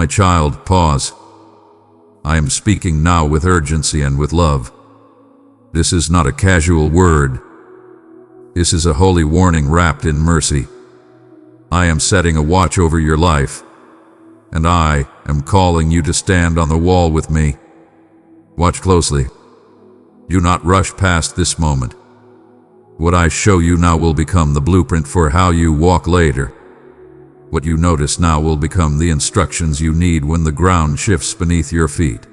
My child, pause. I am speaking now with urgency and with love. This is not a casual word. This is a holy warning wrapped in mercy. I am setting a watch over your life, and I am calling you to stand on the wall with me. Watch closely. Do not rush past this moment. What I show you now will become the blueprint for how you walk later. What you notice now will become the instructions you need when the ground shifts beneath your feet.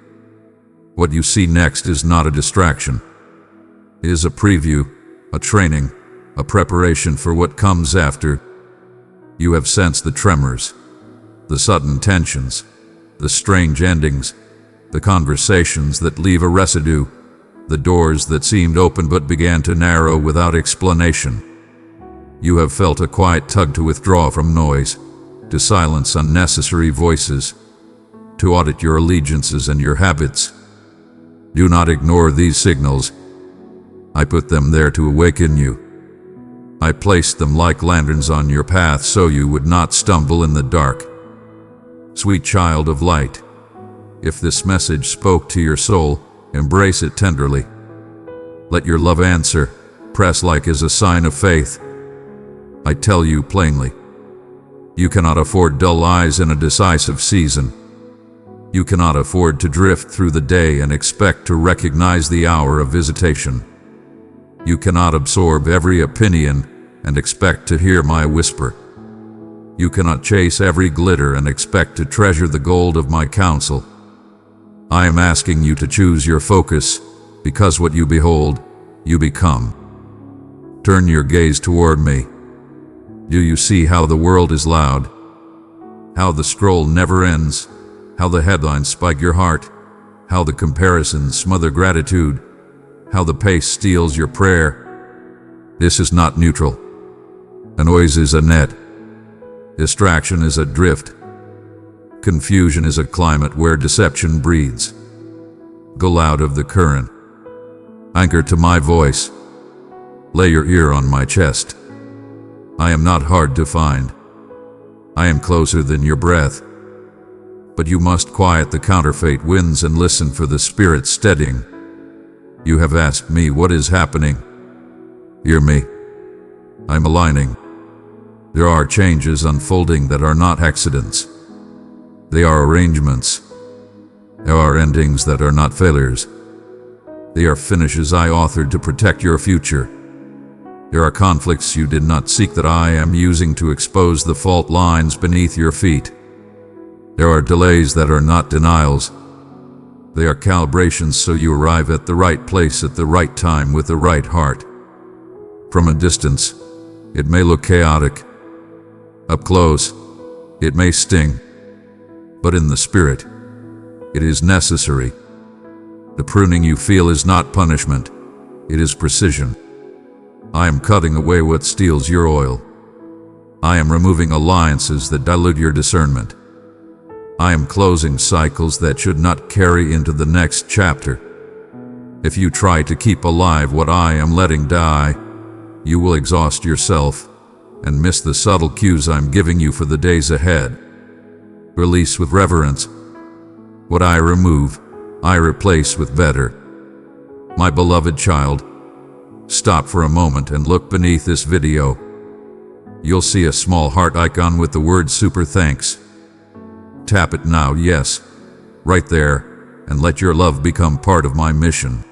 What you see next is not a distraction. It is a preview, a training, a preparation for what comes after. You have sensed the tremors, the sudden tensions, the strange endings, the conversations that leave a residue, the doors that seemed open but began to narrow without explanation. You have felt a quiet tug to withdraw from noise, to silence unnecessary voices, to audit your allegiances and your habits. Do not ignore these signals. I put them there to awaken you. I placed them like lanterns on your path so you would not stumble in the dark. Sweet child of light, if this message spoke to your soul, embrace it tenderly. Let your love answer, press like as a sign of faith. I tell you plainly, you cannot afford dull eyes in a decisive season. You cannot afford to drift through the day and expect to recognize the hour of visitation. You cannot absorb every opinion and expect to hear my whisper. You cannot chase every glitter and expect to treasure the gold of my counsel. I am asking you to choose your focus, because what you behold, you become. Turn your gaze toward me. Do you see how the world is loud? How the scroll never ends? How the headlines spike your heart? How the comparisons smother gratitude? How the pace steals your prayer? This is not neutral. A noise is a net. Distraction is a drift. Confusion is a climate where deception breeds. Go out of the current. Anchor to my voice. Lay your ear on my chest. I am not hard to find. I am closer than your breath. But you must quiet the counterfeit winds and listen for the Spirit steadying. You have asked me what is happening. Hear me. I'm aligning. There are changes unfolding that are not accidents. They are arrangements. There are endings that are not failures. They are finishes I authored to protect your future. There are conflicts you did not seek that I am using to expose the fault lines beneath your feet. There are delays that are not denials. They are calibrations so you arrive at the right place at the right time with the right heart. From a distance, it may look chaotic. Up close, it may sting. But in the spirit, it is necessary. The pruning you feel is not punishment, it is precision. I am cutting away what steals your oil. I am removing alliances that dilute your discernment. I am closing cycles that should not carry into the next chapter. If you try to keep alive what I am letting die, you will exhaust yourself and miss the subtle cues I'm giving you for the days ahead. Release with reverence. What I remove, I replace with better. My beloved child, stop for a moment and look beneath this video. You'll see a small heart icon with the word Super Thanks. Tap it now, yes, right there, and let your love become part of my mission.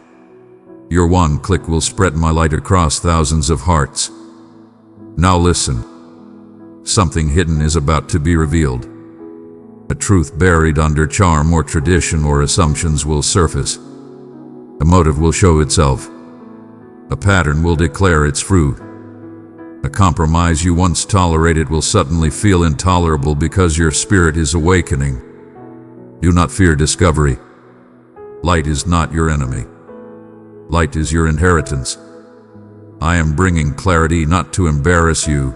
Your one click will spread my light across thousands of hearts. Now listen. Something hidden is about to be revealed. A truth buried under charm or tradition or assumptions will surface. A motive will show itself. A pattern will declare its fruit. A compromise you once tolerated will suddenly feel intolerable because your spirit is awakening. Do not fear discovery. Light is not your enemy. Light is your inheritance. I am bringing clarity not to embarrass you,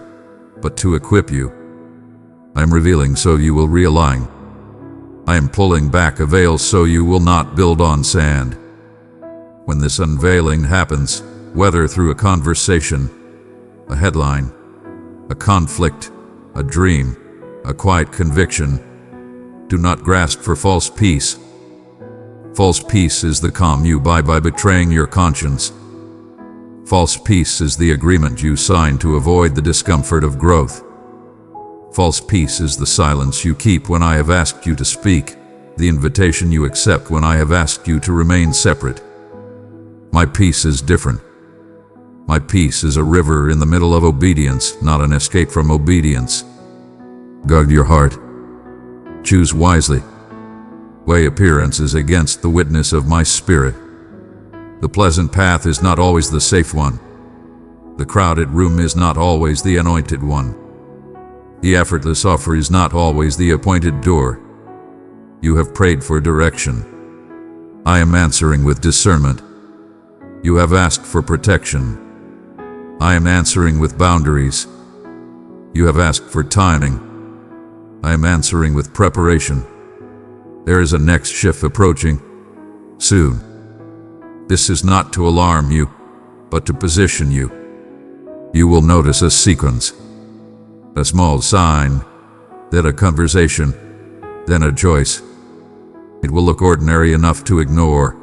but to equip you. I am revealing so you will realign. I am pulling back a veil so you will not build on sand. When this unveiling happens, whether through a conversation, a headline, a conflict, a dream, a quiet conviction, Do not grasp for false peace. False peace is the calm you buy by betraying your conscience. False peace is the agreement you sign to avoid the discomfort of growth. False peace is the silence you keep when I have asked you to speak, the invitation you accept when I have asked you to remain separate. My peace is different. My peace is a river in the middle of obedience, not an escape from obedience. Guard your heart. Choose wisely. Weigh appearances against the witness of my spirit. The pleasant path is not always the safe one. The crowded room is not always the anointed one. The effortless offer is not always the appointed door. You have prayed for direction. I am answering with discernment. You have asked for protection. I am answering with boundaries. You have asked for timing. I am answering with preparation. There is a next shift approaching soon. This is not to alarm you, but to position you. You will notice a sequence, a small sign, then a conversation, then a choice. It will look ordinary enough to ignore,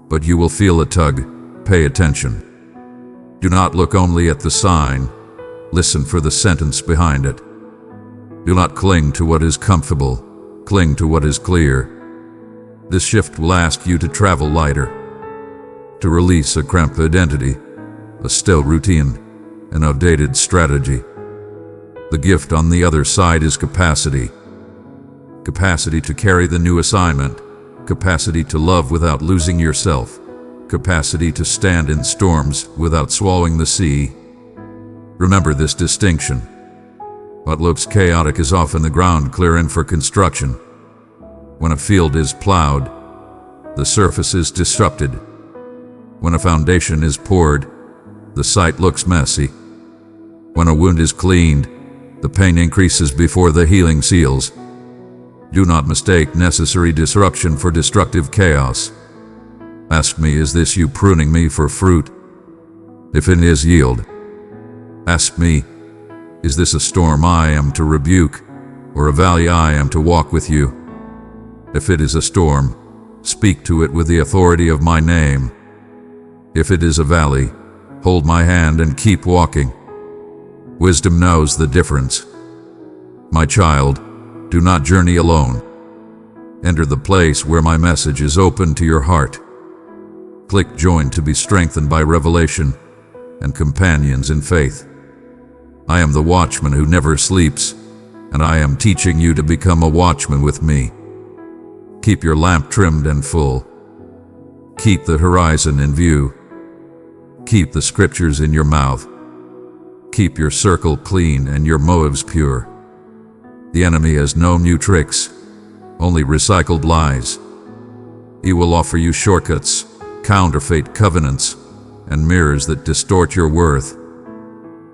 but you will feel a tug. Pay attention. Do not look only at the sign. Listen for the sentence behind it. Do not cling to what is comfortable. Cling to what is clear. This shift will ask you to travel lighter, to release a cramped identity, a stale routine, an outdated strategy. The gift on the other side is capacity. Capacity to carry the new assignment. Capacity to love without losing yourself. Capacity to stand in storms without swallowing the sea. Remember this distinction. What looks chaotic is often the ground clearing for construction. When a field is plowed, the surface is disrupted. When a foundation is poured, the site looks messy. When a wound is cleaned, the pain increases before the healing seals. Do not mistake necessary disruption for destructive chaos. Ask me, is this you pruning me for fruit? If it is, yield. Ask me, is this a storm I am to rebuke, or a valley I am to walk with you? If it is a storm, speak to it with the authority of my name. If it is a valley, hold my hand and keep walking. Wisdom knows the difference. My child, do not journey alone. Enter the place where my message is open to your heart. Click join to be strengthened by revelation and companions in faith. I am the watchman who never sleeps, and I am teaching you to become a watchman with me. Keep your lamp trimmed and full. Keep the horizon in view. Keep the scriptures in your mouth. Keep your circle clean and your motives pure. The enemy has no new tricks, only recycled lies. He will offer you shortcuts, counterfeit covenants, and mirrors that distort your worth.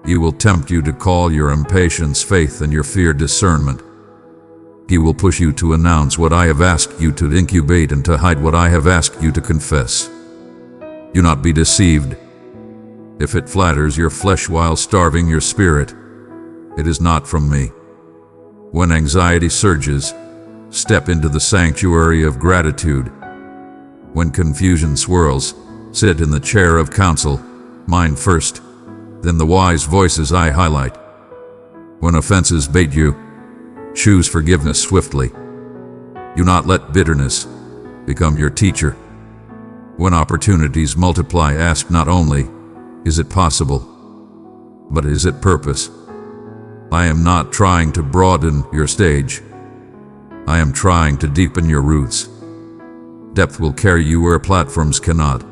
He will tempt you to call your impatience faith and your fear discernment. He will push you to announce what I have asked you to incubate and to hide what I have asked you to confess. Do not be deceived. If it flatters your flesh while starving your spirit, it is not from me. When anxiety surges, step into the sanctuary of gratitude. When confusion swirls, sit in the chair of counsel, mine first, then the wise voices I highlight. When offenses bait you, choose forgiveness swiftly. Do not let bitterness become your teacher. When opportunities multiply, ask not only, is it possible, but is it purpose? I am not trying to broaden your stage. I am trying to deepen your roots. Depth will carry you where platforms cannot.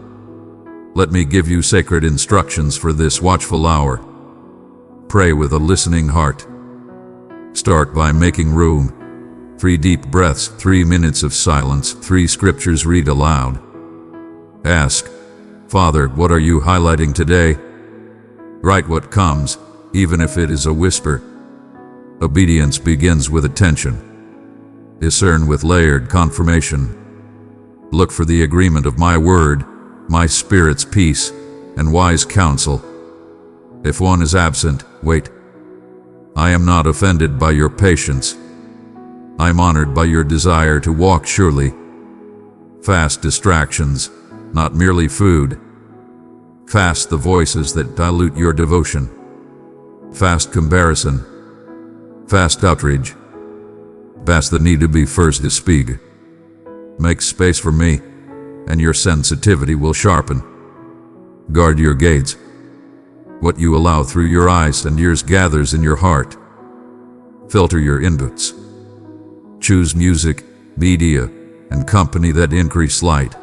Let me give you sacred instructions for this watchful hour. Pray with a listening heart. Start by making room. 3 deep breaths, 3 minutes of silence, 3 scriptures read aloud. Ask, Father, what are you highlighting today? Write what comes, even if it is a whisper. Obedience begins with attention. Discern with layered confirmation. Look for the agreement of my word, my spirit's peace, and wise counsel. If one is absent, wait. I am not offended by your patience. I'm honored by your desire to walk surely. Fast distractions, not merely food. Fast the voices that dilute your devotion. Fast comparison. Fast outrage. Fast the need to be first to speak. Make space for me, and your sensitivity will sharpen. Guard your gates. What you allow through your eyes and ears gathers in your heart. Filter your inputs. Choose music, media, and company that increase light.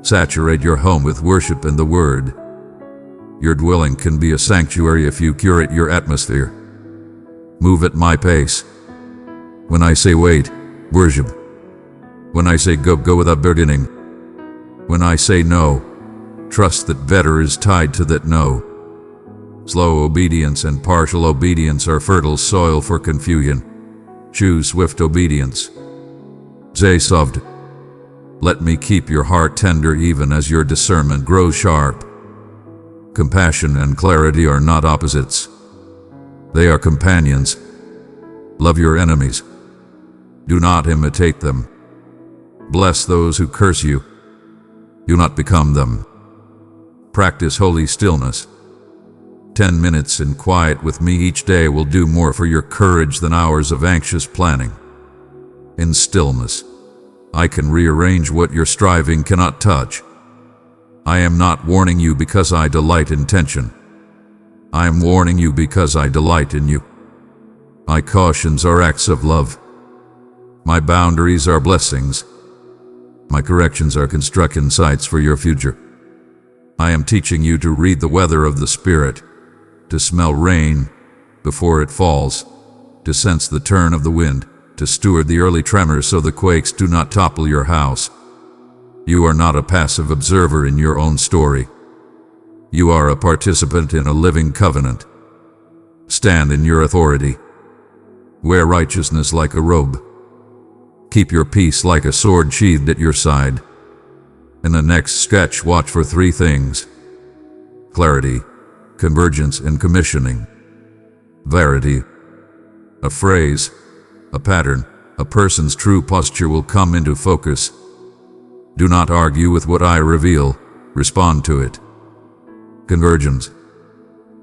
Saturate your home with worship and the Word. Your dwelling can be a sanctuary if you curate your atmosphere. Move at my pace. When I say wait, worship. When I say go, go without burdening. When I say no, trust that better is tied to that no. Slow obedience and partial obedience are fertile soil for confusion. Choose swift obedience. Say soft. Let me keep your heart tender even as your discernment grows sharp. Compassion and clarity are not opposites. They are companions. Love your enemies. Do not imitate them. Bless those who curse you. Do not become them. Practice holy stillness. 10 minutes in quiet with me each day will do more for your courage than hours of anxious planning. In stillness, I can rearrange what your striving cannot touch. I am not warning you because I delight in tension. I am warning you because I delight in you. My cautions are acts of love. My boundaries are blessings. My corrections are construction sites for your future. I am teaching you to read the weather of the Spirit, to smell rain before it falls, to sense the turn of the wind, to steward the early tremors so the quakes do not topple your house. You are not a passive observer in your own story. You are a participant in a living covenant. Stand in your authority. Wear righteousness like a robe. Keep your peace like a sword sheathed at your side. In the next sketch, watch for 3 things: clarity, convergence, and commissioning. Verity. A phrase, a pattern, a person's true posture will come into focus. Do not argue with what I reveal, respond to it. Convergence.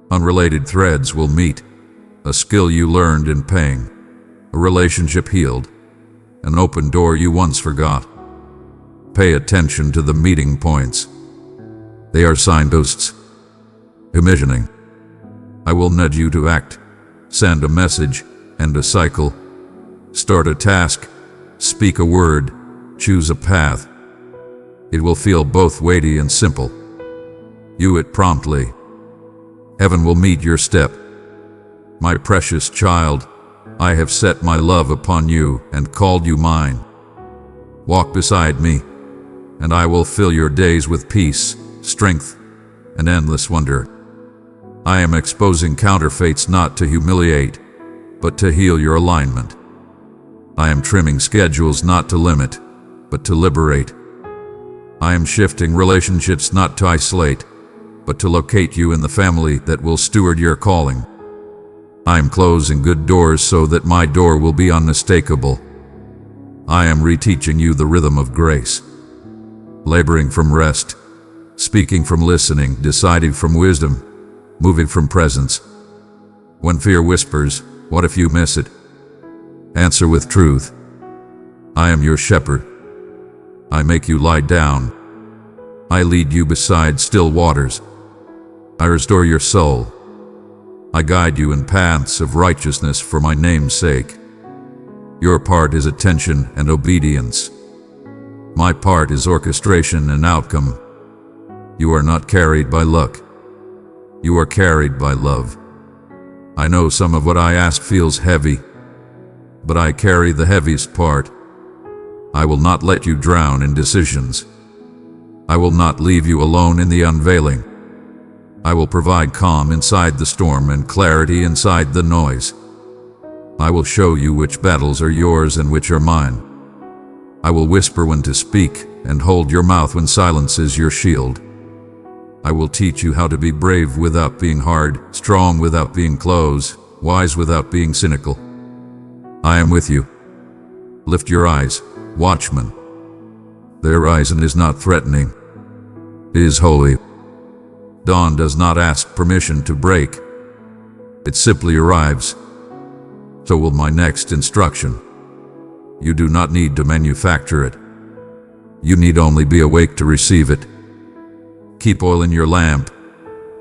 Unrelated threads will meet. A skill you learned in pain, a relationship healed, an open door you once forgot. Pay attention to the meeting points. They are signposts. Commissioning. I will nudge you to act, send a message, end a cycle. Start a task, speak a word, choose a path. It will feel both weighty and simple. You it promptly. Heaven will meet your step. My precious child, I have set my love upon you and called you mine. Walk beside me, and I will fill your days with peace, strength, and endless wonder. I am exposing counterfeits not to humiliate, but to heal your alignment. I am trimming schedules not to limit, but to liberate. I am shifting relationships not to isolate, but to locate you in the family that will steward your calling. I am closing good doors so that my door will be unmistakable. I am reteaching you the rhythm of grace. Laboring from rest, speaking from listening, deciding from wisdom, moving from presence. When fear whispers, what if you miss it? Answer with truth. I am your shepherd. I make you lie down. I lead you beside still waters. I restore your soul. I guide you in paths of righteousness for my name's sake. Your part is attention and obedience. My part is orchestration and outcome. You are not carried by luck. You are carried by love. I know some of what I ask feels heavy, but I carry the heaviest part. I will not let you drown in decisions. I will not leave you alone in the unveiling. I will provide calm inside the storm and clarity inside the noise. I will show you which battles are yours and which are mine. I will whisper when to speak and hold your mouth when silence is your shield. I will teach you how to be brave without being hard, strong without being close, wise without being cynical. I am with you. Lift your eyes, watchman. The horizon is not threatening. It is holy. Dawn does not ask permission to break. It simply arrives. So will my next instruction. You do not need to manufacture it. You need only be awake to receive it. Keep oil in your lamp,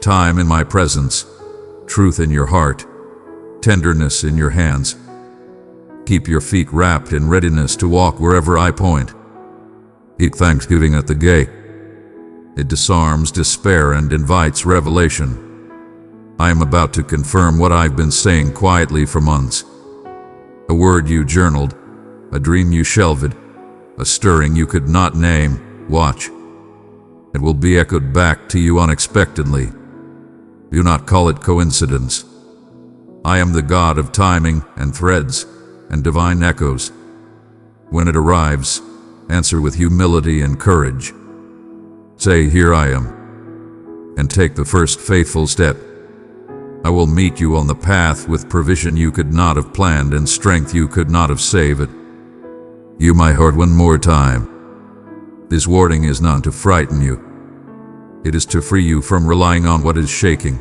time in my presence, truth in your heart, tenderness in your hands. Keep your feet wrapped in readiness to walk wherever I point. Eat thanksgiving at the gate. It disarms despair and invites revelation. I am about to confirm what I've been saying quietly for months. A word you journaled, a dream you shelved, a stirring you could not name. Watch. It will be echoed back to you unexpectedly. Do not call it coincidence. I am the God of timing and threads and divine echoes. When it arrives, answer with humility and courage. Say, "Here I am," and take the first faithful step. I will meet you on the path with provision you could not have planned and strength you could not have saved. You, my heart, one more time. This warning is not to frighten you. It is to free you from relying on what is shaking.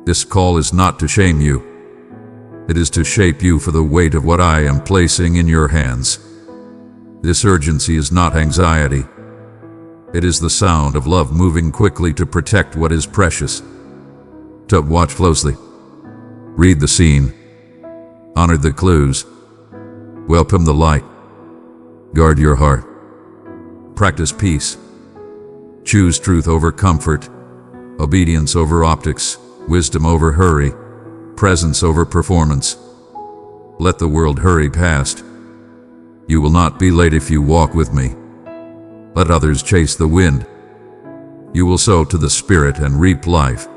This call is not to shame you. It is to shape you for the weight of what I am placing in your hands. This urgency is not anxiety. It is the sound of love moving quickly to protect what is precious. To watch closely. Read the scene. Honor the clues. Welcome the light. Guard your heart. Practice peace. Choose truth over comfort, obedience over optics, wisdom over hurry, presence over performance. Let the world hurry past. You will not be late if you walk with me. Let others chase the wind. You will sow to the Spirit and reap life.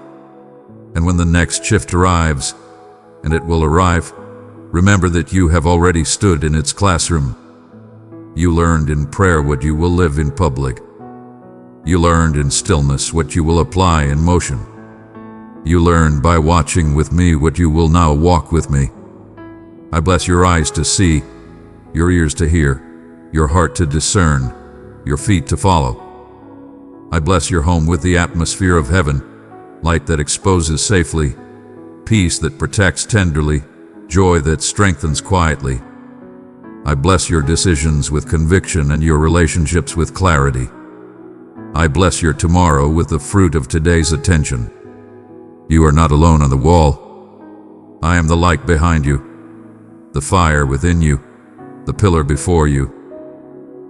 And when the next shift arrives, and it will arrive, remember that you have already stood in its classroom. You learned in prayer what you will live in public. You learned in stillness what you will apply in motion. You learned by watching with me what you will now walk with me. I bless your eyes to see, your ears to hear, your heart to discern, your feet to follow. I bless your home with the atmosphere of heaven, light that exposes safely, peace that protects tenderly, joy that strengthens quietly. I bless your decisions with conviction and your relationships with clarity. I bless your tomorrow with the fruit of today's attention. You are not alone on the wall. I am the light behind you, the fire within you, the pillar before you.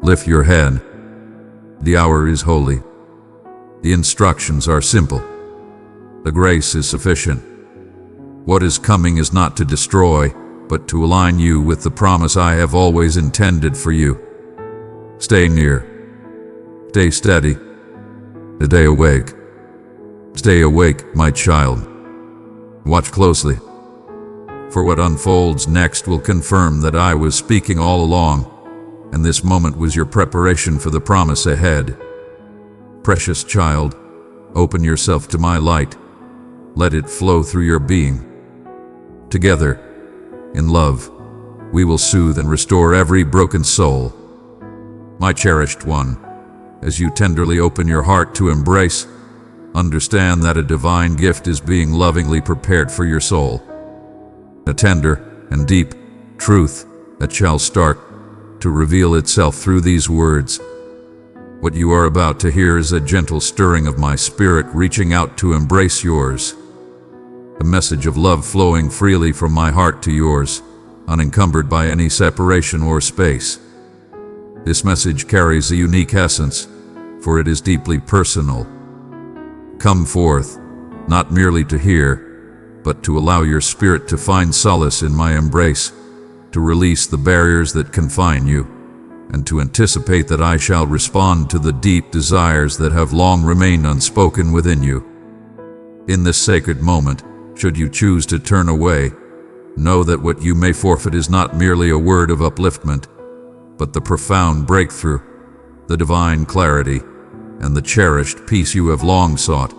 Lift your head. The hour is holy. The instructions are simple. The grace is sufficient. What is coming is not to destroy, but to align you with the promise I have always intended for you. Stay near. Stay steady. Stay awake. Stay awake, my child. Watch closely. For what unfolds next will confirm that I was speaking all along, and this moment was your preparation for the promise ahead. Precious child, open yourself to my light. Let it flow through your being. Together, in love, we will soothe and restore every broken soul. My cherished one, as you tenderly open your heart to embrace, understand that a divine gift is being lovingly prepared for your soul. A tender and deep truth that shall start to reveal itself through these words. What you are about to hear is a gentle stirring of my spirit reaching out to embrace yours. A message of love flowing freely from my heart to yours, unencumbered by any separation or space. This message carries a unique essence, for it is deeply personal. Come forth, not merely to hear, but to allow your spirit to find solace in my embrace, to release the barriers that confine you, and to anticipate that I shall respond to the deep desires that have long remained unspoken within you. In this sacred moment, should you choose to turn away, know that what you may forfeit is not merely a word of upliftment, but the profound breakthrough, the divine clarity, and the cherished peace you have long sought.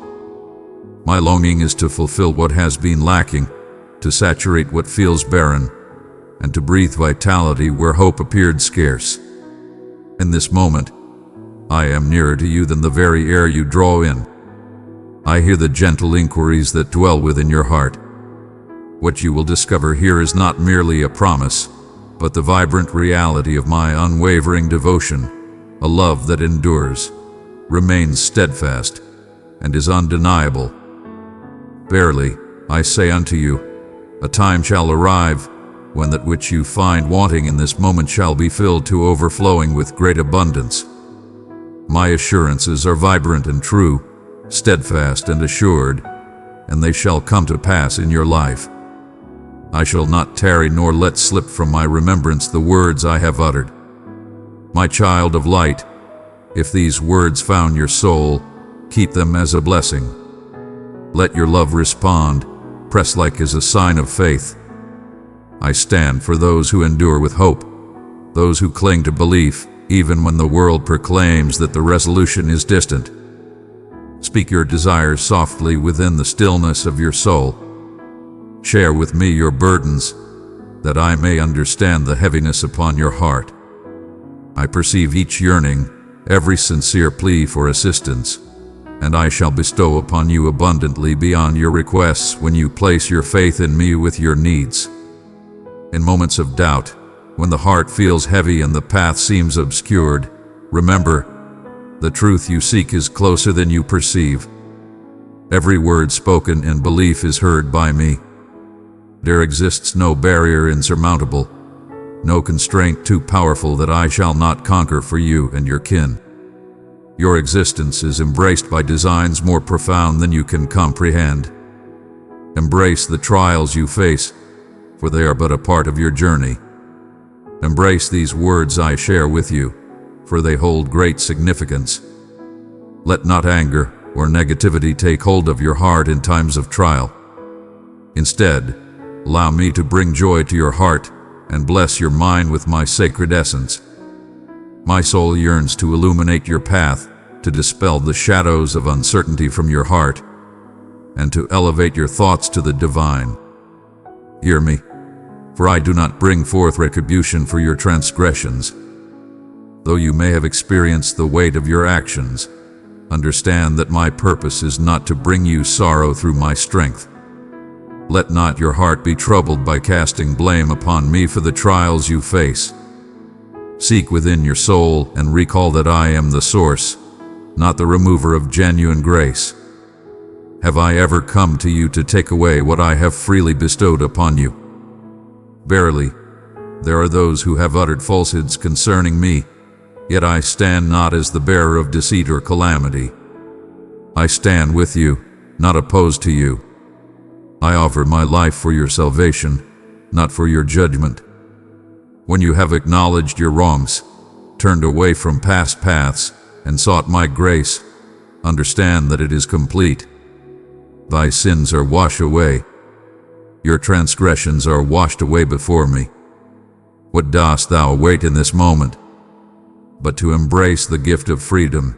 My longing is to fulfill what has been lacking, to saturate what feels barren, and to breathe vitality where hope appeared scarce. In this moment, I am nearer to you than the very air you draw in. I hear the gentle inquiries that dwell within your heart. What you will discover here is not merely a promise, but the vibrant reality of my unwavering devotion, a love that endures, remains steadfast, and is undeniable. Verily, I say unto you, a time shall arrive when that which you find wanting in this moment shall be filled to overflowing with great abundance. My assurances are vibrant and true, steadfast and assured, and they shall come to pass in your life. I shall not tarry nor let slip from my remembrance the words I have uttered. My child of light, if these words found your soul, keep them as a blessing. Let your love respond, press like as a sign of faith. I stand for those who endure with hope, those who cling to belief, even when the world proclaims that the resolution is distant. Speak your desires softly within the stillness of your soul. Share with me your burdens, that I may understand the heaviness upon your heart. I perceive each yearning, every sincere plea for assistance, and I shall bestow upon you abundantly beyond your requests when you place your faith in me with your needs. In moments of doubt, when the heart feels heavy and the path seems obscured, remember, the truth you seek is closer than you perceive. Every word spoken in belief is heard by me. There exists no barrier insurmountable, no constraint too powerful that I shall not conquer for you and your kin. Your existence is embraced by designs more profound than you can comprehend. Embrace the trials you face, for they are but a part of your journey. Embrace these words I share with you, for they hold great significance. Let not anger or negativity take hold of your heart in times of trial. Instead, allow me to bring joy to your heart and bless your mind with my sacred essence. My soul yearns to illuminate your path, to dispel the shadows of uncertainty from your heart, and to elevate your thoughts to the divine. Hear me, for I do not bring forth retribution for your transgressions. Though you may have experienced the weight of your actions, understand that my purpose is not to bring you sorrow through my strength. Let not your heart be troubled by casting blame upon me for the trials you face. Seek within your soul and recall that I am the source, not the remover of genuine grace. Have I ever come to you to take away what I have freely bestowed upon you? Verily, there are those who have uttered falsehoods concerning me, yet I stand not as the bearer of deceit or calamity. I stand with you, not opposed to you. I offer my life for your salvation, not for your judgment. When you have acknowledged your wrongs, turned away from past paths, and sought my grace, understand that it is complete. Thy sins are washed away. Your transgressions are washed away before me. What dost thou await in this moment, but to embrace the gift of freedom?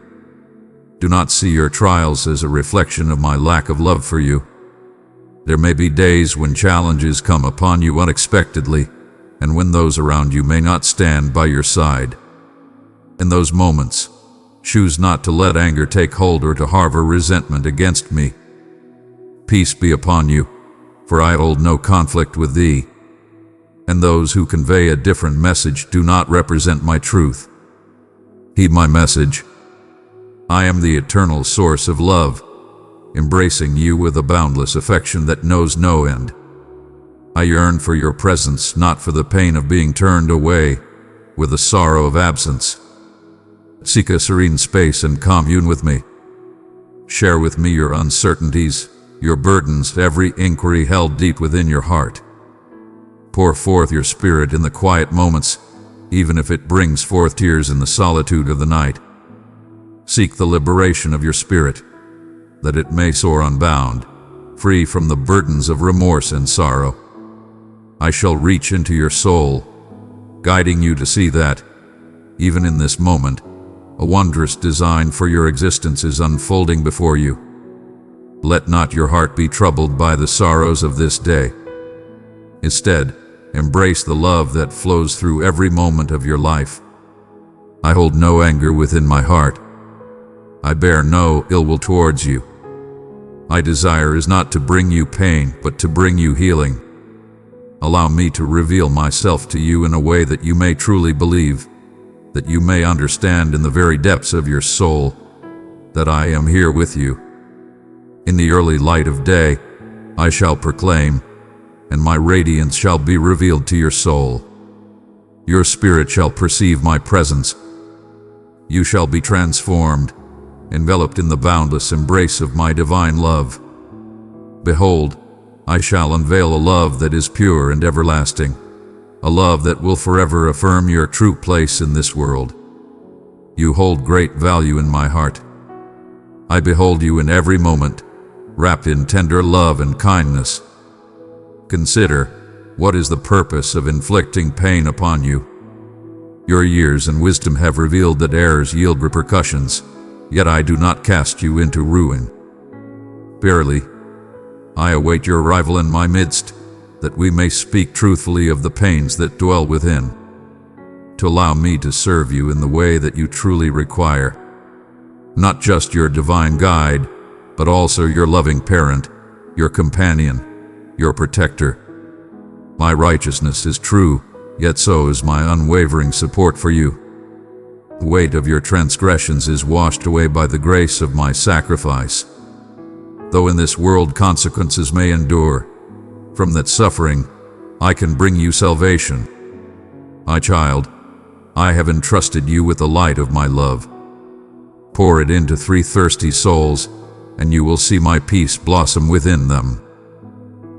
Do not see your trials as a reflection of my lack of love for you. There may be days when challenges come upon you unexpectedly, and when those around you may not stand by your side. In those moments, choose not to let anger take hold or to harbor resentment against me. Peace be upon you, for I hold no conflict with thee, and those who convey a different message do not represent my truth. Heed my message. I am the eternal source of love, embracing you with a boundless affection that knows no end. I yearn for your presence, not for the pain of being turned away, with the sorrow of absence. Seek a serene space and commune with me. Share with me your uncertainties, your burdens, every inquiry held deep within your heart. Pour forth your spirit in the quiet moments, even if it brings forth tears in the solitude of the night. Seek the liberation of your spirit, that it may soar unbound, free from the burdens of remorse and sorrow. I shall reach into your soul, guiding you to see that, even in this moment, a wondrous design for your existence is unfolding before you. Let not your heart be troubled by the sorrows of this day. Instead, embrace the love that flows through every moment of your life. I hold no anger within my heart. I bear no ill will towards you. My desire is not to bring you pain, but to bring you healing. Allow me to reveal myself to you in a way that you may truly believe, that you may understand in the very depths of your soul that I am here with you. In the early light of day, I shall proclaim, and my radiance shall be revealed to your soul. Your spirit shall perceive my presence. You shall be transformed, enveloped in the boundless embrace of my divine love. Behold, I shall unveil a love that is pure and everlasting, a love that will forever affirm your true place in this world. You hold great value in my heart. I behold you in every moment, wrapped in tender love and kindness. Consider, what is the purpose of inflicting pain upon you? Your years and wisdom have revealed that errors yield repercussions, yet I do not cast you into ruin. Verily, I await your arrival in my midst, that we may speak truthfully of the pains that dwell within, to allow me to serve you in the way that you truly require, not just your divine guide, but also your loving parent, your companion, your protector. My righteousness is true, yet so is my unwavering support for you. The weight of your transgressions is washed away by the grace of my sacrifice. Though in this world consequences may endure, from that suffering I can bring you salvation. My child, I have entrusted you with the light of my love. Pour it into 3 thirsty souls, and you will see my peace blossom within them.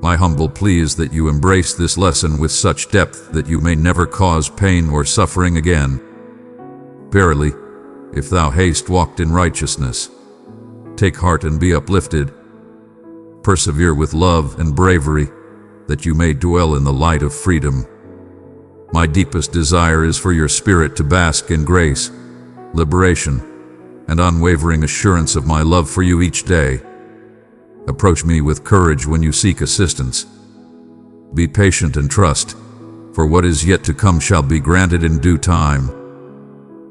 My humble plea is that you embrace this lesson with such depth that you may never cause pain or suffering again. Verily, if thou hast walked in righteousness, take heart and be uplifted. Persevere with love and bravery, that you may dwell in the light of freedom. My deepest desire is for your spirit to bask in grace, liberation, and unwavering assurance of my love for you each day. Approach me with courage when you seek assistance. Be patient and trust, for what is yet to come shall be granted in due time.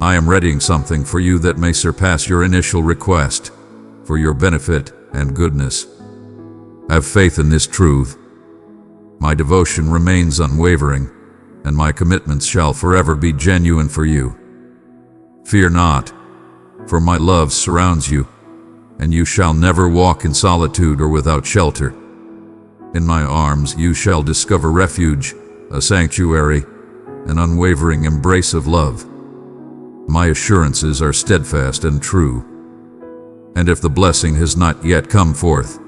I am readying something for you that may surpass your initial request, for your benefit and goodness. Have faith in this truth. My devotion remains unwavering, and my commitments shall forever be genuine for you. Fear not, for my love surrounds you, and you shall never walk in solitude or without shelter. In my arms you shall discover refuge, a sanctuary, an unwavering embrace of love. My assurances are steadfast and true, and if the blessing has not yet come forth,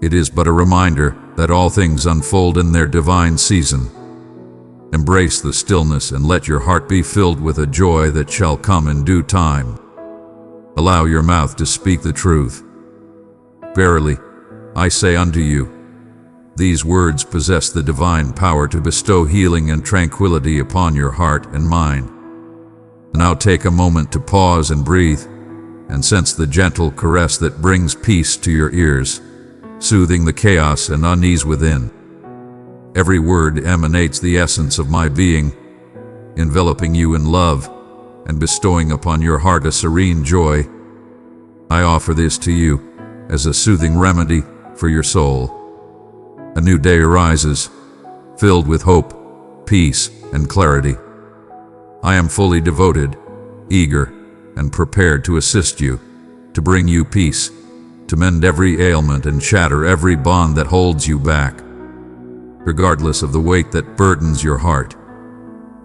it is but a reminder that all things unfold in their divine season. Embrace the stillness and let your heart be filled with a joy that shall come in due time. Allow your mouth to speak the truth. Verily, I say unto you, these words possess the divine power to bestow healing and tranquility upon your heart and mind. Now take a moment to pause and breathe, and sense the gentle caress that brings peace to your ears, soothing the chaos and unease within. Every word emanates the essence of my being, enveloping you in love and bestowing upon your heart a serene joy. I offer this to you as a soothing remedy for your soul. A new day arises, filled with hope, peace, and clarity. I am fully devoted, eager, and prepared to assist you, to bring you peace, to mend every ailment and shatter every bond that holds you back. Regardless of the weight that burdens your heart,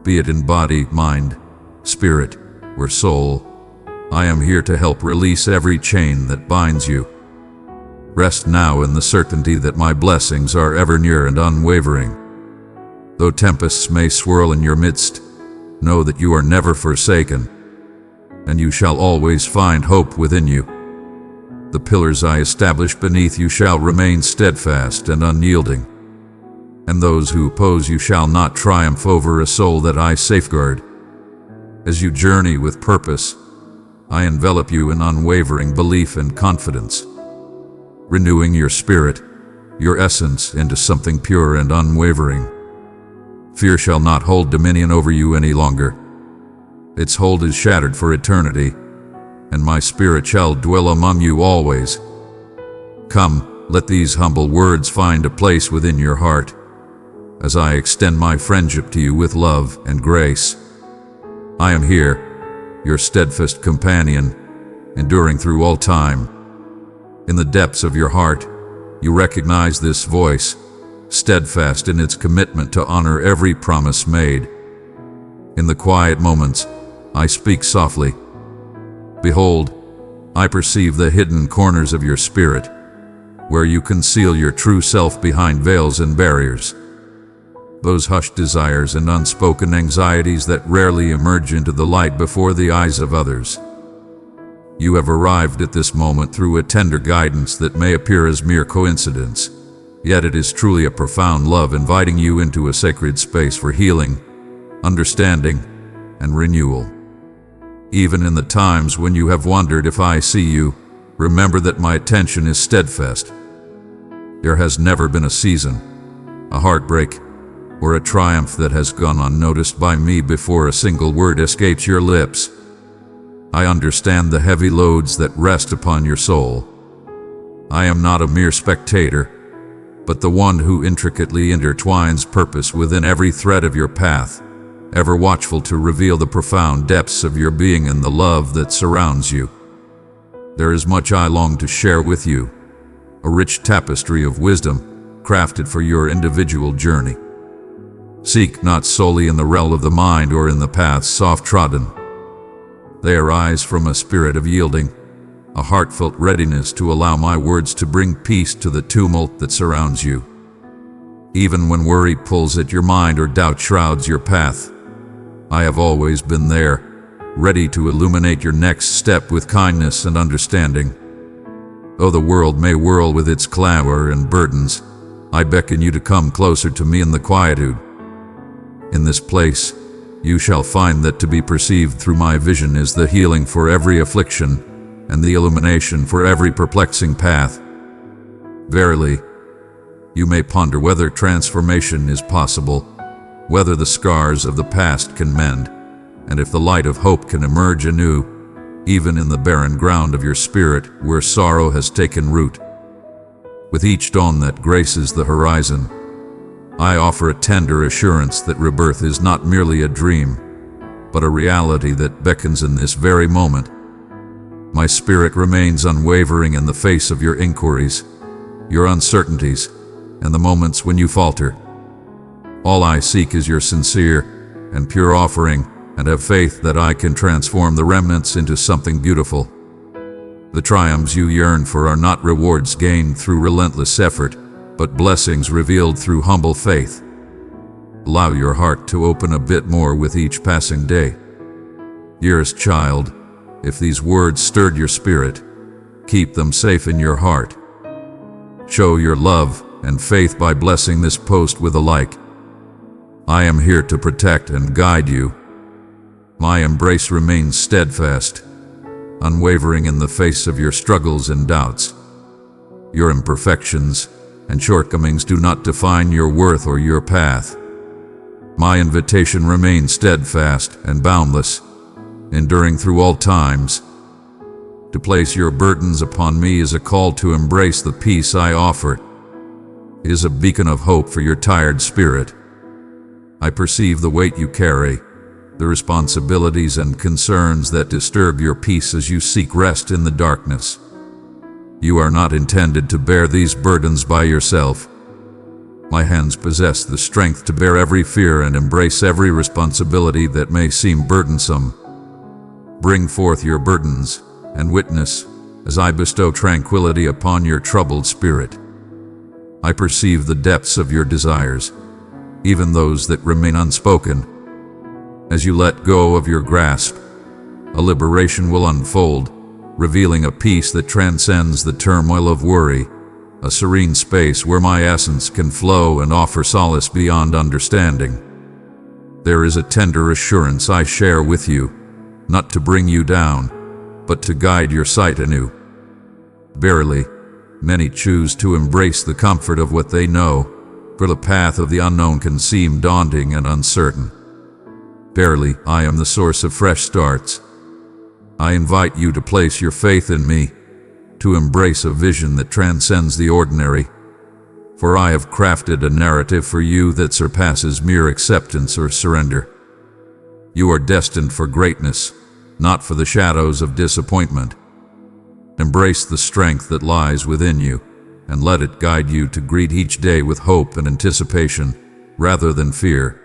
be it in body, mind, spirit, or soul, I am here to help release every chain that binds you. Rest now in the certainty that my blessings are ever near and unwavering. Though tempests may swirl in your midst, know that you are never forsaken, and you shall always find hope within you. The pillars I establish beneath you shall remain steadfast and unyielding, and those who oppose you shall not triumph over a soul that I safeguard. As you journey with purpose, I envelop you in unwavering belief and confidence, renewing your spirit, your essence into something pure and unwavering. Fear shall not hold dominion over you any longer. Its hold is shattered for eternity, and my spirit shall dwell among you always. Come, let these humble words find a place within your heart, as I extend my friendship to you with love and grace. I am here, your steadfast companion, enduring through all time. In the depths of your heart, you recognize this voice, steadfast in its commitment to honor every promise made. In the quiet moments, I speak softly. Behold, I perceive the hidden corners of your spirit, where you conceal your true self behind veils and barriers. Those hushed desires and unspoken anxieties that rarely emerge into the light before the eyes of others. You have arrived at this moment through a tender guidance that may appear as mere coincidence, yet it is truly a profound love inviting you into a sacred space for healing, understanding, and renewal. Even in the times when you have wondered if I see you, remember that my attention is steadfast. There has never been a season, a heartbreak, or a triumph that has gone unnoticed by me before a single word escapes your lips. I understand the heavy loads that rest upon your soul. I am not a mere spectator, but the one who intricately intertwines purpose within every thread of your path, ever watchful to reveal the profound depths of your being and the love that surrounds you. There is much I long to share with you, a rich tapestry of wisdom crafted for your individual journey. Seek not solely in the realm of the mind or in the paths soft-trodden. They arise from a spirit of yielding, a heartfelt readiness to allow my words to bring peace to the tumult that surrounds you. Even when worry pulls at your mind or doubt shrouds your path, I have always been there, ready to illuminate your next step with kindness and understanding. Though the world may whirl with its clamor and burdens, I beckon you to come closer to me in the quietude. In this place, you shall find that to be perceived through my vision is the healing for every affliction and the illumination for every perplexing path. Verily, you may ponder whether transformation is possible, whether the scars of the past can mend, and if the light of hope can emerge anew, even in the barren ground of your spirit where sorrow has taken root. With each dawn that graces the horizon, I offer a tender assurance that rebirth is not merely a dream, but a reality that beckons in this very moment. My spirit remains unwavering in the face of your inquiries, your uncertainties, and the moments when you falter. All I seek is your sincere and pure offering, and have faith that I can transform the remnants into something beautiful. The triumphs you yearn for are not rewards gained through relentless effort, but blessings revealed through humble faith. Allow your heart to open a bit more with each passing day. Dearest child, if these words stirred your spirit, keep them safe in your heart. Show your love and faith by blessing this post with a like. I am here to protect and guide you. My embrace remains steadfast, unwavering in the face of your struggles and doubts. Your imperfections and shortcomings do not define your worth or your path. My invitation remains steadfast and boundless, enduring through all times. To place your burdens upon me is a call to embrace the peace I offer. It is a beacon of hope for your tired spirit. I perceive the weight you carry, the responsibilities and concerns that disturb your peace as you seek rest in the darkness. You are not intended to bear these burdens by yourself. My hands possess the strength to bear every fear and embrace every responsibility that may seem burdensome. Bring forth your burdens and witness as I bestow tranquility upon your troubled spirit. I perceive the depths of your desires, even those that remain unspoken. As you let go of your grasp, a liberation will unfold, revealing a peace that transcends the turmoil of worry, a serene space where my essence can flow and offer solace beyond understanding. There is a tender assurance I share with you, not to bring you down, but to guide your sight anew. Verily, many choose to embrace the comfort of what they know, for the path of the unknown can seem daunting and uncertain. Verily, I am the source of fresh starts. I invite you to place your faith in me, to embrace a vision that transcends the ordinary, for I have crafted a narrative for you that surpasses mere acceptance or surrender. You are destined for greatness, not for the shadows of disappointment. Embrace the strength that lies within you, and let it guide you to greet each day with hope and anticipation, rather than fear.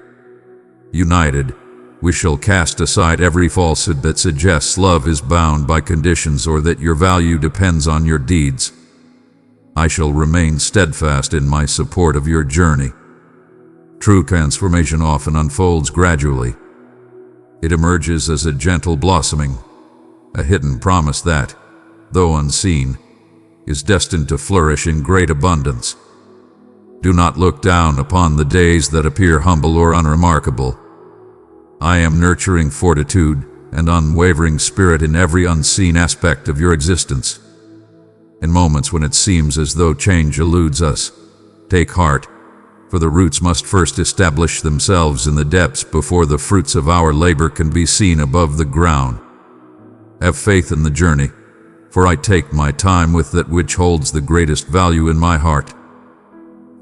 United, we shall cast aside every falsehood that suggests love is bound by conditions or that your value depends on your deeds. I shall remain steadfast in my support of your journey. True transformation often unfolds gradually. It emerges as a gentle blossoming, a hidden promise that, though unseen, is destined to flourish in great abundance. Do not look down upon the days that appear humble or unremarkable. I am nurturing fortitude and unwavering spirit in every unseen aspect of your existence. In moments when it seems as though change eludes us, take heart, for the roots must first establish themselves in the depths before the fruits of our labor can be seen above the ground. Have faith in the journey, for I take my time with that which holds the greatest value in my heart.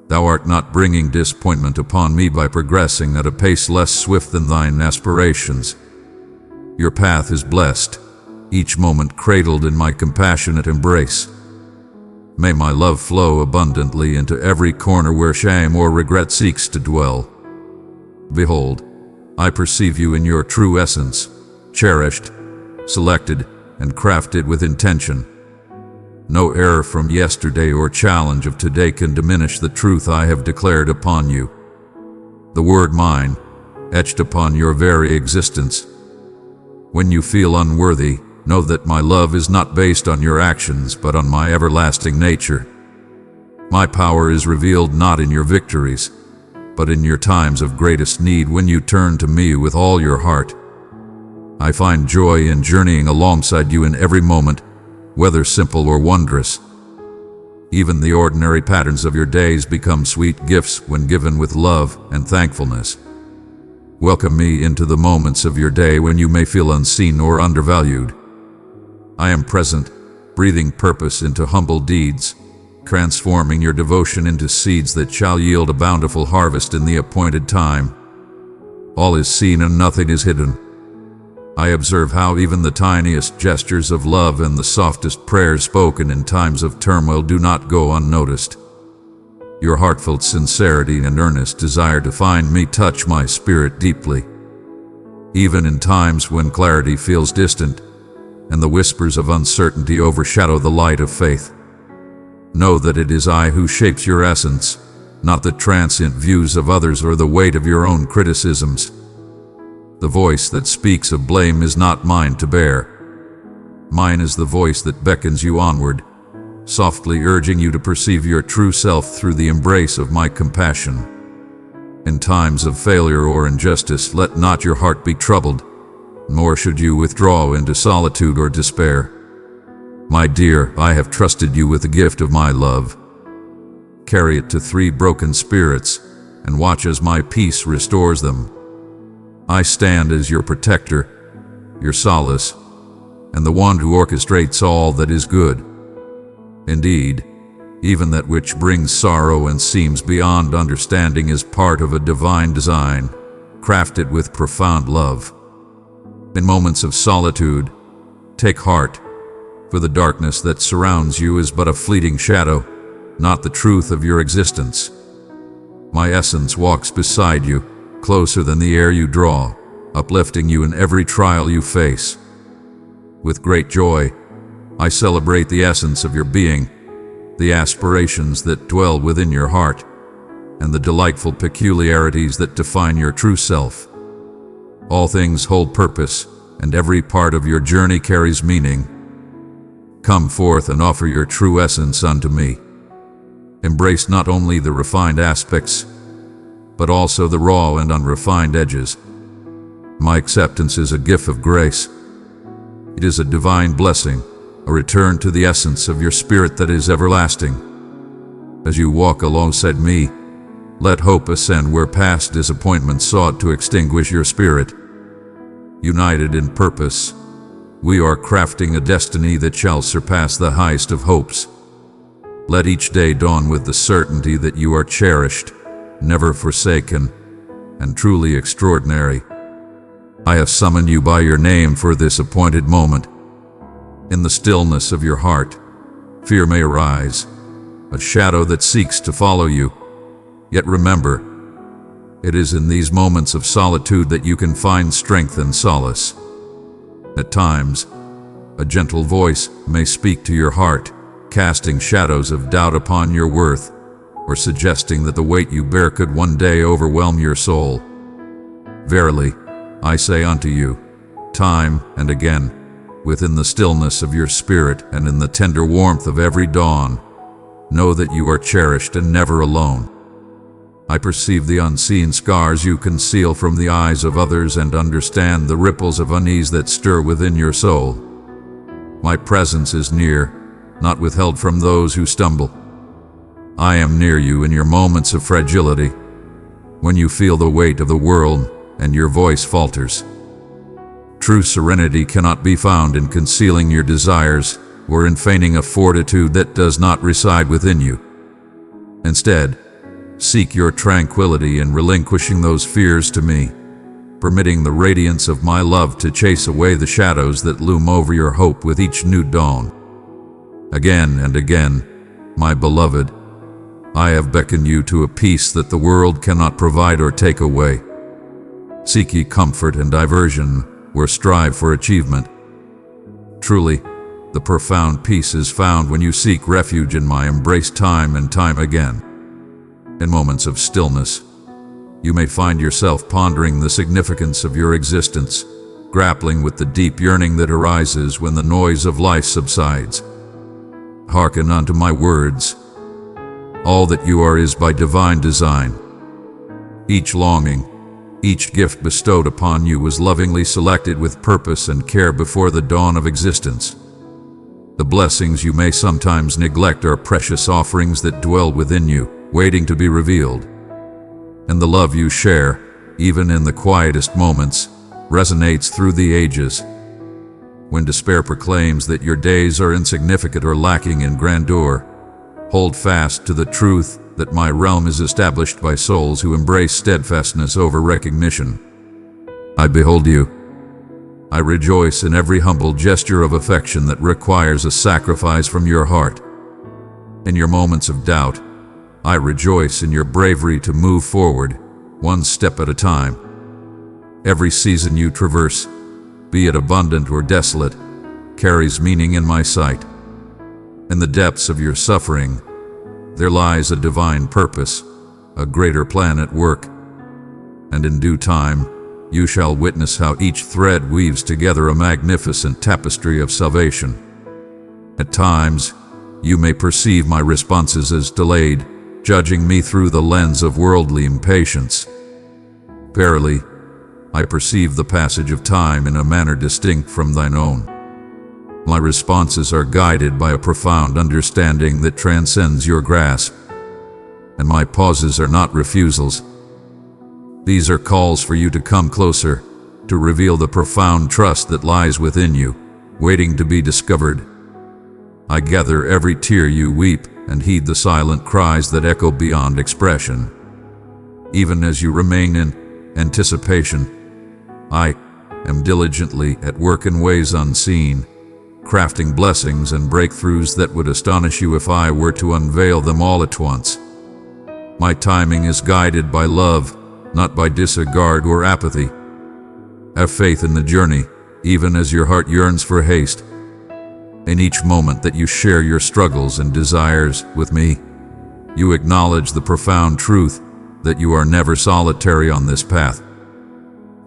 Thou art not bringing disappointment upon me by progressing at a pace less swift than thine aspirations. Your path is blessed, each moment cradled in my compassionate embrace. May my love flow abundantly into every corner where shame or regret seeks to dwell. Behold, I perceive you in your true essence, cherished, selected, and crafted with intention. No error from yesterday or challenge of today can diminish the truth I have declared upon you. The word mine, etched upon your very existence. When you feel unworthy, know that my love is not based on your actions but on my everlasting nature. My power is revealed not in your victories, but in your times of greatest need when you turn to me with all your heart. I find joy in journeying alongside you in every moment, whether simple or wondrous. Even the ordinary patterns of your days become sweet gifts when given with love and thankfulness. Welcome me into the moments of your day when you may feel unseen or undervalued. I am present, breathing purpose into humble deeds, transforming your devotion into seeds that shall yield a bountiful harvest in the appointed time. All is seen and nothing is hidden. I observe how even the tiniest gestures of love and the softest prayers spoken in times of turmoil do not go unnoticed. Your heartfelt sincerity and earnest desire to find me touch my spirit deeply. Even in times when clarity feels distant, and the whispers of uncertainty overshadow the light of faith, know that it is I who shapes your essence, not the transient views of others or the weight of your own criticisms. The voice that speaks of blame is not mine to bear. Mine is the voice that beckons you onward, softly urging you to perceive your true self through the embrace of my compassion. In times of failure or injustice, let not your heart be troubled, nor should you withdraw into solitude or despair. My dear, I have trusted you with the gift of my love. Carry it to 3 broken spirits, and watch as my peace restores them. I stand as your protector, your solace, and the one who orchestrates all that is good. Indeed, even that which brings sorrow and seems beyond understanding is part of a divine design, crafted with profound love. In moments of solitude, take heart, for the darkness that surrounds you is but a fleeting shadow, not the truth of your existence. My essence walks beside you, closer than the air you draw, uplifting you in every trial you face. With great joy, I celebrate the essence of your being, the aspirations that dwell within your heart, and the delightful peculiarities that define your true self. All things hold purpose, and every part of your journey carries meaning. Come forth and offer your true essence unto me. Embrace not only the refined aspects, but also the raw and unrefined edges. My acceptance is a gift of grace. It is a divine blessing, a return to the essence of your spirit that is everlasting. As you walk alongside me, Let hope ascend where past disappointment sought to extinguish your spirit. United in purpose, we are crafting a destiny that shall surpass the highest of hopes. Let each day dawn with the certainty that you are cherished, never forsaken, and truly extraordinary. I have summoned you by your name for this appointed moment. In the stillness of your heart, fear may arise, a shadow that seeks to follow you. Yet remember, it is in these moments of solitude that you can find strength and solace. At times, a gentle voice may speak to your heart, casting shadows of doubt upon your worth, or suggesting that the weight you bear could one day overwhelm your soul. Verily, I say unto you, time and again, within the stillness of your spirit and in the tender warmth of every dawn, know that you are cherished and never alone. I perceive the unseen scars you conceal from the eyes of others and understand the ripples of unease that stir within your soul. My presence is near, not withheld from those who stumble. I am near you in your moments of fragility, when you feel the weight of the world and your voice falters. True serenity cannot be found in concealing your desires or in feigning a fortitude that does not reside within you. Instead, seek your tranquility in relinquishing those fears to me, permitting the radiance of my love to chase away the shadows that loom over your hope with each new dawn. Again and again, my beloved, I have beckoned you to a peace that the world cannot provide or take away. Seek ye comfort and diversion, or strive for achievement. Truly, the profound peace is found when you seek refuge in my embrace time and time again. In moments of stillness, you may find yourself pondering the significance of your existence, grappling with the deep yearning that arises when the noise of life subsides. Hearken unto my words. All that you are is by divine design. Each longing, each gift bestowed upon you was lovingly selected with purpose and care before the dawn of existence. The blessings you may sometimes neglect are precious offerings that dwell within you, waiting to be revealed. And the love you share, even in the quietest moments, resonates through the ages. When despair proclaims that your days are insignificant or lacking in grandeur, hold fast to the truth that my realm is established by souls who embrace steadfastness over recognition. I behold you. I rejoice in every humble gesture of affection that requires a sacrifice from your heart. In your moments of doubt, I rejoice in your bravery to move forward, one step at a time. Every season you traverse, be it abundant or desolate, carries meaning in my sight. In the depths of your suffering, there lies a divine purpose, a greater plan at work. And in due time, you shall witness how each thread weaves together a magnificent tapestry of salvation. At times, you may perceive my responses as delayed, judging me through the lens of worldly impatience. Verily, I perceive the passage of time in a manner distinct from thine own. My responses are guided by a profound understanding that transcends your grasp, and my pauses are not refusals. These are calls for you to come closer, to reveal the profound trust that lies within you, waiting to be discovered. I gather every tear you weep and heed the silent cries that echo beyond expression. Even as you remain in anticipation, I am diligently at work in ways unseen, crafting blessings and breakthroughs that would astonish you if I were to unveil them all at once. My timing is guided by love, not by disregard or apathy. Have faith in the journey, even as your heart yearns for haste. In each moment that you share your struggles and desires with me, you acknowledge the profound truth that you are never solitary on this path.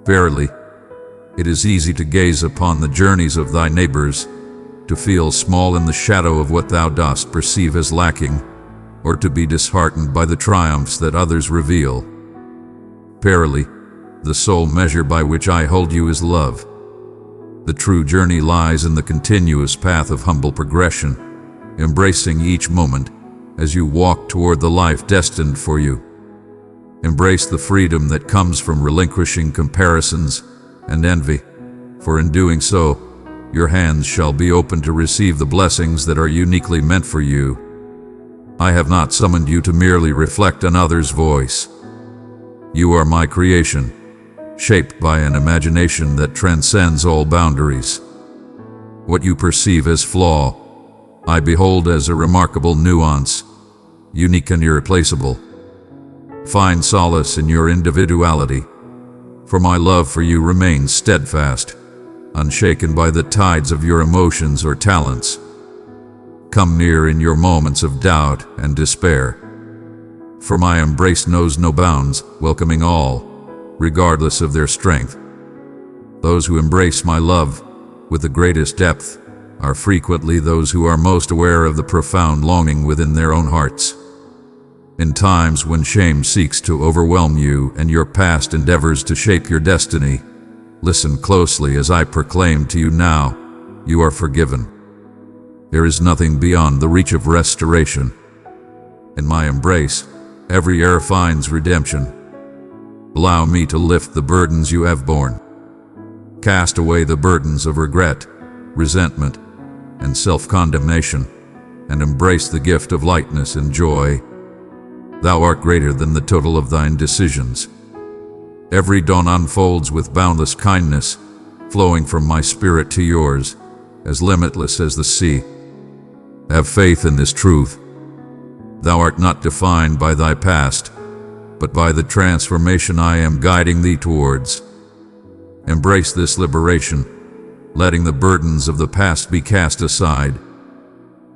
Verily, it is easy to gaze upon the journeys of thy neighbors, to feel small in the shadow of what thou dost perceive as lacking, or to be disheartened by the triumphs that others reveal. Verily, the sole measure by which I hold you is love. The true journey lies in the continuous path of humble progression, embracing each moment as you walk toward the life destined for you. Embrace the freedom that comes from relinquishing comparisons and envy, for in doing so, your hands shall be open to receive the blessings that are uniquely meant for you. I have not summoned you to merely reflect another's voice. You are my creation, shaped by an imagination that transcends all boundaries. What you perceive as flaw, I behold as a remarkable nuance, unique and irreplaceable. Find solace in your individuality, for my love for you remains steadfast, unshaken by the tides of your emotions or talents. Come near in your moments of doubt and despair, for my embrace knows no bounds, welcoming all, regardless of their strength. Those who embrace my love with the greatest depth are frequently those who are most aware of the profound longing within their own hearts. In times when shame seeks to overwhelm you and your past endeavors to shape your destiny, listen closely as I proclaim to you now, you are forgiven. There is nothing beyond the reach of restoration. In my embrace, every error finds redemption. Allow me to lift the burdens you have borne. Cast away the burdens of regret, resentment, and self-condemnation, and embrace the gift of lightness and joy. Thou art greater than the total of thine decisions. Every dawn unfolds with boundless kindness, flowing from my spirit to yours, as limitless as the sea. Have faith in this truth. Thou art not defined by thy past, but by the transformation I am guiding thee towards. Embrace this liberation, letting the burdens of the past be cast aside.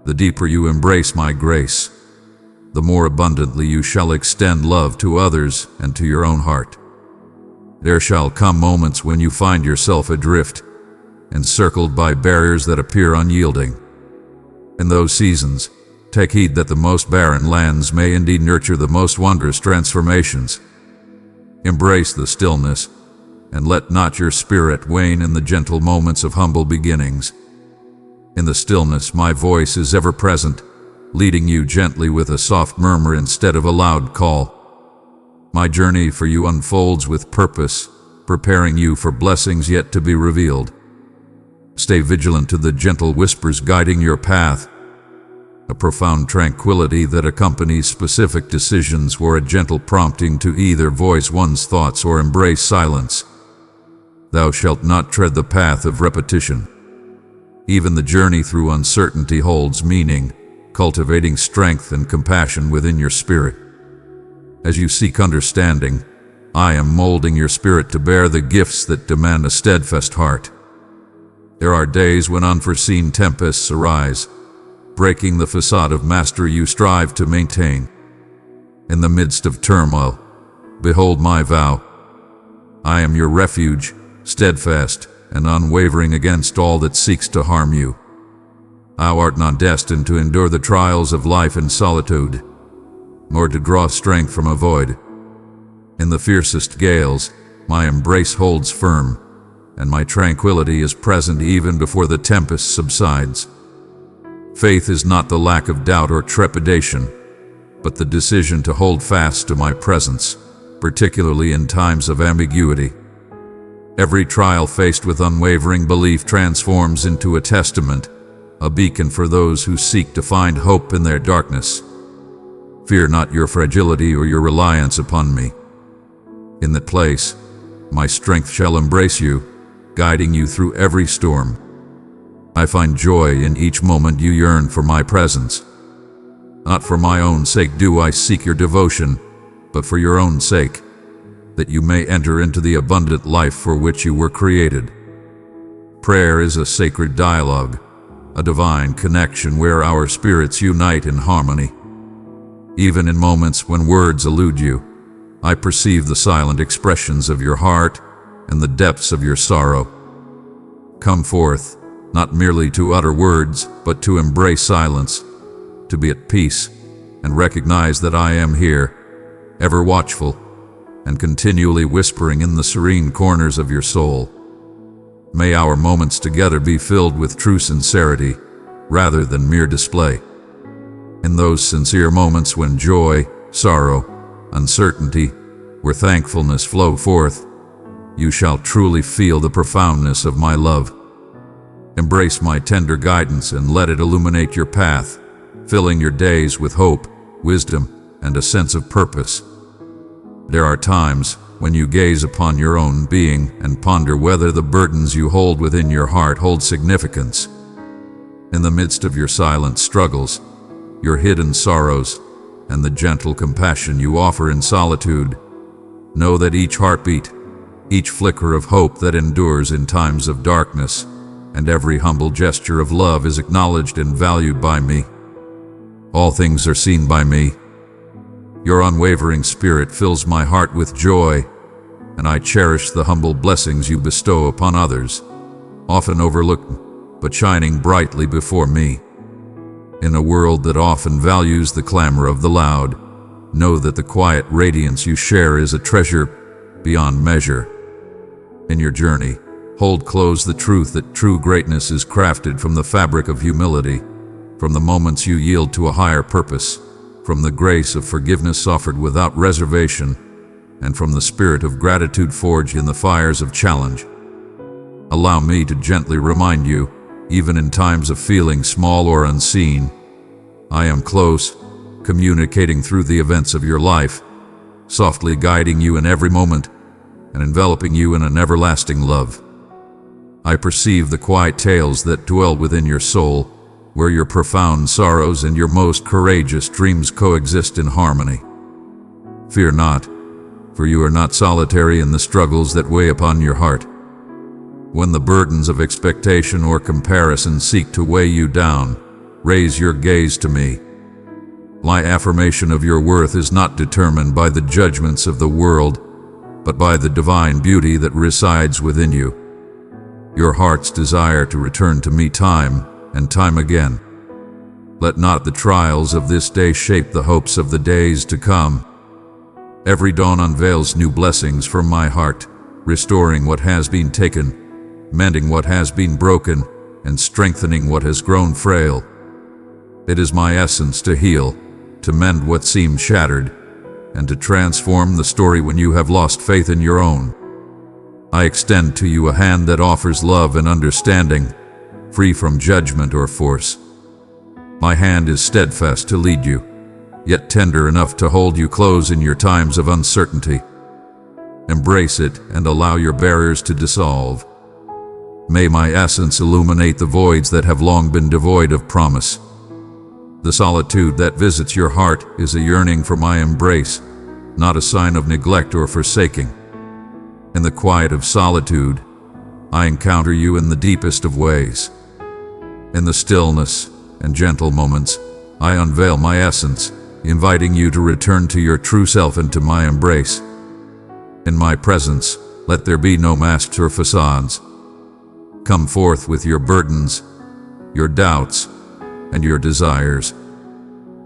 The deeper you embrace my grace, the more abundantly you shall extend love to others and to your own heart. There shall come moments when you find yourself adrift, encircled by barriers that appear unyielding. In those seasons, take heed that the most barren lands may indeed nurture the most wondrous transformations. Embrace the stillness, and let not your spirit wane in the gentle moments of humble beginnings. In the stillness, my voice is ever present, leading you gently with a soft murmur instead of a loud call. My journey for you unfolds with purpose, preparing you for blessings yet to be revealed. Stay vigilant to the gentle whispers guiding your path, a profound tranquility that accompanies specific decisions or a gentle prompting to either voice one's thoughts or embrace silence. Thou shalt not tread the path of repetition. Even the journey through uncertainty holds meaning, cultivating strength and compassion within your spirit. As you seek understanding, I am molding your spirit to bear the gifts that demand a steadfast heart. There are days when unforeseen tempests arise, breaking the facade of mastery you strive to maintain. In the midst of turmoil, behold my vow. I am your refuge, steadfast and unwavering against all that seeks to harm you. Thou art not destined to endure the trials of life in solitude, nor to draw strength from a void. In the fiercest gales, my embrace holds firm, and my tranquility is present even before the tempest subsides. Faith is not the lack of doubt or trepidation, but the decision to hold fast to my presence, particularly in times of ambiguity. Every trial faced with unwavering belief transforms into a testament, a beacon for those who seek to find hope in their darkness. Fear not your fragility or your reliance upon me. In that place, my strength shall embrace you, guiding you through every storm. I find joy in each moment you yearn for my presence. Not for my own sake do I seek your devotion, but for your own sake, that you may enter into the abundant life for which you were created. Prayer is a sacred dialogue, a divine connection where our spirits unite in harmony. Even in moments when words elude you, I perceive the silent expressions of your heart and the depths of your sorrow. Come forth, not merely to utter words, but to embrace silence, to be at peace, and recognize that I am here, ever watchful, and continually whispering in the serene corners of your soul. May our moments together be filled with true sincerity, rather than mere display. In those sincere moments when joy, sorrow, uncertainty, where thankfulness flow forth, you shall truly feel the profoundness of my love. Embrace my tender guidance and let it illuminate your path, filling your days with hope, wisdom, and a sense of purpose. There are times when you gaze upon your own being and ponder whether the burdens you hold within your heart hold significance. In the midst of your silent struggles, your hidden sorrows, and the gentle compassion you offer in solitude, know that each heartbeat, each flicker of hope that endures in times of darkness, and every humble gesture of love is acknowledged and valued by me. All things are seen by me. Your unwavering spirit fills my heart with joy, and I cherish the humble blessings you bestow upon others, often overlooked, but shining brightly before me. In a world that often values the clamor of the loud, know that the quiet radiance you share is a treasure beyond measure. In your journey, hold close the truth that true greatness is crafted from the fabric of humility, from the moments you yield to a higher purpose, from the grace of forgiveness offered without reservation, and from the spirit of gratitude forged in the fires of challenge. Allow me to gently remind you, even in times of feeling small or unseen, I am close, communicating through the events of your life, softly guiding you in every moment, and enveloping you in an everlasting love. I perceive the quiet tales that dwell within your soul, where your profound sorrows and your most courageous dreams coexist in harmony. Fear not, for you are not solitary in the struggles that weigh upon your heart. When the burdens of expectation or comparison seek to weigh you down, raise your gaze to me. My affirmation of your worth is not determined by the judgments of the world, but by the divine beauty that resides within you. Your heart's desire to return to me time and time again. Let not the trials of this day shape the hopes of the days to come. Every dawn unveils new blessings from my heart, restoring what has been taken, mending what has been broken, and strengthening what has grown frail. It is my essence to heal, to mend what seems shattered, and to transform the story when you have lost faith in your own. I extend to you a hand that offers love and understanding, free from judgment or force. My hand is steadfast to lead you, yet tender enough to hold you close in your times of uncertainty. Embrace it and allow your barriers to dissolve. May my essence illuminate the voids that have long been devoid of promise. The solitude that visits your heart is a yearning for my embrace, not a sign of neglect or forsaking. In the quiet of solitude, I encounter you in the deepest of ways. In the stillness and gentle moments, I unveil my essence, inviting you to return to your true self and to my embrace. In my presence, let there be no masks or facades. Come forth with your burdens, your doubts, and your desires.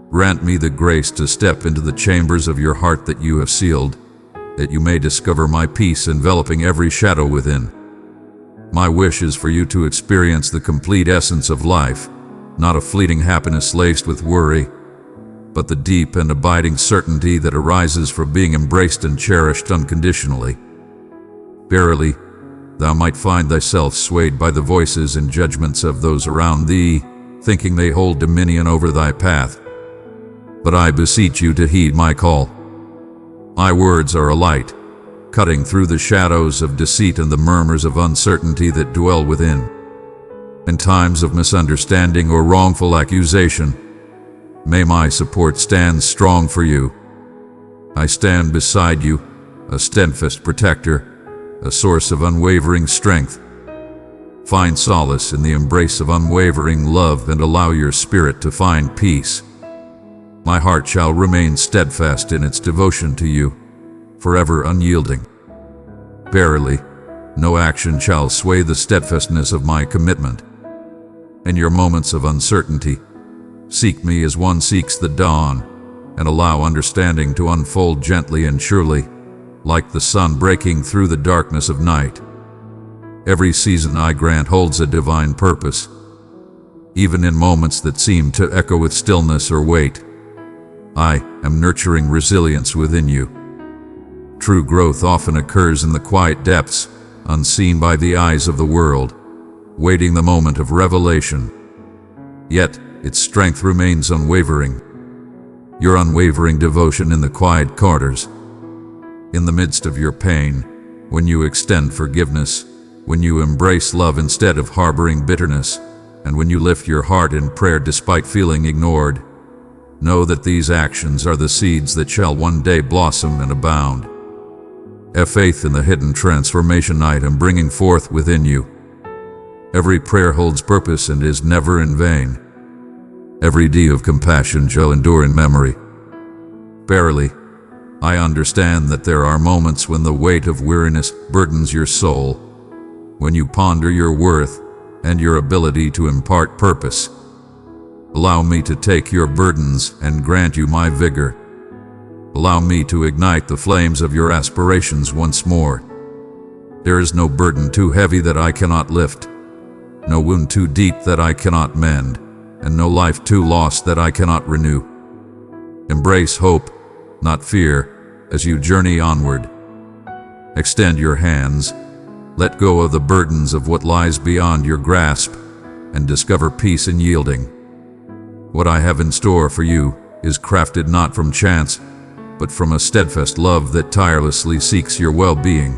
Grant me the grace to step into the chambers of your heart that you have sealed, that you may discover my peace enveloping every shadow within. My wish is for you to experience the complete essence of life, not a fleeting happiness laced with worry, but the deep and abiding certainty that arises from being embraced and cherished unconditionally. Verily, thou might find thyself swayed by the voices and judgments of those around thee, thinking they hold dominion over thy path. But I beseech you to heed my call. My words are a light, cutting through the shadows of deceit and the murmurs of uncertainty that dwell within. In times of misunderstanding or wrongful accusation, may my support stand strong for you. I stand beside you, a steadfast protector, a source of unwavering strength. Find solace in the embrace of unwavering love and allow your spirit to find peace. My heart shall remain steadfast in its devotion to you, forever unyielding. Verily, no action shall sway the steadfastness of my commitment. In your moments of uncertainty, seek me as one seeks the dawn, and allow understanding to unfold gently and surely, like the sun breaking through the darkness of night. Every season I grant holds a divine purpose, even in moments that seem to echo with stillness or weight. I am nurturing resilience within you. True growth often occurs in the quiet depths, unseen by the eyes of the world, waiting the moment of revelation. Yet, its strength remains unwavering. Your unwavering devotion in the quiet corridors. In the midst of your pain, when you extend forgiveness, when you embrace love instead of harboring bitterness, and when you lift your heart in prayer despite feeling ignored, know that these actions are the seeds that shall one day blossom and abound. Have faith in the hidden transformation I am bringing forth within you. Every prayer holds purpose and is never in vain. Every deed of compassion shall endure in memory. Verily, I understand that there are moments when the weight of weariness burdens your soul, when you ponder your worth and your ability to impart purpose. Allow me to take your burdens and grant you my vigor. Allow me to ignite the flames of your aspirations once more. There is no burden too heavy that I cannot lift, no wound too deep that I cannot mend, and no life too lost that I cannot renew. Embrace hope, not fear, as you journey onward. Extend your hands, let go of the burdens of what lies beyond your grasp, and discover peace in yielding. What I have in store for you is crafted not from chance, but from a steadfast love that tirelessly seeks your well-being.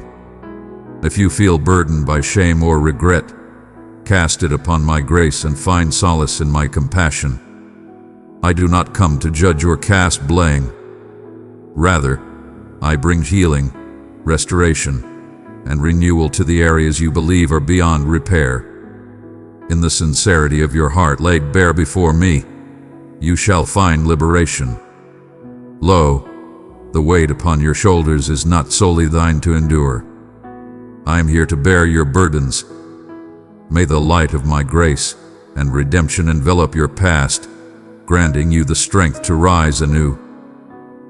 If you feel burdened by shame or regret, cast it upon my grace and find solace in my compassion. I do not come to judge or cast blame. Rather, I bring healing, restoration, and renewal to the areas you believe are beyond repair. In the sincerity of your heart laid bare before me, you shall find liberation. Lo, the weight upon your shoulders is not solely thine to endure. I am here to bear your burdens. May the light of my grace and redemption envelop your past, granting you the strength to rise anew.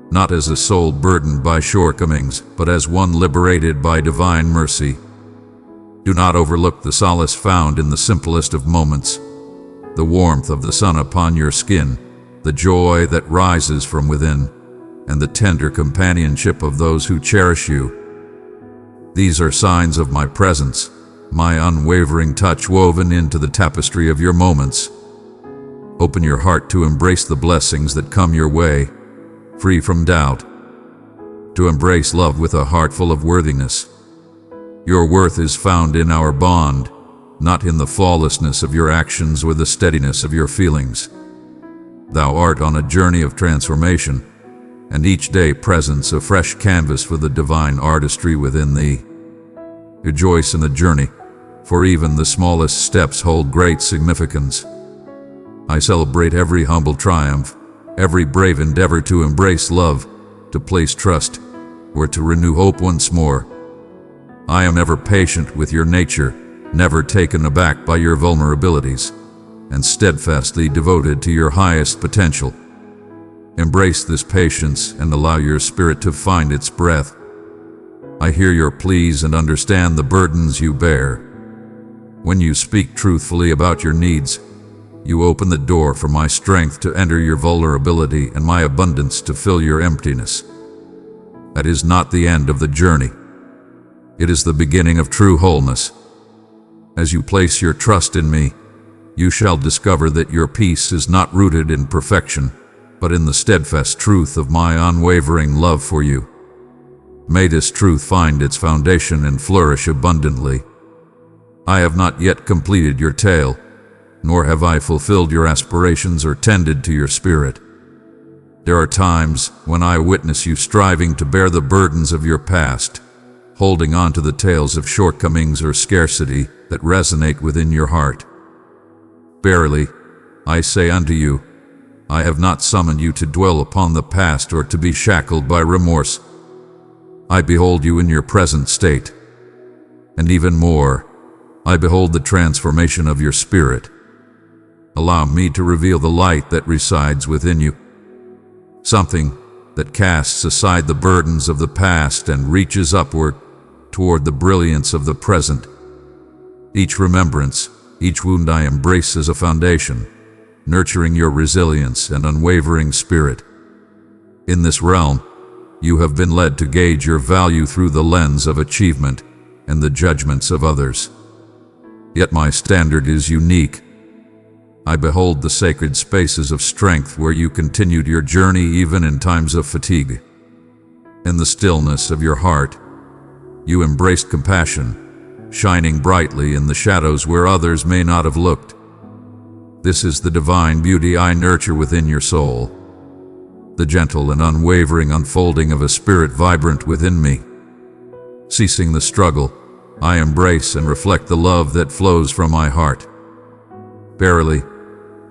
Not as a soul burdened by shortcomings, but as one liberated by divine mercy. Do not overlook the solace found in the simplest of moments, the warmth of the sun upon your skin, the joy that rises from within, and the tender companionship of those who cherish you. These are signs of my presence, my unwavering touch woven into the tapestry of your moments. Open your heart to embrace the blessings that come your way, free from doubt, to embrace love with a heart full of worthiness. Your worth is found in our bond, not in the flawlessness of your actions or the steadiness of your feelings. Thou art on a journey of transformation, and each day presents a fresh canvas for the divine artistry within thee. Rejoice in the journey, for even the smallest steps hold great significance. I celebrate every humble triumph, every brave endeavor to embrace love, to place trust, or to renew hope once more. I am ever patient with your nature, never taken aback by your vulnerabilities, and steadfastly devoted to your highest potential. Embrace this patience and allow your spirit to find its breath. I hear your pleas and understand the burdens you bear. When you speak truthfully about your needs, you open the door for my strength to enter your vulnerability and my abundance to fill your emptiness. That is not the end of the journey. It is the beginning of true wholeness. As you place your trust in me, you shall discover that your peace is not rooted in perfection, but in the steadfast truth of my unwavering love for you. May this truth find its foundation and flourish abundantly. I have not yet completed your tale, nor have I fulfilled your aspirations or tended to your spirit. There are times when I witness you striving to bear the burdens of your past, holding on to the tales of shortcomings or scarcity that resonate within your heart. Verily, I say unto you, I have not summoned you to dwell upon the past or to be shackled by remorse. I behold you in your present state, and even more, I behold the transformation of your spirit. Allow me to reveal the light that resides within you, something that casts aside the burdens of the past and reaches upward toward the brilliance of the present. Each remembrance, each wound I embrace as a foundation, nurturing your resilience and unwavering spirit. In this realm, you have been led to gauge your value through the lens of achievement and the judgments of others. Yet my standard is unique. I behold the sacred spaces of strength where you continued your journey even in times of fatigue. In the stillness of your heart, you embraced compassion, shining brightly in the shadows where others may not have looked. This is the divine beauty I nurture within your soul, the gentle and unwavering unfolding of a spirit vibrant within me. Ceasing the struggle, I embrace and reflect the love that flows from my heart. Verily,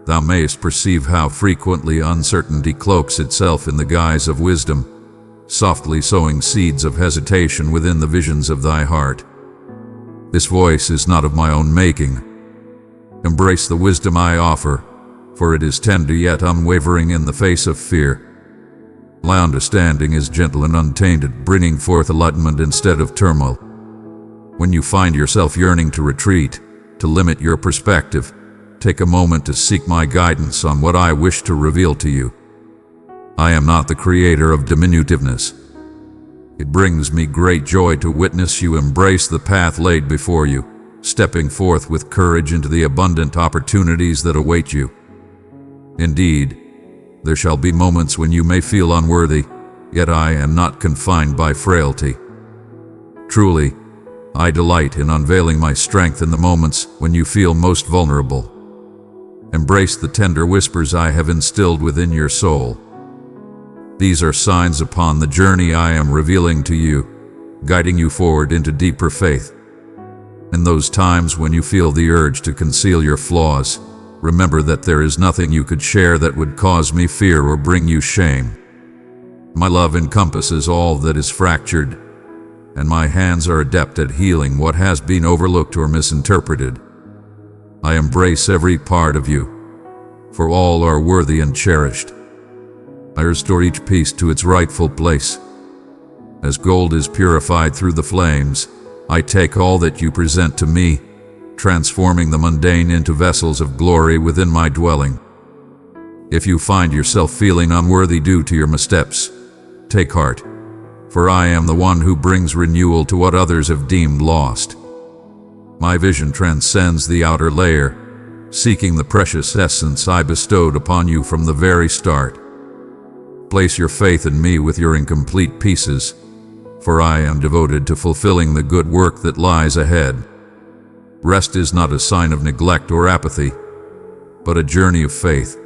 thou mayest perceive how frequently uncertainty cloaks itself in the guise of wisdom, softly sowing seeds of hesitation within the visions of thy heart. This voice is not of my own making. Embrace the wisdom I offer, for it is tender yet unwavering in the face of fear. My understanding is gentle and untainted, bringing forth enlightenment instead of turmoil. When you find yourself yearning to retreat, to limit your perspective, take a moment to seek my guidance on what I wish to reveal to you. I am not the creator of diminutiveness. It brings me great joy to witness you embrace the path laid before you, stepping forth with courage into the abundant opportunities that await you. Indeed, there shall be moments when you may feel unworthy, yet I am not confined by frailty. Truly, I delight in unveiling my strength in the moments when you feel most vulnerable. Embrace the tender whispers I have instilled within your soul. These are signs upon the journey I am revealing to you, guiding you forward into deeper faith. In those times when you feel the urge to conceal your flaws, remember that there is nothing you could share that would cause me fear or bring you shame. My love encompasses all that is fractured, and my hands are adept at healing what has been overlooked or misinterpreted. I embrace every part of you, for all are worthy and cherished. I restore each piece to its rightful place. As gold is purified through the flames, I take all that you present to me, transforming the mundane into vessels of glory within my dwelling. If you find yourself feeling unworthy due to your missteps, take heart, for I am the one who brings renewal to what others have deemed lost. My vision transcends the outer layer, seeking the precious essence I bestowed upon you from the very start. Place your faith in me with your incomplete pieces, for I am devoted to fulfilling the good work that lies ahead. Rest is not a sign of neglect or apathy, but a journey of faith,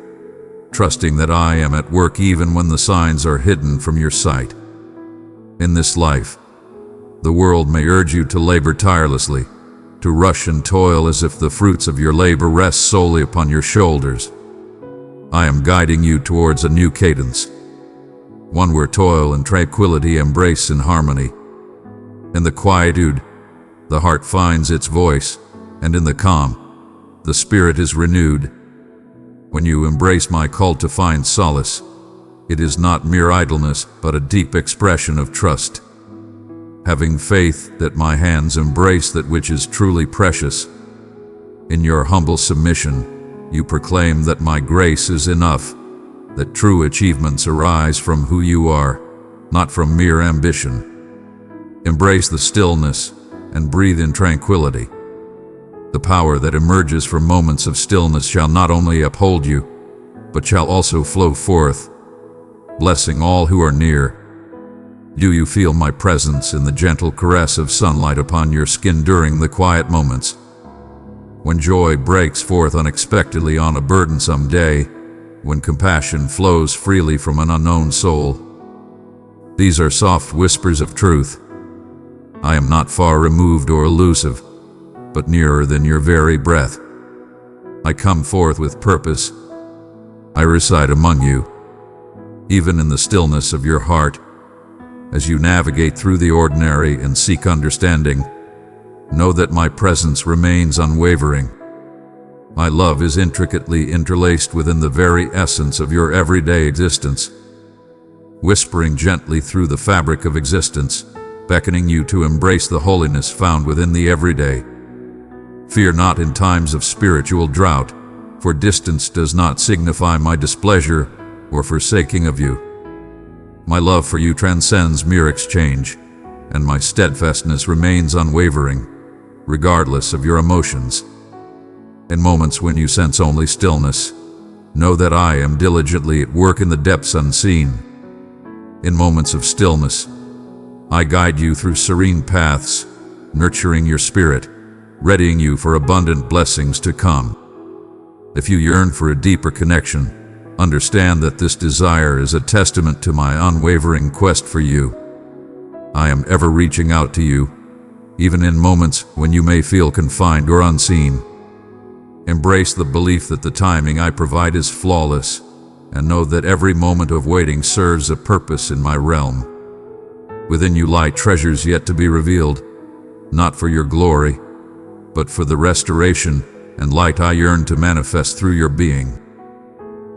trusting that I am at work even when the signs are hidden from your sight. In this life, the world may urge you to labor tirelessly, to rush and toil as if the fruits of your labor rest solely upon your shoulders. I am guiding you towards a new cadence, one where toil and tranquility embrace in harmony. In the quietude, the heart finds its voice, and in the calm, the spirit is renewed. When you embrace my call to find solace, it is not mere idleness, but a deep expression of trust. Having faith that my hands embrace that which is truly precious. In your humble submission, you proclaim that my grace is enough, that true achievements arise from who you are, not from mere ambition. Embrace the stillness and breathe in tranquility. The power that emerges from moments of stillness shall not only uphold you, but shall also flow forth, blessing all who are near. Do you feel my presence in the gentle caress of sunlight upon your skin during the quiet moments? When joy breaks forth unexpectedly on a burdensome day, when compassion flows freely from an unknown soul. These are soft whispers of truth. I am not far removed or elusive, but nearer than your very breath. I come forth with purpose. I reside among you, even in the stillness of your heart. As you navigate through the ordinary and seek understanding, know that my presence remains unwavering. My love is intricately interlaced within the very essence of your everyday existence, whispering gently through the fabric of existence, beckoning you to embrace the holiness found within the everyday. Fear not in times of spiritual drought, for distance does not signify my displeasure or forsaking of you. My love for you transcends mere exchange, and my steadfastness remains unwavering, regardless of your emotions. In moments when you sense only stillness, know that I am diligently at work in the depths unseen. In moments of stillness, I guide you through serene paths, nurturing your spirit, readying you for abundant blessings to come. If you yearn for a deeper connection, understand that this desire is a testament to my unwavering quest for you. I am ever reaching out to you, even in moments when you may feel confined or unseen. Embrace the belief that the timing I provide is flawless, and know that every moment of waiting serves a purpose in my realm. Within you lie treasures yet to be revealed, not for your glory, but for the restoration and light I yearn to manifest through your being.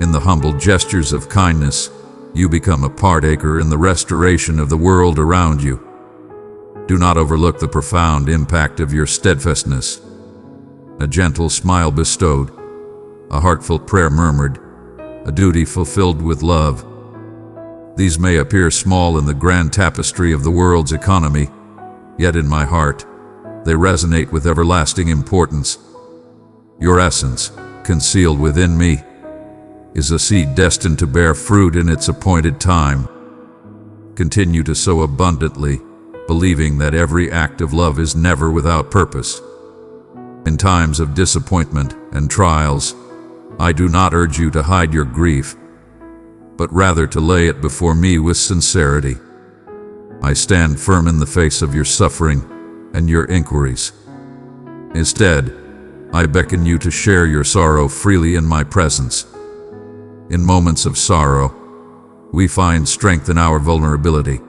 In the humble gestures of kindness, you become a partaker in the restoration of the world around you. Do not overlook the profound impact of your steadfastness. A gentle smile bestowed, a heartfelt prayer murmured, a duty fulfilled with love. These may appear small in the grand tapestry of the world's economy, yet in my heart, they resonate with everlasting importance. Your essence, concealed within me, is a seed destined to bear fruit in its appointed time. Continue to sow abundantly, believing that every act of love is never without purpose. In times of disappointment and trials, I do not urge you to hide your grief, but rather to lay it before me with sincerity. I stand firm in the face of your suffering and your inquiries. Instead, I beckon you to share your sorrow freely in my presence. In moments of sorrow, we find strength in our vulnerability.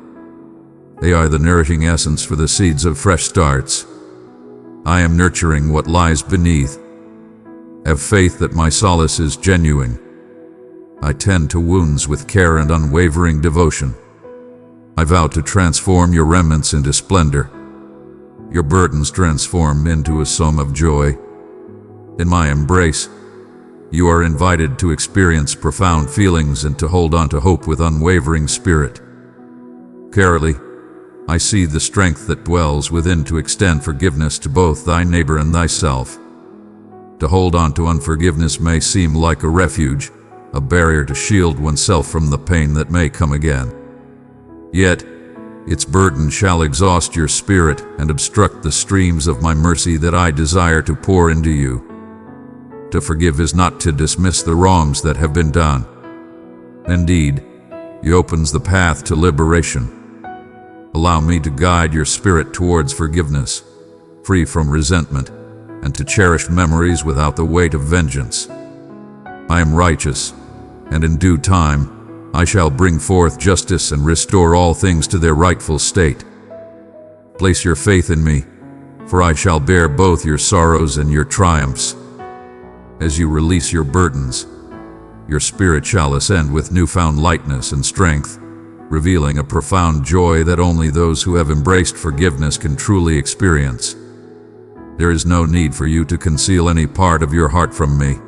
They are the nourishing essence for the seeds of fresh starts. I am nurturing what lies beneath. Have faith that my solace is genuine. I tend to wounds with care and unwavering devotion. I vow to transform your remnants into splendor, your burdens transform into a song of joy. In my embrace, you are invited to experience profound feelings and to hold on to hope with unwavering spirit. Carefully, I see the strength that dwells within to extend forgiveness to both thy neighbor and thyself. To hold on to unforgiveness may seem like a refuge, a barrier to shield oneself from the pain that may come again. Yet, its burden shall exhaust your spirit and obstruct the streams of my mercy that I desire to pour into you. To forgive is not to dismiss the wrongs that have been done. Indeed, it opens the path to liberation. Allow me to guide your spirit towards forgiveness, free from resentment, and to cherish memories without the weight of vengeance. I am righteous, and in due time, I shall bring forth justice and restore all things to their rightful state. Place your faith in me, for I shall bear both your sorrows and your triumphs. As you release your burdens, your spirit shall ascend with newfound lightness and strength, revealing a profound joy that only those who have embraced forgiveness can truly experience. There is no need for you to conceal any part of your heart from me.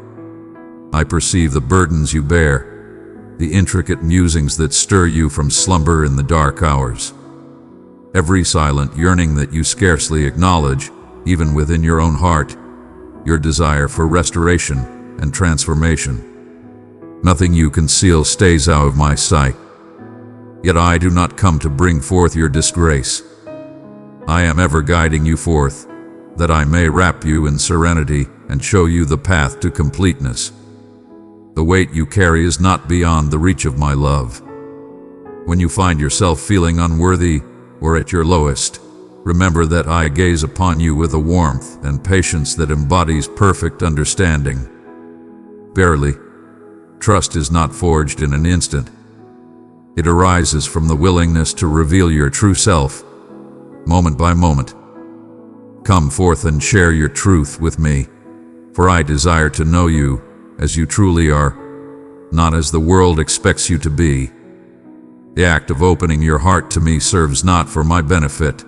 I perceive the burdens you bear, the intricate musings that stir you from slumber in the dark hours. Every silent yearning that you scarcely acknowledge, even within your own heart, your desire for restoration and transformation. Nothing you conceal stays out of my sight. Yet I do not come to bring forth your disgrace. I am ever guiding you forth, that I may wrap you in serenity and show you the path to completeness. The weight you carry is not beyond the reach of my love. When you find yourself feeling unworthy or at your lowest, remember that I gaze upon you with a warmth and patience that embodies perfect understanding. Barely, trust is not forged in an instant. It arises from the willingness to reveal your true self, moment by moment. Come forth and share your truth with me, for I desire to know you as you truly are, not as the world expects you to be. The act of opening your heart to me serves not for my benefit,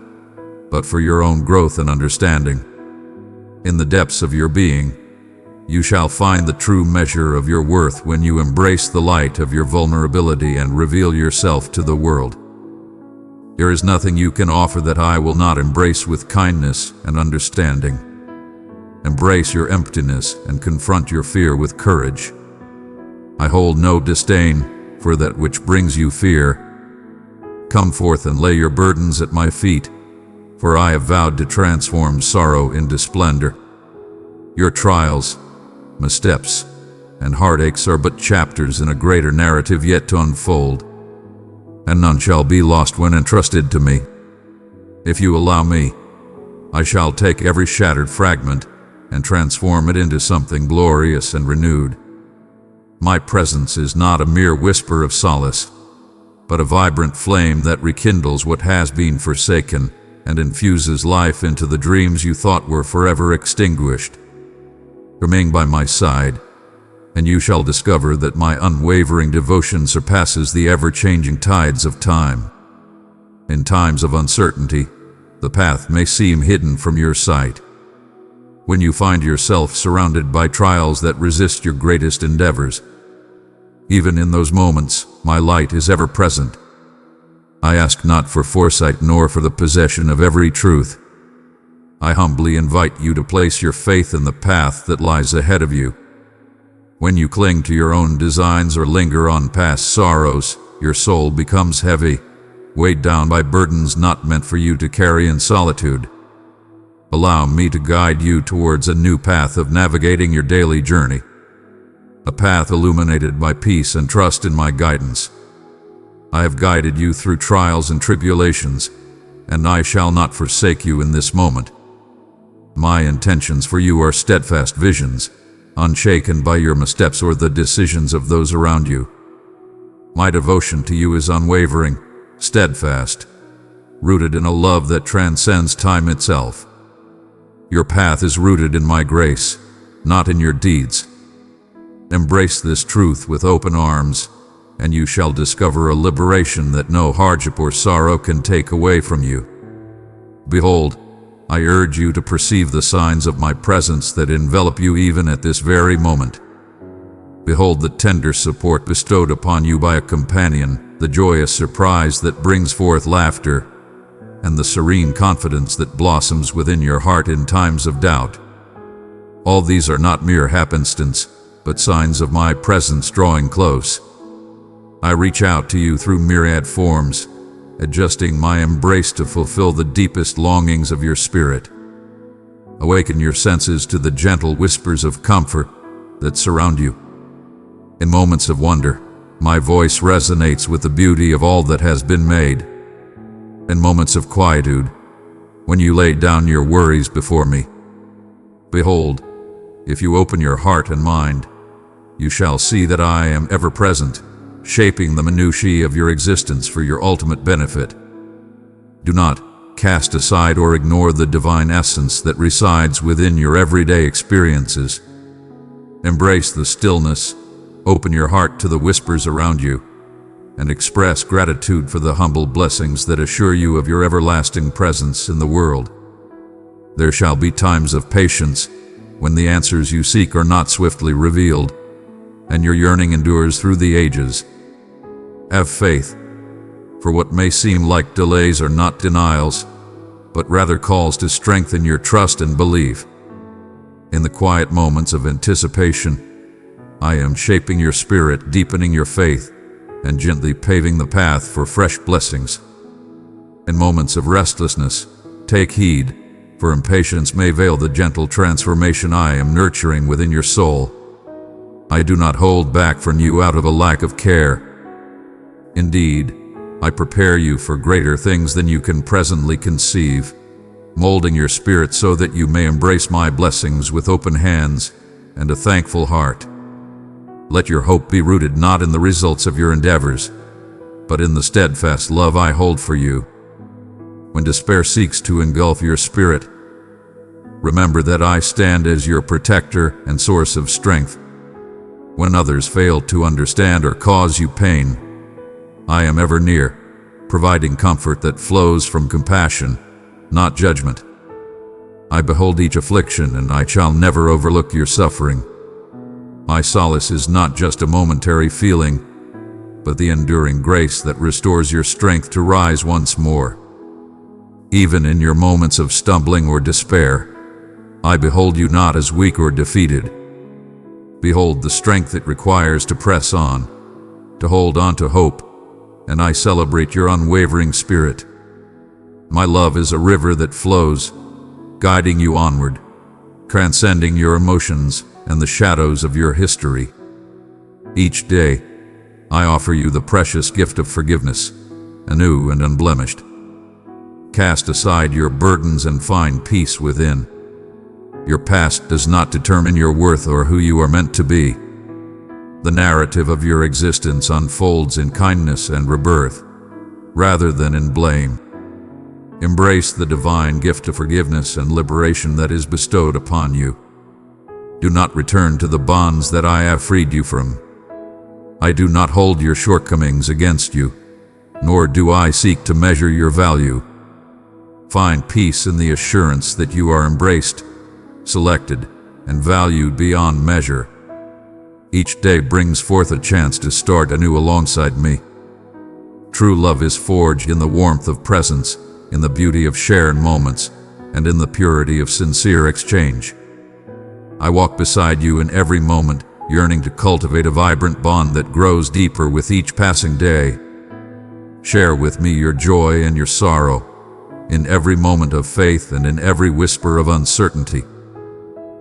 but for your own growth and understanding. In the depths of your being, You shall find the true measure of your worth when you embrace the light of your vulnerability and reveal yourself to the world. There is nothing you can offer that I will not embrace with kindness and understanding. Embrace your emptiness and confront your fear with courage. I hold no disdain for that which brings you fear. Come forth and lay your burdens at my feet, for I have vowed to transform sorrow into splendor. Your trials, missteps, and heartaches are but chapters in a greater narrative yet to unfold, and none shall be lost when entrusted to me. If you allow me, I shall take every shattered fragment and transform it into something glorious and renewed. My presence is not a mere whisper of solace, but a vibrant flame that rekindles what has been forsaken and infuses life into the dreams you thought were forever extinguished. Remain by my side, and you shall discover that my unwavering devotion surpasses the ever-changing tides of time. In times of uncertainty, the path may seem hidden from your sight. When you find yourself surrounded by trials that resist your greatest endeavors, even in those moments, my light is ever present. I ask not for foresight nor for the possession of every truth. I humbly invite you to place your faith in the path that lies ahead of you. When you cling to your own designs or linger on past sorrows, your soul becomes heavy, weighed down by burdens not meant for you to carry in solitude. Allow me to guide you towards a new path of navigating your daily journey, a path illuminated by peace and trust in my guidance. I have guided you through trials and tribulations, and I shall not forsake you in this moment. My intentions for you are steadfast visions, unshaken by your missteps or the decisions of those around you. My devotion to you is unwavering, steadfast, rooted in a love that transcends time itself. Your path is rooted in my grace, not in your deeds. Embrace this truth with open arms, and you shall discover a liberation that no hardship or sorrow can take away from you. Behold, I urge you to perceive the signs of my presence that envelop you even at this very moment. Behold the tender support bestowed upon you by a companion, the joyous surprise that brings forth laughter, and the serene confidence that blossoms within your heart in times of doubt. All these are not mere happenstance, but signs of my presence drawing close. I reach out to you through myriad forms, adjusting my embrace to fulfill the deepest longings of your spirit. Awaken your senses to the gentle whispers of comfort that surround you. In moments of wonder, my voice resonates with the beauty of all that has been made. In moments of quietude, when you lay down your worries before me, behold, if you open your heart and mind, you shall see that I am ever present, shaping the minutiae of your existence for your ultimate benefit. Do not cast aside or ignore the divine essence that resides within your everyday experiences. Embrace the stillness, open your heart to the whispers around you, and express gratitude for the humble blessings that assure you of your everlasting presence in the world. There shall be times of patience, when the answers you seek are not swiftly revealed, and your yearning endures through the ages. Have faith, for what may seem like delays are not denials, but rather calls to strengthen your trust and belief. In the quiet moments of anticipation, I am shaping your spirit, deepening your faith, and gently paving the path for fresh blessings. In moments of restlessness, take heed, for impatience may veil the gentle transformation I am nurturing within your soul. I do not hold back from you out of a lack of care. Indeed, I prepare you for greater things than you can presently conceive, molding your spirit so that you may embrace my blessings with open hands and a thankful heart. Let your hope be rooted not in the results of your endeavors, but in the steadfast love I hold for you. When despair seeks to engulf your spirit, remember that I stand as your protector and source of strength. When others fail to understand or cause you pain, I am ever near, providing comfort that flows from compassion, not judgment. I behold each affliction, and I shall never overlook your suffering, My solace is not just a momentary feeling, but the enduring grace that restores your strength to rise once more. Even in your moments of stumbling or despair, I behold you not as weak or defeated. Behold the strength it requires to press on, to hold on to hope, and I celebrate your unwavering spirit. My love is a river that flows, guiding you onward, transcending your emotions and the shadows of your history. Each day, I offer you the precious gift of forgiveness, anew and unblemished. Cast aside your burdens and find peace within. Your past does not determine your worth or who you are meant to be. The narrative of your existence unfolds in kindness and rebirth, rather than in blame. Embrace the divine gift of forgiveness and liberation that is bestowed upon you. Do not return to the bonds that I have freed you from. I do not hold your shortcomings against you, nor do I seek to measure your value. Find peace in the assurance that you are embraced, selected, and valued beyond measure. Each day brings forth a chance to start anew alongside me. True love is forged in the warmth of presence, in the beauty of shared moments, and in the purity of sincere exchange. I walk beside you in every moment, yearning to cultivate a vibrant bond that grows deeper with each passing day. Share with me your joy and your sorrow, in every moment of faith and in every whisper of uncertainty.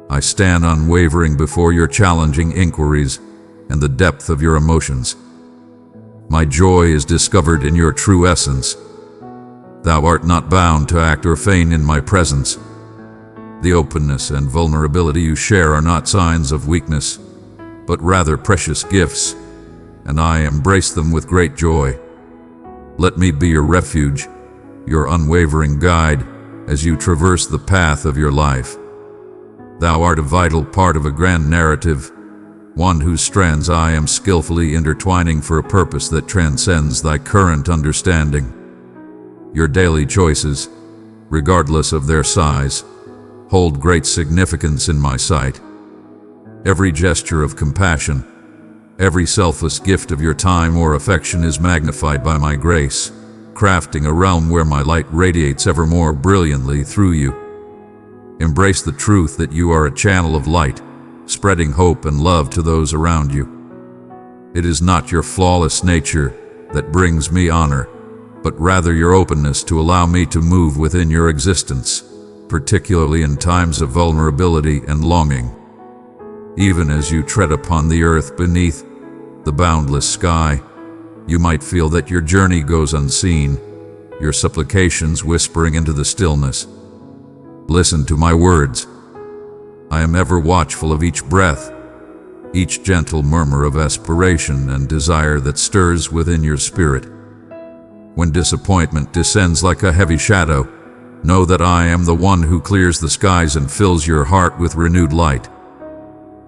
I stand unwavering before your challenging inquiries and the depth of your emotions. My joy is discovered in your true essence. Thou art not bound to act or feign in my presence. The openness and vulnerability you share are not signs of weakness, but rather precious gifts, and I embrace them with great joy. Let me be your refuge, your unwavering guide, as you traverse the path of your life. Thou art a vital part of a grand narrative, one whose strands I am skillfully intertwining for a purpose that transcends thy current understanding. Your daily choices, regardless of their size, hold great significance in my sight. Every gesture of compassion, every selfless gift of your time or affection is magnified by my grace, crafting a realm where my light radiates ever more brilliantly through you. Embrace the truth that you are a channel of light, spreading hope and love to those around you. It is not your flawless nature that brings me honor, but rather your openness to allow me to move within your existence, particularly in times of vulnerability and longing. Even as you tread upon the earth beneath the boundless sky, you might feel that your journey goes unseen, your supplications whispering into the stillness. Listen to my words. I am ever watchful of each breath, each gentle murmur of aspiration and desire that stirs within your spirit. When disappointment descends like a heavy shadow, know that I am the one who clears the skies and fills your heart with renewed light.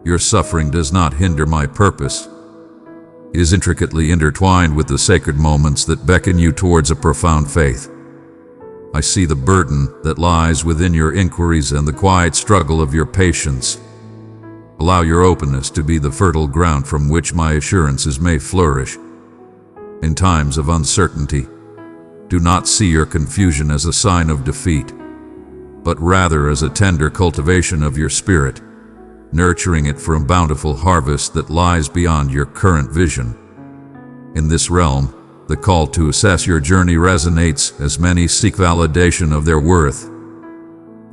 Your suffering does not hinder my purpose. It is intricately intertwined with the sacred moments that beckon you towards a profound faith. I see the burden that lies within your inquiries and the quiet struggle of your patience. Allow your openness to be the fertile ground from which my assurances may flourish. In times of uncertainty, do not see your confusion as a sign of defeat, but rather as a tender cultivation of your spirit, nurturing it for a bountiful harvest that lies beyond your current vision. In this realm, the call to assess your journey resonates as many seek validation of their worth.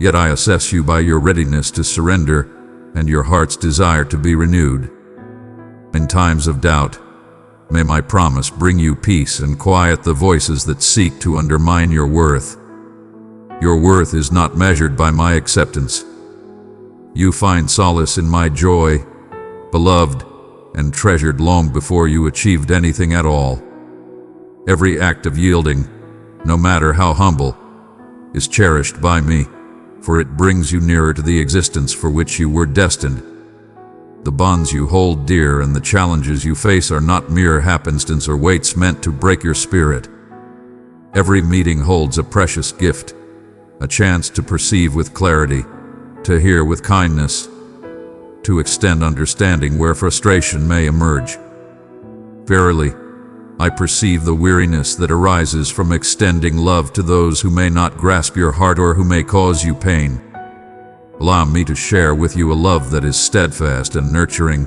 Yet I assess you by your readiness to surrender and your heart's desire to be renewed. In times of doubt, may my promise bring you peace and quiet the voices that seek to undermine your worth. Your worth is not measured by my acceptance. You find solace in my joy, beloved and treasured long before you achieved anything at all. Every act of yielding, no matter how humble, is cherished by me, for it brings you nearer to the existence for which you were destined. The bonds you hold dear and the challenges you face are not mere happenstance or weights meant to break your spirit. Every meeting holds a precious gift, a chance to perceive with clarity, to hear with kindness, to extend understanding where frustration may emerge. Verily, I perceive the weariness that arises from extending love to those who may not grasp your heart or who may cause you pain. Allow me to share with you a love that is steadfast and nurturing,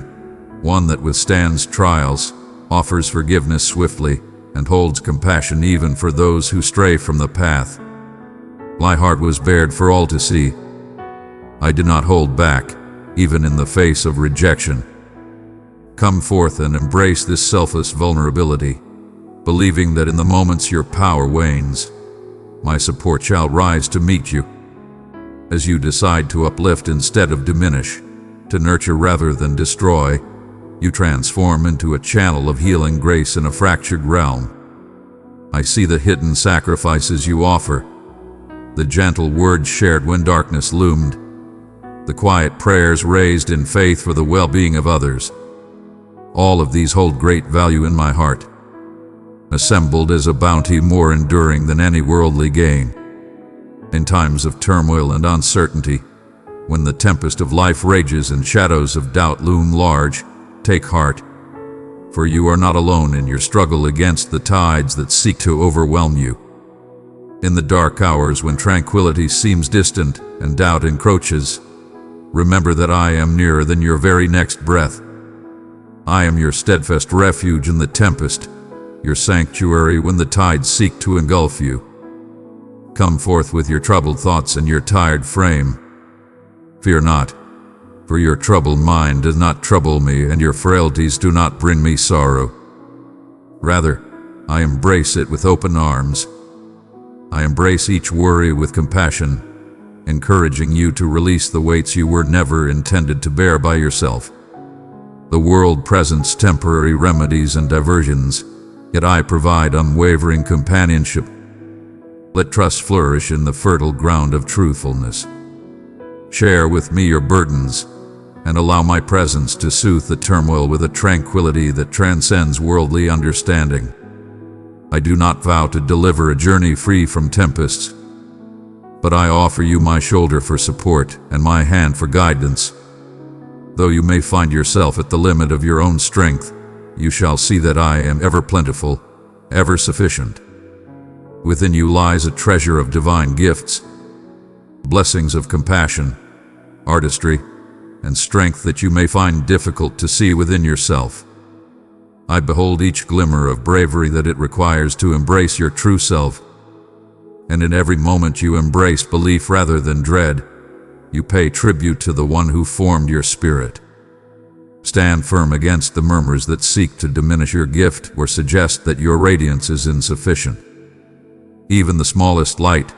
one that withstands trials, offers forgiveness swiftly, and holds compassion even for those who stray from the path. My heart was bared for all to see. I did not hold back, even in the face of rejection. Come forth and embrace this selfless vulnerability, believing that in the moments your power wanes, my support shall rise to meet you. As you decide to uplift instead of diminish, to nurture rather than destroy, you transform into a channel of healing grace in a fractured realm. I see the hidden sacrifices you offer, the gentle words shared when darkness loomed, the quiet prayers raised in faith for the well-being of others. All of these hold great value in my heart, assembled as a bounty more enduring than any worldly gain. In times of turmoil and uncertainty, when the tempest of life rages and shadows of doubt loom large, take heart, for you are not alone in your struggle against the tides that seek to overwhelm you. In the dark hours when tranquility seems distant and doubt encroaches, remember that I am nearer than your very next breath. I am your steadfast refuge in the tempest, your sanctuary when the tides seek to engulf you. Come forth with your troubled thoughts and your tired frame. Fear not, for your troubled mind does not trouble me, and your frailties do not bring me sorrow. Rather, I embrace it with open arms. I embrace each worry with compassion, encouraging you to release the weights you were never intended to bear by yourself. The world presents temporary remedies and diversions, yet I provide unwavering companionship. Let trust flourish in the fertile ground of truthfulness. Share with me your burdens, and allow my presence to soothe the turmoil with a tranquility that transcends worldly understanding. I do not vow to deliver a journey free from tempests, but I offer you my shoulder for support and my hand for guidance. Though you may find yourself at the limit of your own strength, you shall see that I am ever plentiful, ever sufficient. Within you lies a treasure of divine gifts, blessings of compassion, artistry, and strength that you may find difficult to see within yourself. I behold each glimmer of bravery that it requires to embrace your true self, and in every moment you embrace belief rather than dread. You pay tribute to the one who formed your spirit. Stand firm against the murmurs that seek to diminish your gift or suggest that your radiance is insufficient. Even the smallest light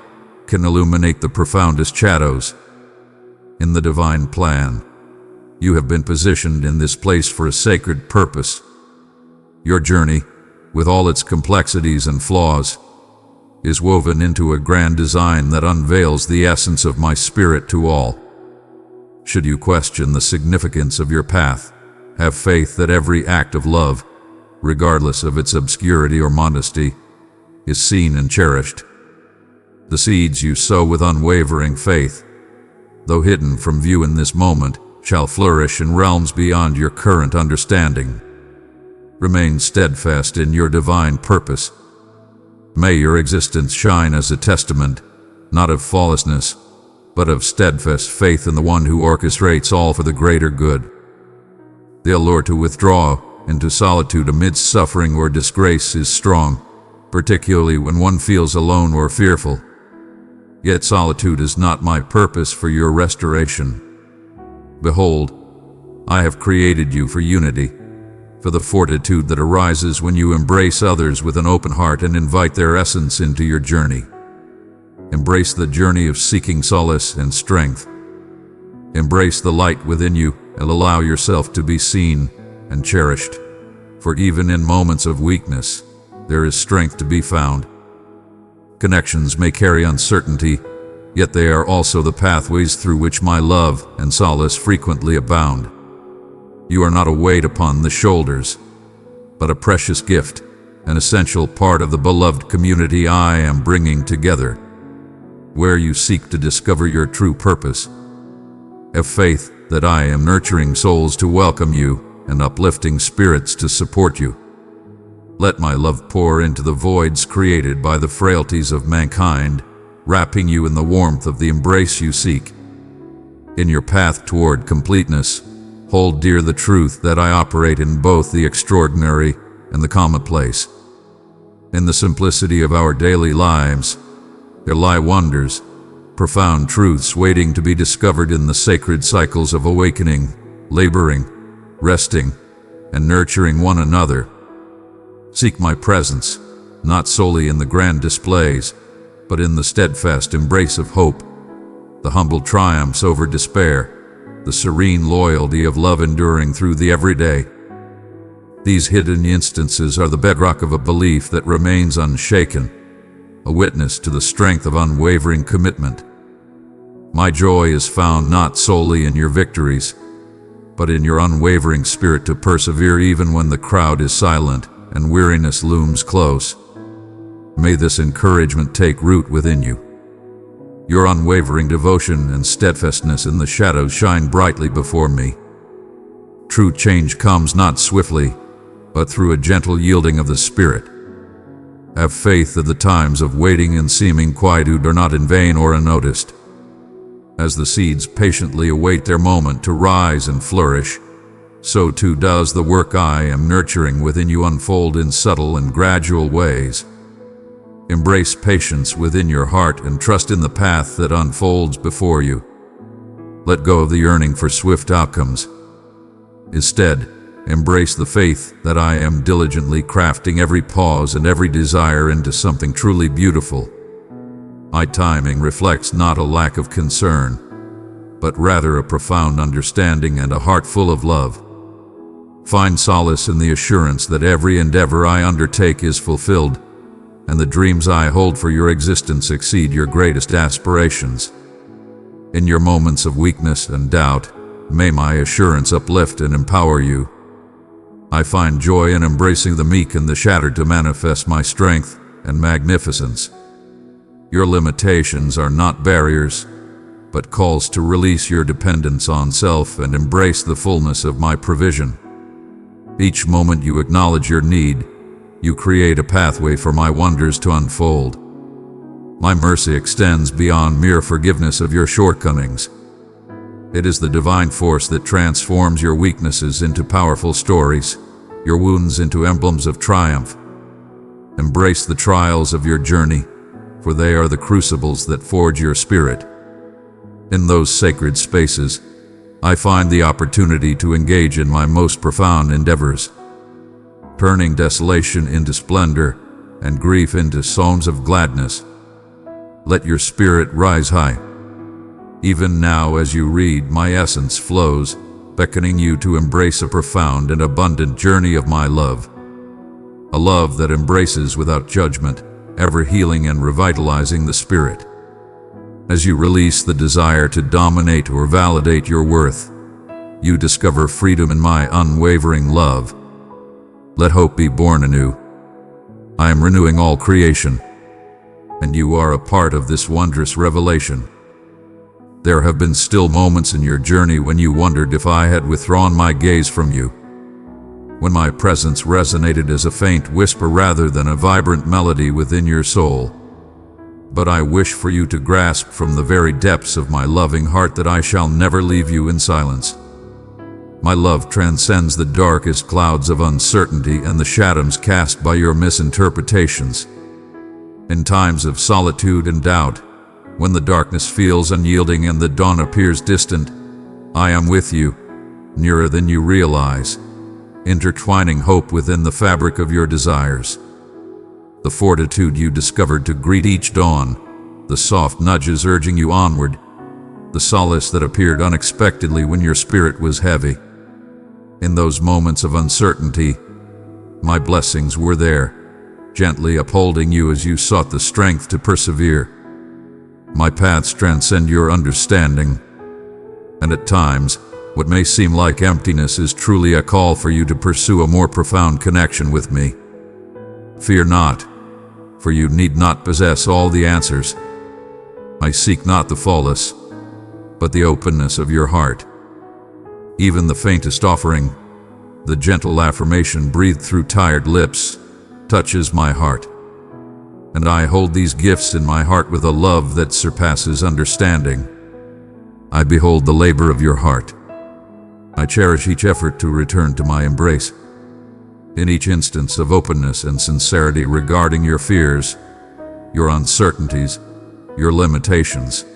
can illuminate the profoundest shadows. In the divine plan, you have been positioned in this place for a sacred purpose. Your journey, with all its complexities and flaws, is woven into a grand design that unveils the essence of my spirit to all. Should you question the significance of your path, have faith that every act of love, regardless of its obscurity or modesty, is seen and cherished. The seeds you sow with unwavering faith, though hidden from view in this moment, shall flourish in realms beyond your current understanding. Remain steadfast in your divine purpose. May your existence shine as a testament, not of flawlessness, but of steadfast faith in the one who orchestrates all for the greater good. The allure to withdraw into solitude amidst suffering or disgrace is strong, particularly when one feels alone or fearful. Yet solitude is not my purpose for your restoration. Behold, I have created you for unity, for the fortitude that arises when you embrace others with an open heart and invite their essence into your journey. Embrace the journey of seeking solace and strength. Embrace the light within you and allow yourself to be seen and cherished, for even in moments of weakness, there is strength to be found. Connections may carry uncertainty, yet they are also the pathways through which my love and solace frequently abound. You are not a weight upon the shoulders, but a precious gift, an essential part of the beloved community I am bringing together. Where you seek to discover your true purpose, have faith that I am nurturing souls to welcome you and uplifting spirits to support you. Let my love pour into the voids created by the frailties of mankind, wrapping you in the warmth of the embrace you seek. In your path toward completeness, hold dear the truth that I operate in both the extraordinary and the commonplace. In the simplicity of our daily lives, there lie wonders, profound truths waiting to be discovered in the sacred cycles of awakening, laboring, resting, and nurturing one another. Seek my presence, not solely in the grand displays, but in the steadfast embrace of hope, the humble triumphs over despair, the serene loyalty of love enduring through the everyday. These hidden instances are the bedrock of a belief that remains unshaken, a witness to the strength of unwavering commitment. My joy is found not solely in your victories, but in your unwavering spirit to persevere even when the crowd is silent and weariness looms close. May this encouragement take root within you. Your unwavering devotion and steadfastness in the shadows shine brightly before me. True change comes not swiftly, but through a gentle yielding of the spirit. Have faith that the times of waiting and seeming quietude are not in vain or unnoticed. As the seeds patiently await their moment to rise and flourish, so too does the work I am nurturing within you unfold in subtle and gradual ways. Embrace patience within your heart and trust in the path that unfolds before you. Let go of the yearning for swift outcomes. Instead, embrace the faith that I am diligently crafting every pause and every desire into something truly beautiful. My timing reflects not a lack of concern, but rather a profound understanding and a heart full of love. Find solace in the assurance that every endeavor I undertake is fulfilled, and the dreams I hold for your existence exceed your greatest aspirations. In your moments of weakness and doubt, may my assurance uplift and empower you. I find joy in embracing the meek and the shattered to manifest my strength and magnificence. Your limitations are not barriers, but calls to release your dependence on self and embrace the fullness of my provision. Each moment you acknowledge your need, you create a pathway for my wonders to unfold. My mercy extends beyond mere forgiveness of your shortcomings. It is the divine force that transforms your weaknesses into powerful stories, your wounds into emblems of triumph. Embrace the trials of your journey, for they are the crucibles that forge your spirit. In those sacred spaces, I find the opportunity to engage in my most profound endeavors, turning desolation into splendor and grief into songs of gladness. Let your spirit rise high. Even now as you read, my essence flows, beckoning you to embrace a profound and abundant journey of my love. A love that embraces without judgment, ever healing and revitalizing the spirit. As you release the desire to dominate or validate your worth, you discover freedom in my unwavering love. Let hope be born anew. I am renewing all creation, and you are a part of this wondrous revelation. There have been still moments in your journey when you wondered if I had withdrawn my gaze from you, when my presence resonated as a faint whisper rather than a vibrant melody within your soul. But I wish for you to grasp from the very depths of my loving heart that I shall never leave you in silence. My love transcends the darkest clouds of uncertainty and the shadows cast by your misinterpretations. In times of solitude and doubt, when the darkness feels unyielding and the dawn appears distant, I am with you, nearer than you realize, intertwining hope within the fabric of your desires. The fortitude you discovered to greet each dawn, the soft nudges urging you onward, the solace that appeared unexpectedly when your spirit was heavy. In those moments of uncertainty, my blessings were there, gently upholding you as you sought the strength to persevere. My paths transcend your understanding, and at times, what may seem like emptiness is truly a call for you to pursue a more profound connection with me. Fear not, for you need not possess all the answers. I seek not the fullness, but the openness of your heart. Even the faintest offering, the gentle affirmation breathed through tired lips, touches my heart. And I hold these gifts in my heart with a love that surpasses understanding. I behold the labor of your heart. I cherish each effort to return to my embrace. In each instance of openness and sincerity regarding your fears, your uncertainties, your limitations,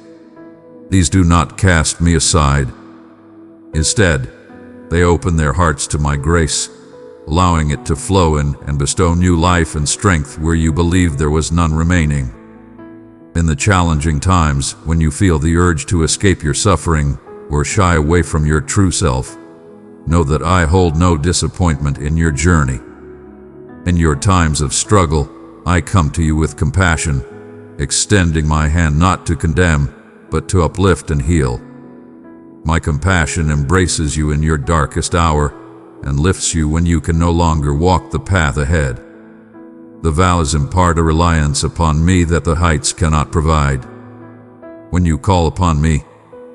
these do not cast me aside. Instead, they open their hearts to my grace, allowing it to flow in and bestow new life and strength where you believed there was none remaining. In the challenging times when you feel the urge to escape your suffering or shy away from your true self, know that I hold no disappointment in your journey. In your times of struggle, I come to you with compassion, extending my hand not to condemn, but to uplift and heal. My compassion embraces you in your darkest hour and lifts you when you can no longer walk the path ahead. The vows impart a reliance upon me that the heights cannot provide. When you call upon me,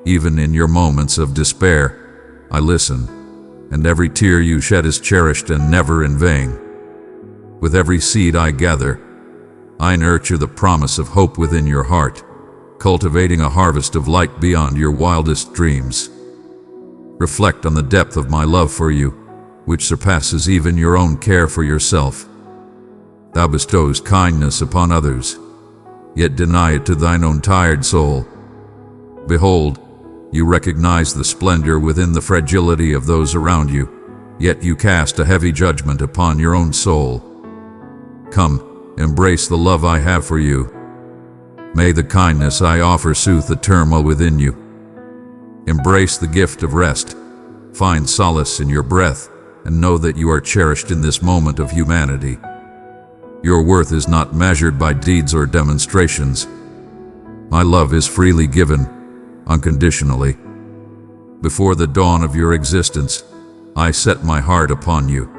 even in your moments of despair, I listen, and every tear you shed is cherished and never in vain. With every seed I gather, I nurture the promise of hope within your heart, cultivating a harvest of light beyond your wildest dreams. Reflect on the depth of my love for you, which surpasses even your own care for yourself. Thou bestows kindness upon others, yet deny it to thine own tired soul. Behold, you recognize the splendor within the fragility of those around you, yet you cast a heavy judgment upon your own soul. Come, embrace the love I have for you. May the kindness I offer soothe the turmoil within you. Embrace the gift of rest, find solace in your breath, and know that you are cherished in this moment of humanity. Your worth is not measured by deeds or demonstrations. My love is freely given, unconditionally. Before the dawn of your existence, I set my heart upon you.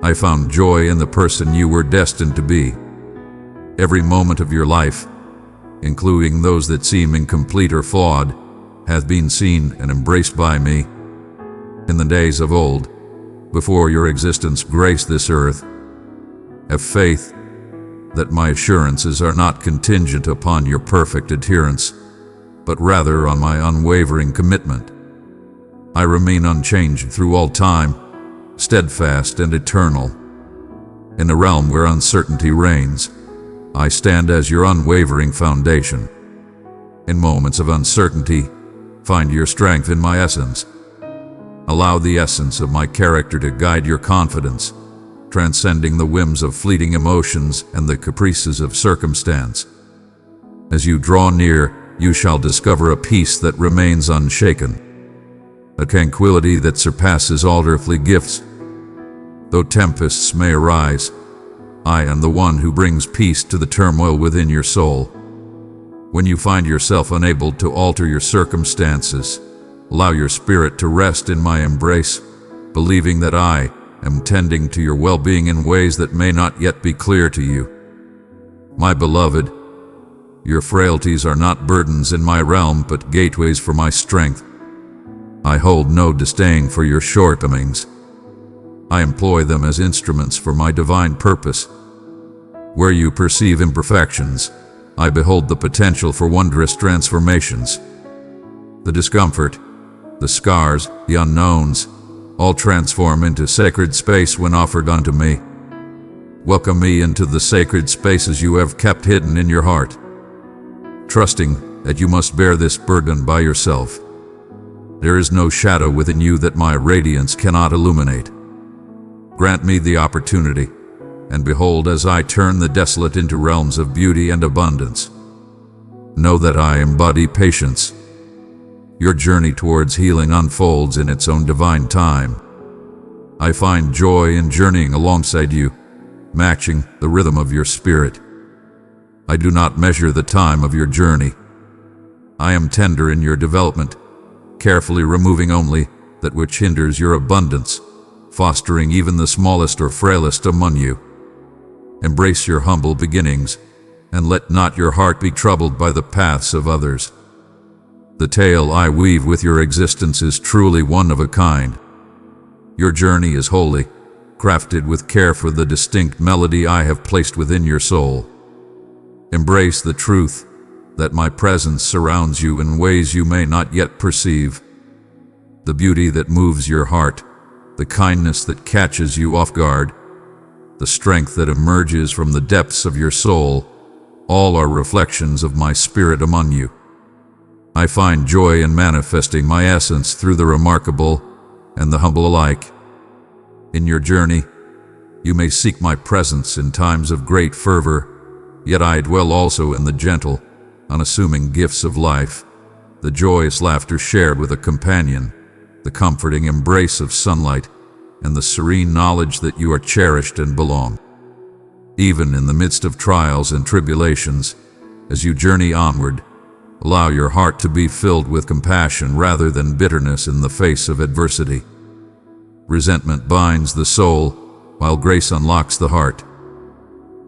I found joy in the person you were destined to be. Every moment of your life, including those that seem incomplete or flawed, hath been seen and embraced by me. In the days of old, before your existence graced this earth, have faith that my assurances are not contingent upon your perfect adherence, but rather on my unwavering commitment. I remain unchanged through all time, steadfast and eternal. In a realm where uncertainty reigns, I stand as your unwavering foundation. In moments of uncertainty, find your strength in my essence. Allow the essence of my character to guide your confidence, transcending the whims of fleeting emotions and the caprices of circumstance. As you draw near, you shall discover a peace that remains unshaken, a tranquility that surpasses all earthly gifts. Though tempests may arise, I am the one who brings peace to the turmoil within your soul. When you find yourself unable to alter your circumstances, allow your spirit to rest in my embrace, believing that I am tending to your well-being in ways that may not yet be clear to you. My beloved, your frailties are not burdens in my realm, but gateways for my strength. I hold no disdain for your shortcomings. I employ them as instruments for my divine purpose. Where you perceive imperfections, I behold the potential for wondrous transformations. The discomfort, the scars, the unknowns, all transform into sacred space when offered unto me. Welcome me into the sacred spaces you have kept hidden in your heart, trusting that you must bear this burden by yourself. There is no shadow within you that my radiance cannot illuminate. Grant me the opportunity, and behold as I turn the desolate into realms of beauty and abundance. Know that I embody patience. Your journey towards healing unfolds in its own divine time. I find joy in journeying alongside you, matching the rhythm of your spirit. I do not measure the time of your journey. I am tender in your development, carefully removing only that which hinders your abundance, fostering even the smallest or frailest among you. Embrace your humble beginnings, and let not your heart be troubled by the paths of others. The tale I weave with your existence is truly one of a kind. Your journey is holy, crafted with care for the distinct melody I have placed within your soul. Embrace the truth that my presence surrounds you in ways you may not yet perceive. The beauty that moves your heart, the kindness that catches you off guard, the strength that emerges from the depths of your soul, all are reflections of my spirit among you. I find joy in manifesting my essence through the remarkable and the humble alike. In your journey, you may seek my presence in times of great fervor, yet I dwell also in the gentle, unassuming gifts of life, the joyous laughter shared with a companion, the comforting embrace of sunlight, and the serene knowledge that you are cherished and belong. Even in the midst of trials and tribulations, as you journey onward, allow your heart to be filled with compassion rather than bitterness in the face of adversity. Resentment binds the soul, while grace unlocks the heart.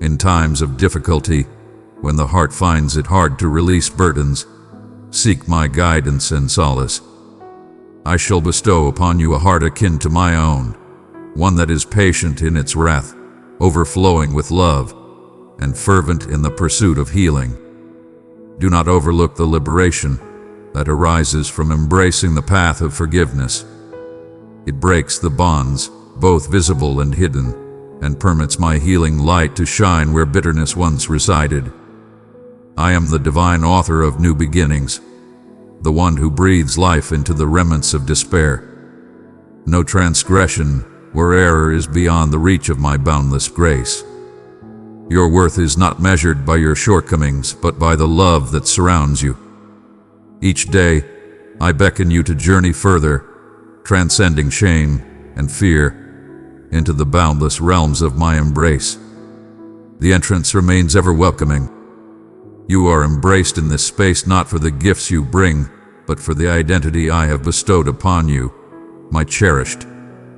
In times of difficulty, when the heart finds it hard to release burdens, seek my guidance and solace. I shall bestow upon you a heart akin to my own, one that is patient in its wrath, overflowing with love, and fervent in the pursuit of healing. Do not overlook the liberation that arises from embracing the path of forgiveness. It breaks the bonds, both visible and hidden, and permits my healing light to shine where bitterness once resided. I am the divine author of new beginnings, the one who breathes life into the remnants of despair. No transgression where error is beyond the reach of my boundless grace. Your worth is not measured by your shortcomings, but by the love that surrounds you. Each day, I beckon you to journey further, transcending shame and fear, into the boundless realms of my embrace. The entrance remains ever welcoming. You are embraced in this space not for the gifts you bring, but for the identity I have bestowed upon you, my cherished,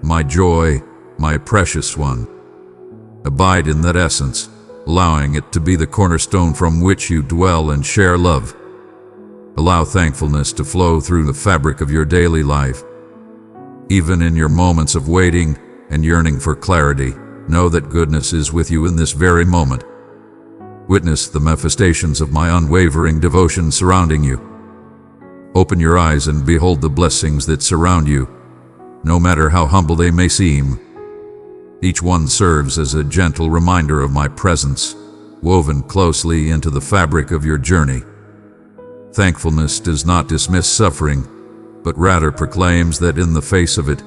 my joy, my precious one. Abide in that essence, allowing it to be the cornerstone from which you dwell and share love. Allow thankfulness to flow through the fabric of your daily life. Even in your moments of waiting and yearning for clarity, know that goodness is with you in this very moment. Witness the manifestations of my unwavering devotion surrounding you. Open your eyes and behold the blessings that surround you, no matter how humble they may seem. Each one serves as a gentle reminder of my presence, woven closely into the fabric of your journey. Thankfulness does not dismiss suffering, but rather proclaims that in the face of it,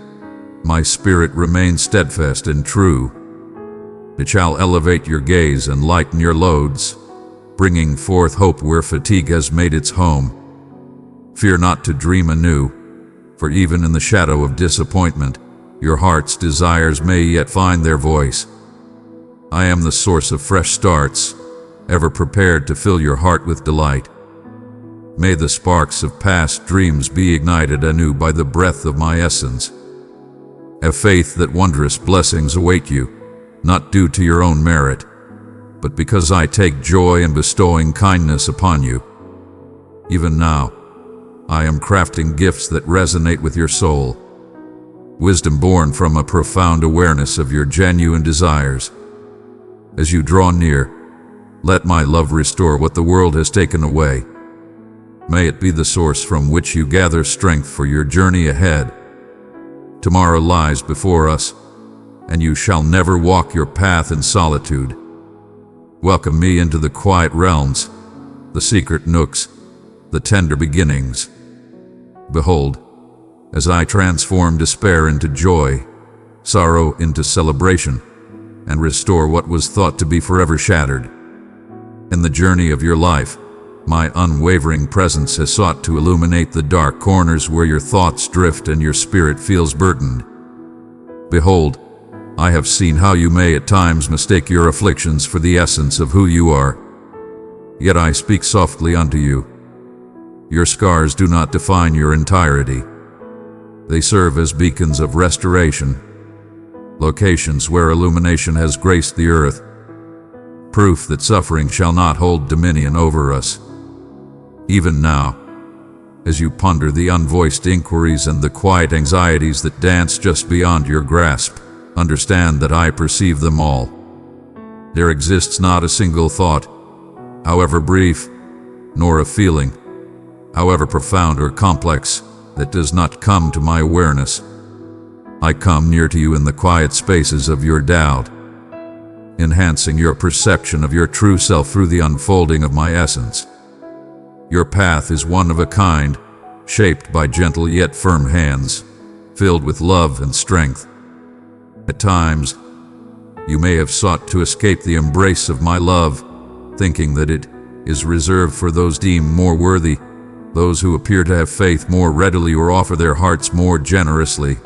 my spirit remains steadfast and true. It shall elevate your gaze and lighten your loads, bringing forth hope where fatigue has made its home. Fear not to dream anew, for even in the shadow of disappointment, your heart's desires may yet find their voice. I am the source of fresh starts, ever prepared to fill your heart with delight. May the sparks of past dreams be ignited anew by the breath of my essence. Have faith that wondrous blessings await you, not due to your own merit, but because I take joy in bestowing kindness upon you. Even now, I am crafting gifts that resonate with your soul. Wisdom born from a profound awareness of your genuine desires. As you draw near, let my love restore what the world has taken away. May it be the source from which you gather strength for your journey ahead. Tomorrow lies before us, and you shall never walk your path in solitude. Welcome me into the quiet realms, the secret nooks, the tender beginnings. Behold, as I transform despair into joy, sorrow into celebration, and restore what was thought to be forever shattered. In the journey of your life, my unwavering presence has sought to illuminate the dark corners where your thoughts drift and your spirit feels burdened. Behold, I have seen how you may at times mistake your afflictions for the essence of who you are. Yet I speak softly unto you. Your scars do not define your entirety. They serve as beacons of restoration, locations where illumination has graced the earth, proof that suffering shall not hold dominion over us. Even now, As you ponder the unvoiced inquiries and the quiet anxieties that dance just beyond your grasp, understand that I perceive them all. There exists not a single thought, however brief, nor a feeling, however profound or complex, that does not come to my awareness. I come near to you in the quiet spaces of your doubt, enhancing your perception of your true self through the unfolding of my essence. Your path is one of a kind, shaped by gentle yet firm hands, filled with love and strength. At times, you may have sought to escape the embrace of my love, thinking that it is reserved for those deemed more worthy, those who appear to have faith more readily or offer their hearts more generously.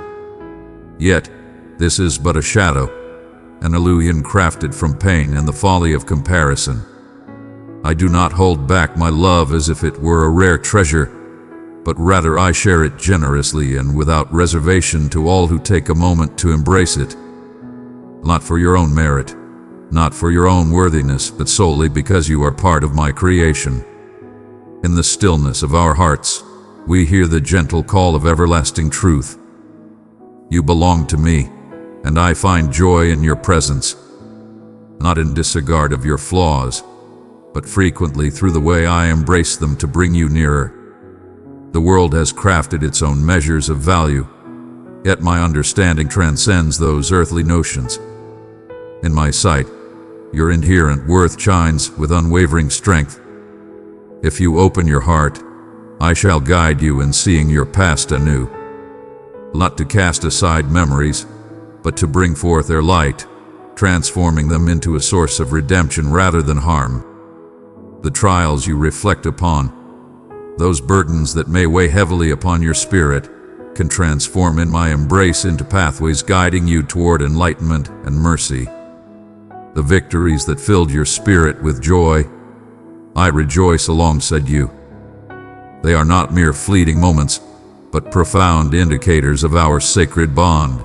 Yet, this is but a shadow, an illusion crafted from pain and the folly of comparison. I do not hold back my love as if it were a rare treasure, but rather I share it generously and without reservation to all who take a moment to embrace it. Not for your own merit, not for your own worthiness, but solely because you are part of my creation. In the stillness of our hearts, we hear the gentle call of everlasting truth. You belong to me, and I find joy in your presence, not in disregard of your flaws, but frequently through the way I embrace them to bring you nearer. The world has crafted its own measures of value, yet my understanding transcends those earthly notions. In my sight, your inherent worth shines with unwavering strength. If you open your heart, I shall guide you in seeing your past anew, not to cast aside memories, but to bring forth their light, transforming them into a source of redemption rather than harm. The trials you reflect upon, those burdens that may weigh heavily upon your spirit, can transform in my embrace into pathways guiding you toward enlightenment and mercy. The victories that filled your spirit with joy, I rejoice alongside you. They are not mere fleeting moments, but profound indicators of our sacred bond.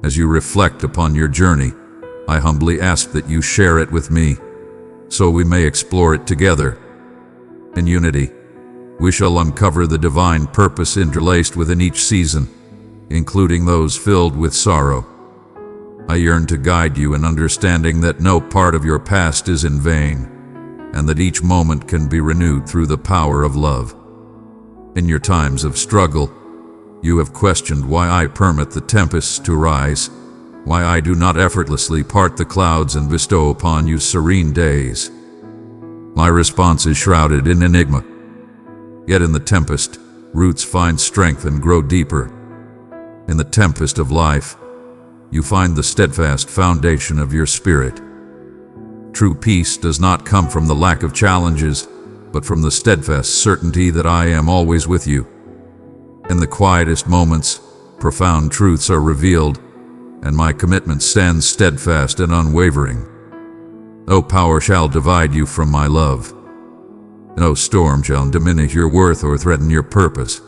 As you reflect upon your journey, I humbly ask that you share it with me, so we may explore it together. In unity, we shall uncover the divine purpose interlaced within each season, including those filled with sorrow. I yearn to guide you in understanding that no part of your past is in vain, and that each moment can be renewed through the power of love. In your times of struggle, you have questioned why I permit the tempests to rise, why I do not effortlessly part the clouds and bestow upon you serene days. My response is shrouded in enigma. Yet in the tempest, roots find strength and grow deeper. In the tempest of life, you find the steadfast foundation of your spirit. True peace does not come from the lack of challenges, but from the steadfast certainty that I am always with you. In the quietest moments, profound truths are revealed, and my commitment stands steadfast and unwavering. No power shall divide you from my love. No storm shall diminish your worth or threaten your purpose.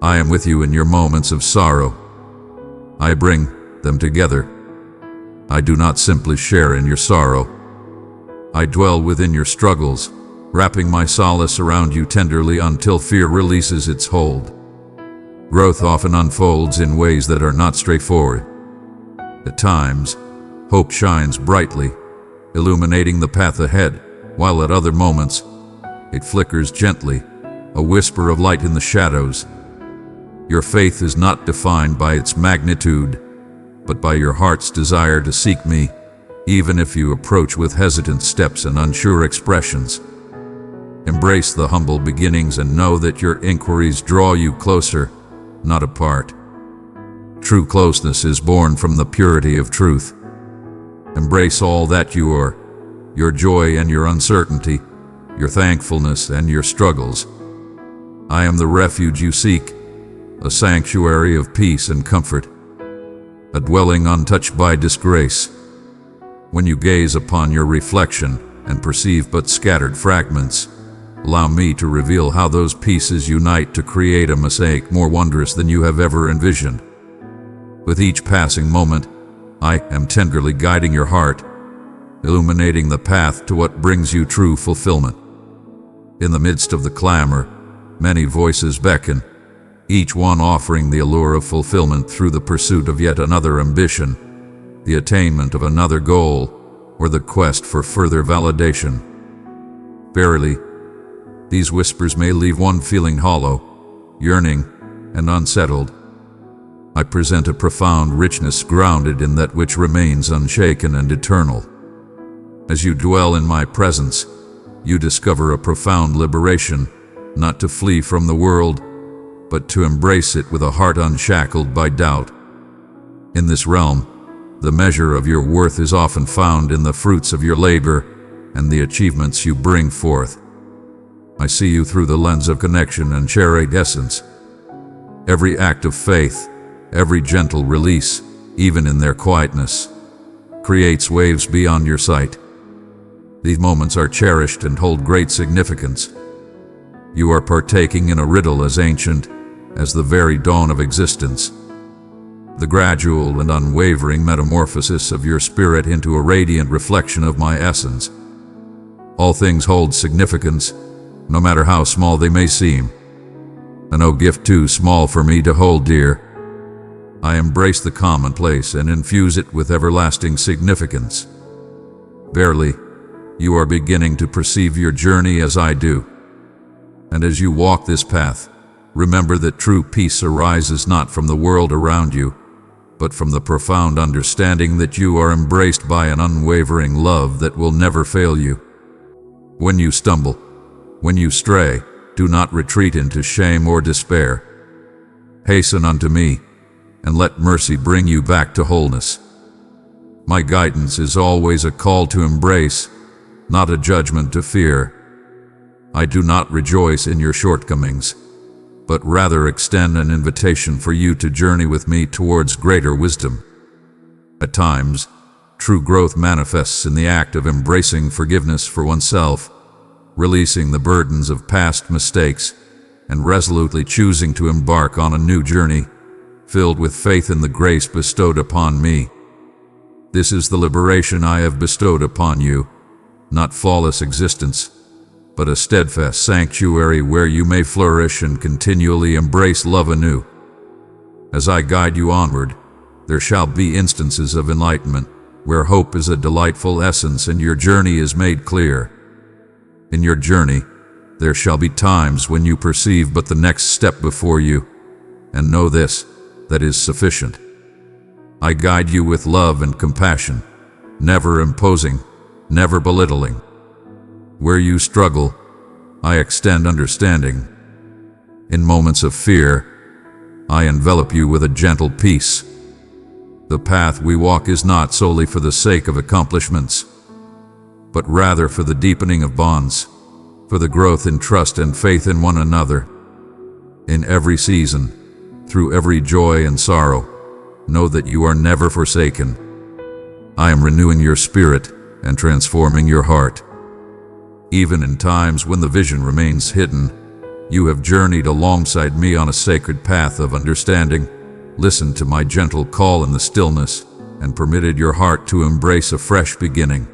I am with you in your moments of sorrow. I bring them together. I do not simply share in your sorrow. I dwell within your struggles, wrapping my solace around you tenderly until fear releases its hold. Growth often unfolds in ways that are not straightforward. At times, hope shines brightly, illuminating the path ahead, while at other moments, it flickers gently, a whisper of light in the shadows. Your faith is not defined by its magnitude, but by your heart's desire to seek me, even if you approach with hesitant steps and unsure expressions. Embrace the humble beginnings and know that your inquiries draw you closer, not apart. True closeness is born from the purity of truth. Embrace all that you are, your joy and your uncertainty, your thankfulness and your struggles. I am the refuge you seek, a sanctuary of peace and comfort, a dwelling untouched by disgrace. When you gaze upon your reflection and perceive but scattered fragments, allow me to reveal how those pieces unite to create a mosaic more wondrous than you have ever envisioned. With each passing moment, I am tenderly guiding your heart, illuminating the path to what brings you true fulfillment. In the midst of the clamor, Many voices beckon, each one offering the allure of fulfillment through the pursuit of yet another ambition, the attainment of another goal, or the quest for further validation. Verily, these whispers may leave one feeling hollow, yearning, and unsettled. I present a profound richness grounded in that which remains unshaken and eternal. As you dwell in my presence, you discover a profound liberation, not to flee from the world, but to embrace it with a heart unshackled by doubt. In this realm, the measure of your worth is often found in the fruits of your labor and the achievements you bring forth. I see you through the lens of connection and shared essence. Every act of faith, every gentle release, even in their quietness, creates waves beyond your sight. These moments are cherished and hold great significance. You are partaking in a riddle as ancient as the very dawn of existence. The gradual and unwavering metamorphosis of your spirit into a radiant reflection of my essence. All things hold significance, no matter how small they may seem, and no gift too small for me to hold dear. I embrace the commonplace and infuse it with everlasting significance. Verily, you are beginning to perceive your journey as I do. And as you walk this path, remember that true peace arises not from the world around you, but from the profound understanding that you are embraced by an unwavering love that will never fail you. When you stumble, when you stray, do not retreat into shame or despair. Hasten unto me, and let mercy bring you back to wholeness. My guidance is always a call to embrace, not a judgment to fear. I do not rejoice in your shortcomings, but rather extend an invitation for you to journey with me towards greater wisdom. At times, true growth manifests in the act of embracing forgiveness for oneself, releasing the burdens of past mistakes, and resolutely choosing to embark on a new journey, filled with faith in the grace bestowed upon me. This is the liberation I have bestowed upon you, not flawless existence, but a steadfast sanctuary where you may flourish and continually embrace love anew. As I guide you onward, there shall be instances of enlightenment, where hope is a delightful essence and your journey is made clear. In your journey, there shall be times when you perceive but the next step before you, and know this, that is sufficient. I guide you with love and compassion, never imposing, never belittling. Where you struggle, I extend understanding. In moments of fear, I envelop you with a gentle peace. The path we walk is not solely for the sake of accomplishments, but rather for the deepening of bonds, for the growth in trust and faith in one another. In every season, through every joy and sorrow, know that you are never forsaken. I am renewing your spirit and transforming your heart. Even in times when the vision remains hidden, you have journeyed alongside me on a sacred path of understanding, listened to my gentle call in the stillness, and permitted your heart to embrace a fresh beginning.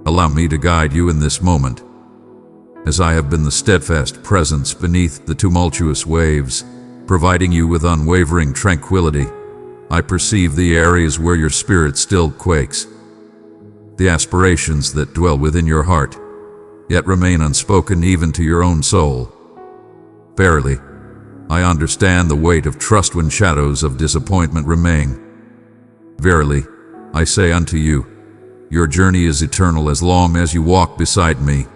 Allow me to guide you in this moment. As I have been the steadfast presence beneath the tumultuous waves, providing you with unwavering tranquility, I perceive the areas where your spirit still quakes, the aspirations that dwell within your heart, yet remain unspoken even to your own soul. Verily, I understand the weight of trust when shadows of disappointment remain. Verily, I say unto you, your journey is eternal as long as you walk beside me.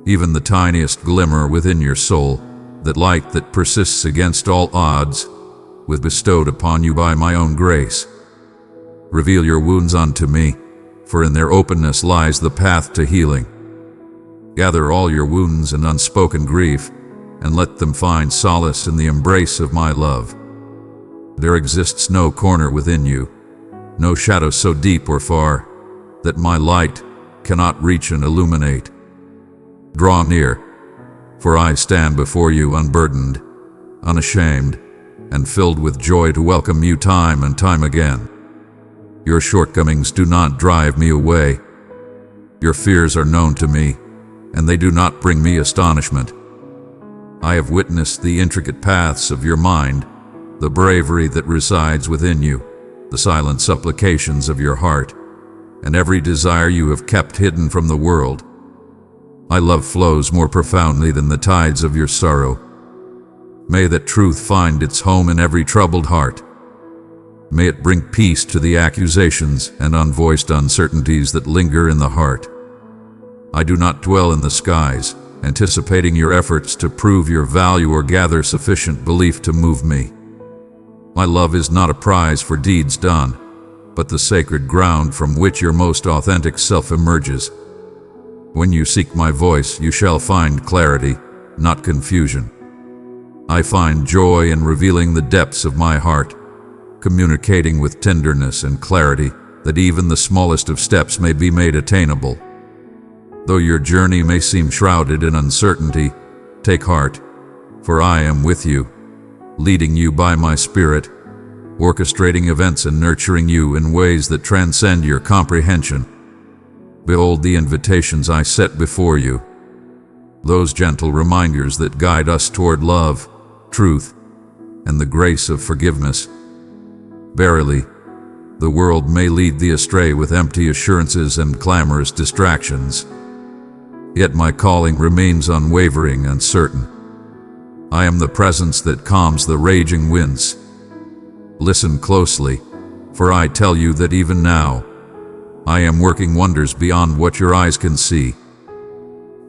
Even the tiniest glimmer within your soul, that light that persists against all odds, was bestowed upon you by my own grace. Reveal your wounds unto me, for in their openness lies the path to healing. Gather all your wounds and unspoken grief, and let them find solace in the embrace of my love. There exists no corner within you, no shadow so deep or far, that my light cannot reach and illuminate. Draw near, for I stand before you unburdened, unashamed, and filled with joy to welcome you time and time again. Your shortcomings do not drive me away. Your fears are known to me, and they do not bring me astonishment. I have witnessed the intricate paths of your mind, the bravery that resides within you, the silent supplications of your heart, and every desire you have kept hidden from the world. My love flows more profoundly than the tides of your sorrow. May that truth find its home in every troubled heart. May it bring peace to the accusations and unvoiced uncertainties that linger in the heart. I do not dwell in the skies, anticipating your efforts to prove your value or gather sufficient belief to move me. My love is not a prize for deeds done, but the sacred ground from which your most authentic self emerges. When you seek my voice, you shall find clarity, not confusion. I find joy in revealing the depths of my heart, communicating with tenderness and clarity that even the smallest of steps may be made attainable. Though your journey may seem shrouded in uncertainty, take heart, for I am with you, leading you by my spirit, orchestrating events and nurturing you in ways that transcend your comprehension. Behold the invitations I set before you, those gentle reminders that guide us toward love, truth, and the grace of forgiveness. Verily, the world may lead thee astray with empty assurances and clamorous distractions. Yet my calling remains unwavering and certain. I am the presence that calms the raging winds. Listen closely, for I tell you that even now, I am working wonders beyond what your eyes can see.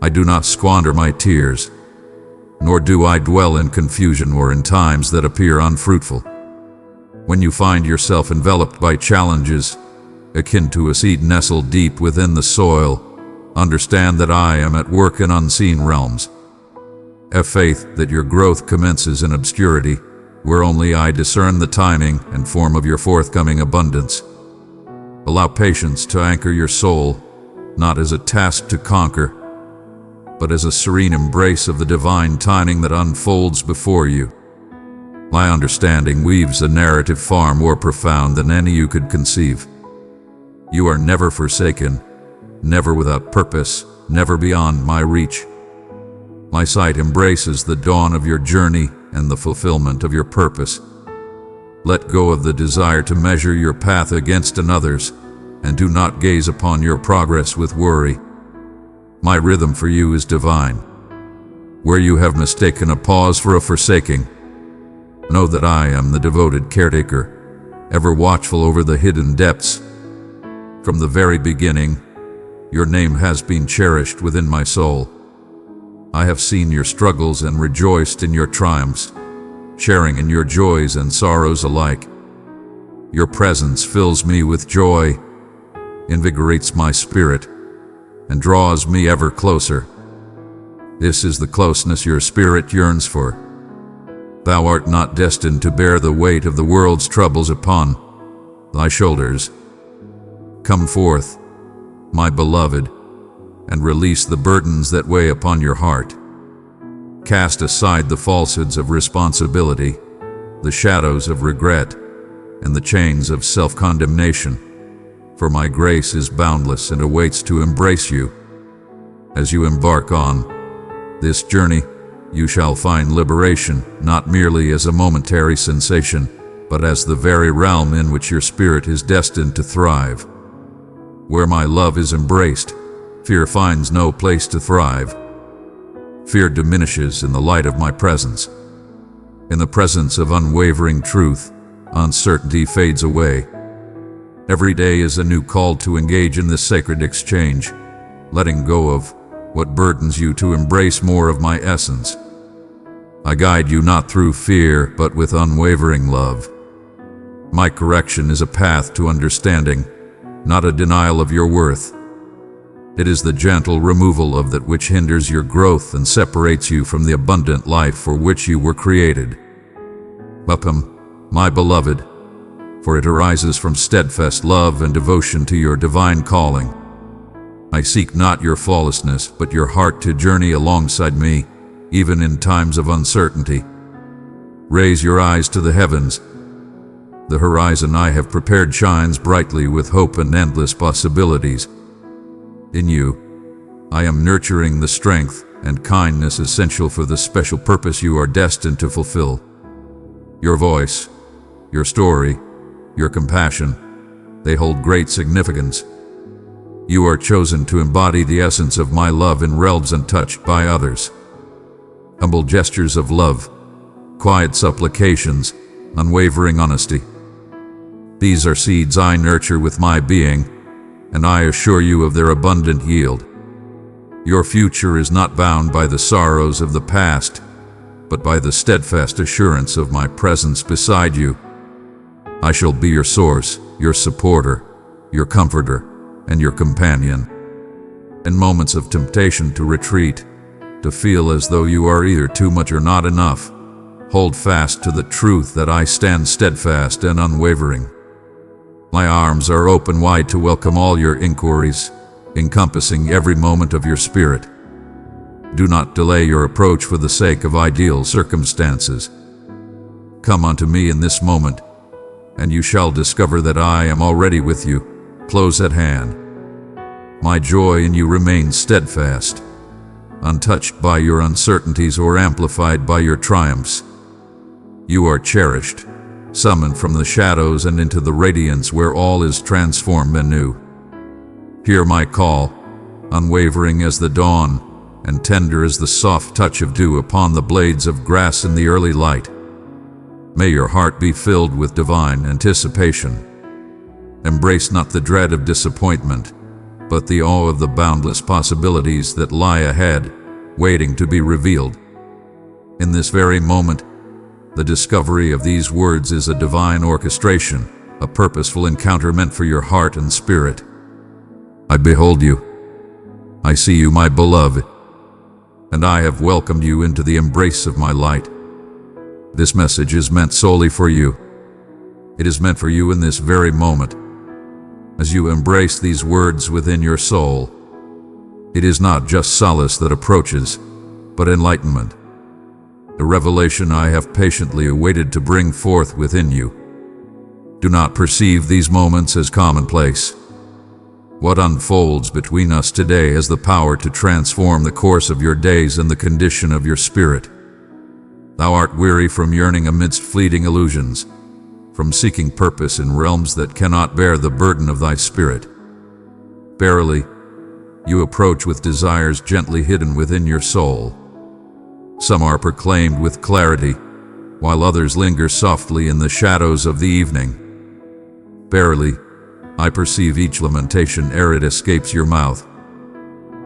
I do not squander my tears, nor do I dwell in confusion or in times that appear unfruitful. When you find yourself enveloped by challenges, akin to a seed nestled deep within the soil, understand that I am at work in unseen realms. Have faith that your growth commences in obscurity, where only I discern the timing and form of your forthcoming abundance. Allow patience to anchor your soul, not as a task to conquer, but as a serene embrace of the divine timing that unfolds before you. My understanding weaves a narrative far more profound than any you could conceive. You are never forsaken, never without purpose, never beyond my reach. My sight embraces the dawn of your journey and the fulfillment of your purpose. Let go of the desire to measure your path against another's, and do not gaze upon your progress with worry. My rhythm for you is divine. Where you have mistaken a pause for a forsaking, know that I am the devoted caretaker, ever watchful over the hidden depths. From the very beginning, your name has been cherished within my soul. I have seen your struggles and rejoiced in your triumphs, sharing in your joys and sorrows alike. Your presence fills me with joy, invigorates my spirit, and draws me ever closer. This is the closeness your spirit yearns for. Thou art not destined to bear the weight of the world's troubles upon thy shoulders. Come forth, my beloved, and release the burdens that weigh upon your heart. Cast aside the falsehoods of responsibility, the shadows of regret, and the chains of self-condemnation, for my grace is boundless and awaits to embrace you. As you embark on this journey, you shall find liberation, not merely as a momentary sensation, but as the very realm in which your spirit is destined to thrive. Where my love is embraced, fear finds no place to thrive. Fear diminishes in the light of my presence. In the presence of unwavering truth, uncertainty fades away. Every day is a new call to engage in this sacred exchange, letting go of what burdens you to embrace more of my essence. I guide you not through fear, but with unwavering love. My correction is a path to understanding, not a denial of your worth. It is the gentle removal of that which hinders your growth and separates you from the abundant life for which you were created. Welcome, my beloved, for it arises from steadfast love and devotion to your divine calling. I seek not your flawlessness, but your heart to journey alongside me, even in times of uncertainty. Raise your eyes to the heavens. The horizon I have prepared shines brightly with hope and endless possibilities. In you, I am nurturing the strength, and kindness essential for the special purpose you are destined to fulfill. Your voice, your story, your compassion, they hold great significance. You are chosen to embody the essence of my love in realms untouched by others. Humble gestures of love, quiet supplications, unwavering honesty. These are seeds I nurture with my being, and I assure you of their abundant yield. Your future is not bound by the sorrows of the past, but by the steadfast assurance of my presence beside you. I shall be your source, your supporter, your comforter, and your companion. In moments of temptation to retreat, to feel as though you are either too much or not enough, hold fast to the truth that I stand steadfast and unwavering. My arms are open wide to welcome all your inquiries, encompassing every moment of your spirit. Do not delay your approach for the sake of ideal circumstances. Come unto me in this moment, and you shall discover that I am already with you, close at hand. My joy in you remains steadfast, untouched by your uncertainties or amplified by your triumphs. You are cherished, summoned from the shadows and into the radiance where all is transformed anew. Hear my call, unwavering as the dawn, and tender as the soft touch of dew upon the blades of grass in the early light. May your heart be filled with divine anticipation. Embrace not the dread of disappointment, but the awe of the boundless possibilities that lie ahead, waiting to be revealed. In this very moment, the discovery of these words is a divine orchestration, a purposeful encounter meant for your heart and spirit. I behold you. I see you, my beloved, and I have welcomed you into the embrace of my light. This message is meant solely for you. It is meant for you in this very moment. As you embrace these words within your soul, it is not just solace that approaches, but enlightenment. The revelation I have patiently awaited to bring forth within you. Do not perceive these moments as commonplace. What unfolds between us today has the power to transform the course of your days and the condition of your spirit. Thou art weary from yearning amidst fleeting illusions, from seeking purpose in realms that cannot bear the burden of thy spirit. Verily, you approach with desires gently hidden within your soul. Some are proclaimed with clarity, while others linger softly in the shadows of the evening. Verily, I perceive each lamentation ere it escapes your mouth.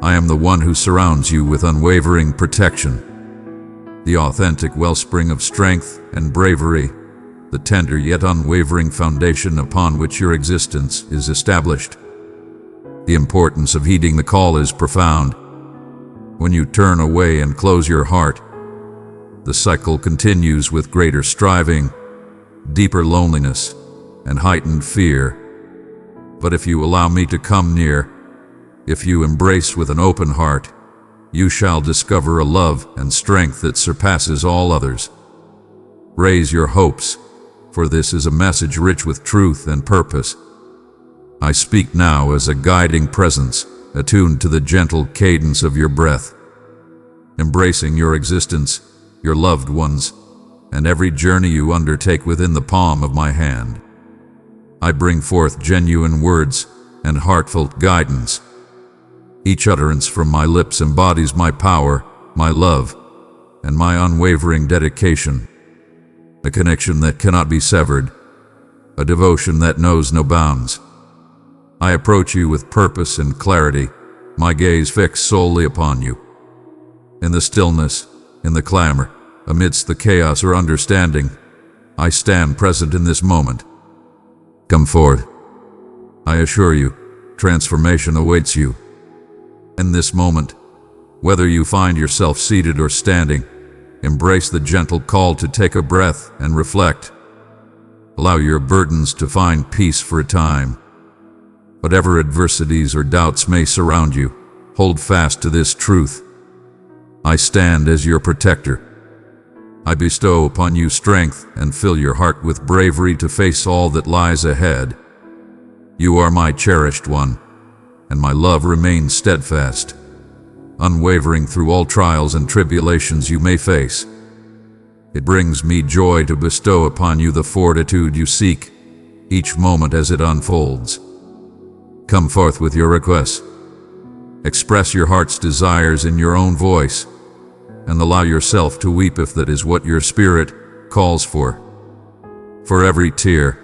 I am the one who surrounds you with unwavering protection, the authentic wellspring of strength and bravery, the tender yet unwavering foundation upon which your existence is established. The importance of heeding the call is profound. When you turn away and close your heart, the cycle continues with greater striving, deeper loneliness, and heightened fear. But if you allow me to come near, if you embrace with an open heart, you shall discover a love and strength that surpasses all others. Raise your hopes, for this is a message rich with truth and purpose. I speak now as a guiding presence, attuned to the gentle cadence of your breath, embracing your existence, your loved ones, and every journey you undertake within the palm of my hand. I bring forth genuine words and heartfelt guidance. Each utterance from my lips embodies my power, my love, and my unwavering dedication. A connection that cannot be severed, a devotion that knows no bounds. I approach you with purpose and clarity, my gaze fixed solely upon you. In the stillness, in the clamor, amidst the chaos or understanding, I stand present in this moment. Come forth. I assure you, transformation awaits you. In this moment, whether you find yourself seated or standing, embrace the gentle call to take a breath and reflect. Allow your burdens to find peace for a time. Whatever adversities or doubts may surround you, hold fast to this truth. I stand as your protector. I bestow upon you strength and fill your heart with bravery to face all that lies ahead. You are my cherished one, and my love remains steadfast. unwavering through all trials and tribulations you may face. It brings me joy to bestow upon you the fortitude you seek, each moment as it unfolds. Come forth with your requests. Express your heart's desires in your own voice, and allow yourself to weep if that is what your spirit calls for. For every tear,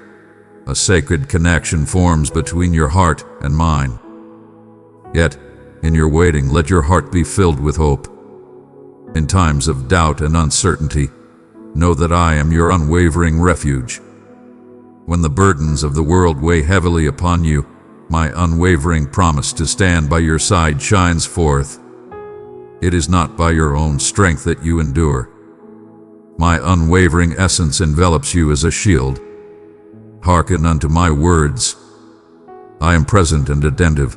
a sacred connection forms between your heart and mine. Yet, in your waiting, let your heart be filled with hope. In times of doubt and uncertainty, know that I am your unwavering refuge. When the burdens of the world weigh heavily upon you, my unwavering promise to stand by your side shines forth. It is not by your own strength that you endure. My unwavering essence envelops you as a shield. Hearken unto my words. I am present and attentive.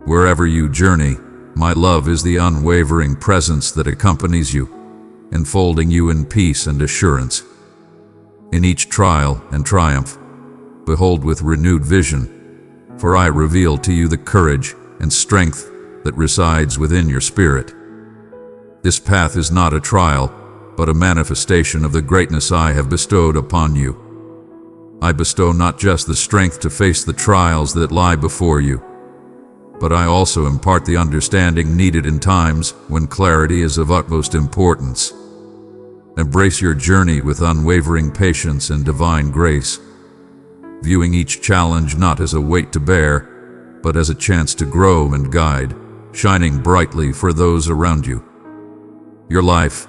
Wherever you journey, my love is the unwavering presence that accompanies you, enfolding you in peace and assurance. In each trial and triumph, behold with renewed vision, for I reveal to you the courage and strength that resides within your spirit. This path is not a trial, but a manifestation of the greatness I have bestowed upon you. I bestow not just the strength to face the trials that lie before you, but I also impart the understanding needed in times when clarity is of utmost importance. Embrace your journey with unwavering patience and divine grace, viewing each challenge not as a weight to bear, but as a chance to grow and guide, shining brightly for those around you. Your life,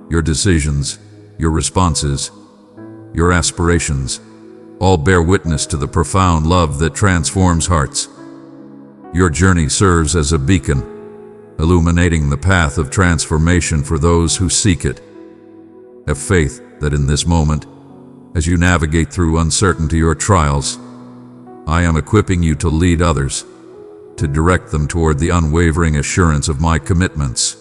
your decisions, your responses, your aspirations, all bear witness to the profound love that transforms hearts. Your journey serves as a beacon, illuminating the path of transformation for those who seek it. Have faith that in this moment, as you navigate through uncertainty or trials, I am equipping you to lead others, to direct them toward the unwavering assurance of my commitments.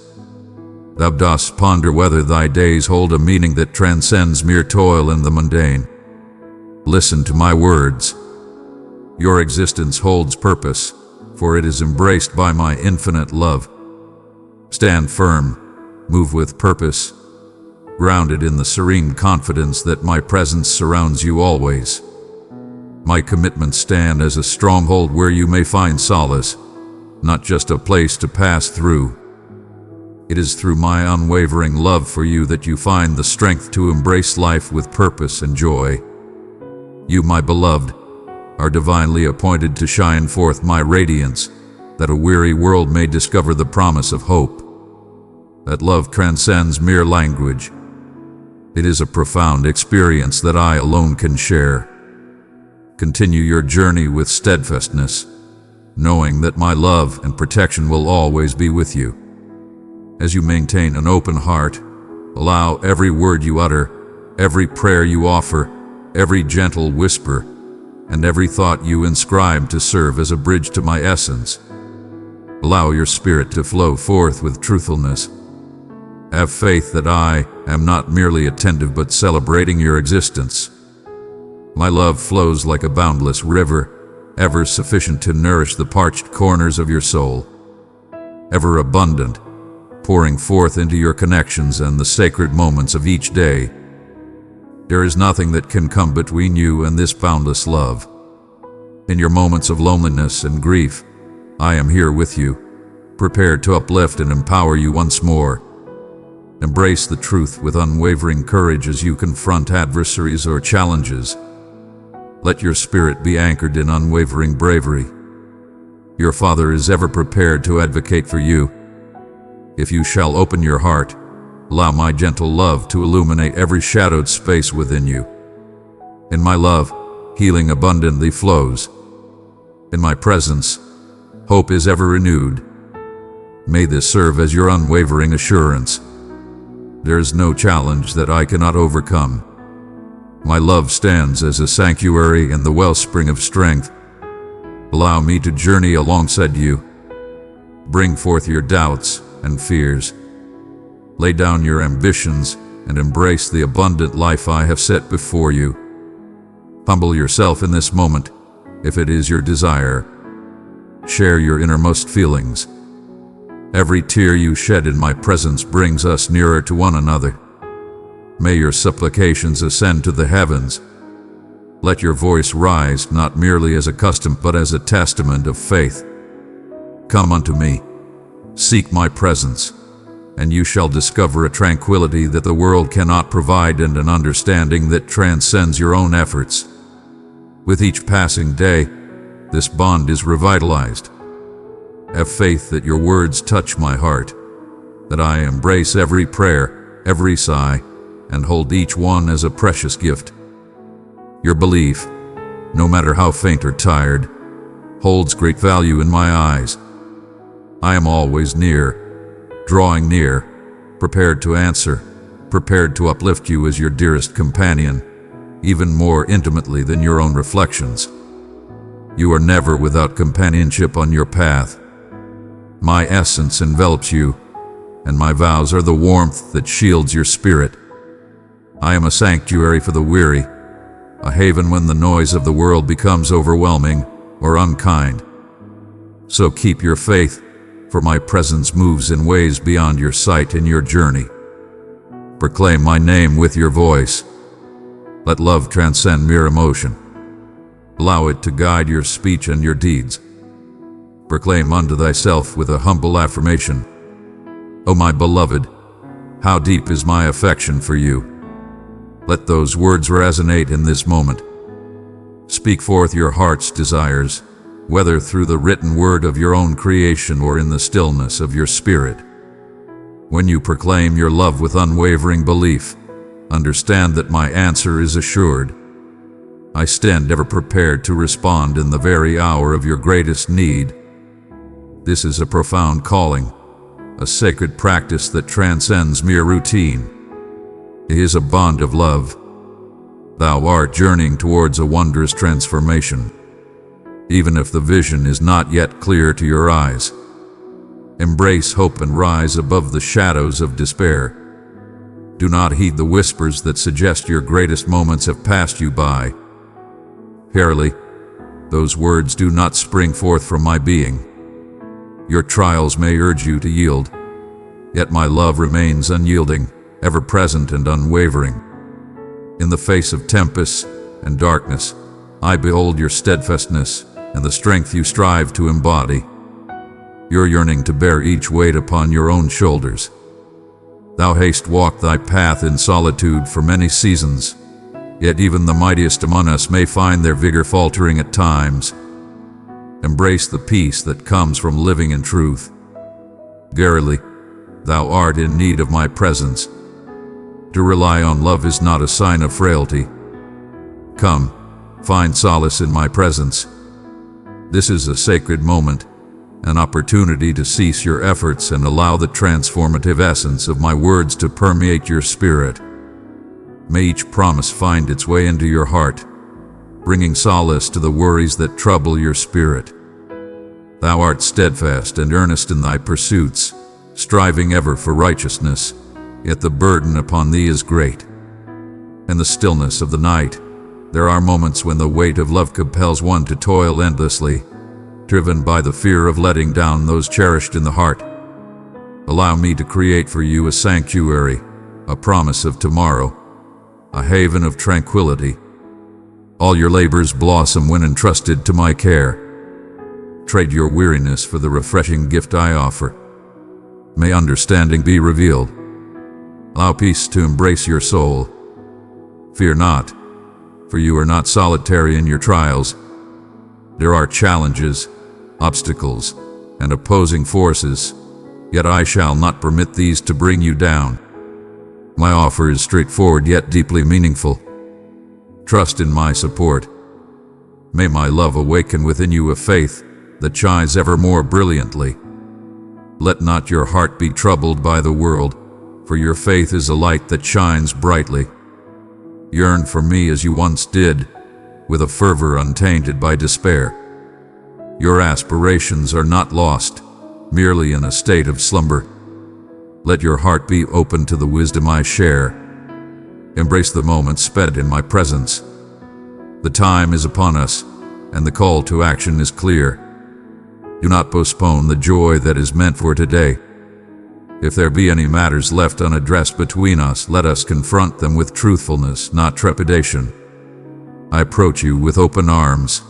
Thou dost ponder whether thy days hold a meaning that transcends mere toil and the mundane. Listen to my words. Your existence holds purpose, for it is embraced by my infinite love. Stand firm, move with purpose, grounded in the serene confidence that my presence surrounds you always. My commitments stand as a stronghold where you may find solace, not just a place to pass through. It is through my unwavering love for you that you find the strength to embrace life with purpose and joy. You, my beloved, are divinely appointed to shine forth my radiance, that a weary world may discover the promise of hope. That love transcends mere language. It is a profound experience that I alone can share. Continue your journey with steadfastness, knowing that my love and protection will always be with you. As you maintain an open heart, allow every word you utter, every prayer you offer, every gentle whisper, and every thought you inscribe to serve as a bridge to my essence. Allow your spirit to flow forth with truthfulness. Have faith that I am not merely attentive but celebrating your existence. My love flows like a boundless river, ever sufficient to nourish the parched corners of your soul. Ever abundant, pouring forth into your connections and the sacred moments of each day. There is nothing that can come between you and this boundless love. In your moments of loneliness and grief, I am here with you, prepared to uplift and empower you once more. Embrace the truth with unwavering courage as you confront adversaries or challenges. Let your spirit be anchored in unwavering bravery. Your Father is ever prepared to advocate for you. If you shall open your heart, allow my gentle love to illuminate every shadowed space within you. In my love, healing abundantly flows. In my presence, hope is ever renewed. May this serve as your unwavering assurance. There is no challenge that I cannot overcome. My love stands as a sanctuary and the wellspring of strength. Allow me to journey alongside you. Bring forth your doubts and fears. Lay down your ambitions and embrace the abundant life I have set before you. Humble yourself in this moment, if it is your desire. Share your innermost feelings. Every tear you shed in my presence brings us nearer to one another. May your supplications ascend to the heavens. Let your voice rise not merely as a custom but as a testament of faith. Come unto me, seek my presence, and you shall discover a tranquility that the world cannot provide and an understanding that transcends your own efforts. With each passing day, this bond is revitalized. Have faith that your words touch my heart, that I embrace every prayer, every sigh, and hold each one as a precious gift. Your belief, no matter how faint or tired, holds great value in my eyes. I am always near, drawing near, prepared to answer, prepared to uplift you as your dearest companion, even more intimately than your own reflections. You are never without companionship on your path. My essence envelops you, and my vows are the warmth that shields your spirit. I am a sanctuary for the weary, a haven when the noise of the world becomes overwhelming or unkind. So keep your faith, for my presence moves in ways beyond your sight in your journey. Proclaim my name with your voice. Let love transcend mere emotion. Allow it to guide your speech and your deeds. Proclaim unto thyself with a humble affirmation, O my beloved, how deep is my affection for you. Let those words resonate in this moment. Speak forth your heart's desires, whether through the written word of your own creation or in the stillness of your spirit. When you proclaim your love with unwavering belief, understand that my answer is assured. I stand ever prepared to respond in the very hour of your greatest need. This is a profound calling, a sacred practice that transcends mere routine. It is a bond of love. Thou art journeying towards a wondrous transformation, even if the vision is not yet clear to your eyes. Embrace hope and rise above the shadows of despair. Do not heed the whispers that suggest your greatest moments have passed you by. Verily, those words do not spring forth from my being. Your trials may urge you to yield, yet my love remains unyielding, ever present and unwavering. In the face of tempests and darkness, I behold your steadfastness and the strength you strive to embody. Your yearning to bear each weight upon your own shoulders. Thou hast walked thy path in solitude for many seasons, yet even the mightiest among us may find their vigor faltering at times. Embrace the peace that comes from living in truth. Verily, thou art in need of my presence. To rely on love is not a sign of frailty. Come, find solace in my presence. This is a sacred moment, an opportunity to cease your efforts and allow the transformative essence of my words to permeate your spirit. May each promise find its way into your heart, bringing solace to the worries that trouble your spirit. Thou art steadfast and earnest in thy pursuits, striving ever for righteousness, yet the burden upon thee is great. In the stillness of the night, there are moments when the weight of love compels one to toil endlessly, driven by the fear of letting down those cherished in the heart. Allow me to create for you a sanctuary, a promise of tomorrow, a haven of tranquility. All your labors blossom when entrusted to my care. Trade your weariness for the refreshing gift I offer. May understanding be revealed. Allow peace to embrace your soul. Fear not, for you are not solitary in your trials. There are challenges, obstacles, and opposing forces, yet I shall not permit these to bring you down. My offer is straightforward yet deeply meaningful. Trust in my support. May my love awaken within you a faith that shines ever more brilliantly. Let not your heart be troubled by the world, for your faith is a light that shines brightly. Yearn for me as you once did, with a fervor untainted by despair. Your aspirations are not lost, merely in a state of slumber. Let your heart be open to the wisdom I share. Embrace the moments spent in my presence. The time is upon us, and the call to action is clear. Do not postpone the joy that is meant for today. If there be any matters left unaddressed between us, let us confront them with truthfulness, not trepidation. I approach you with open arms,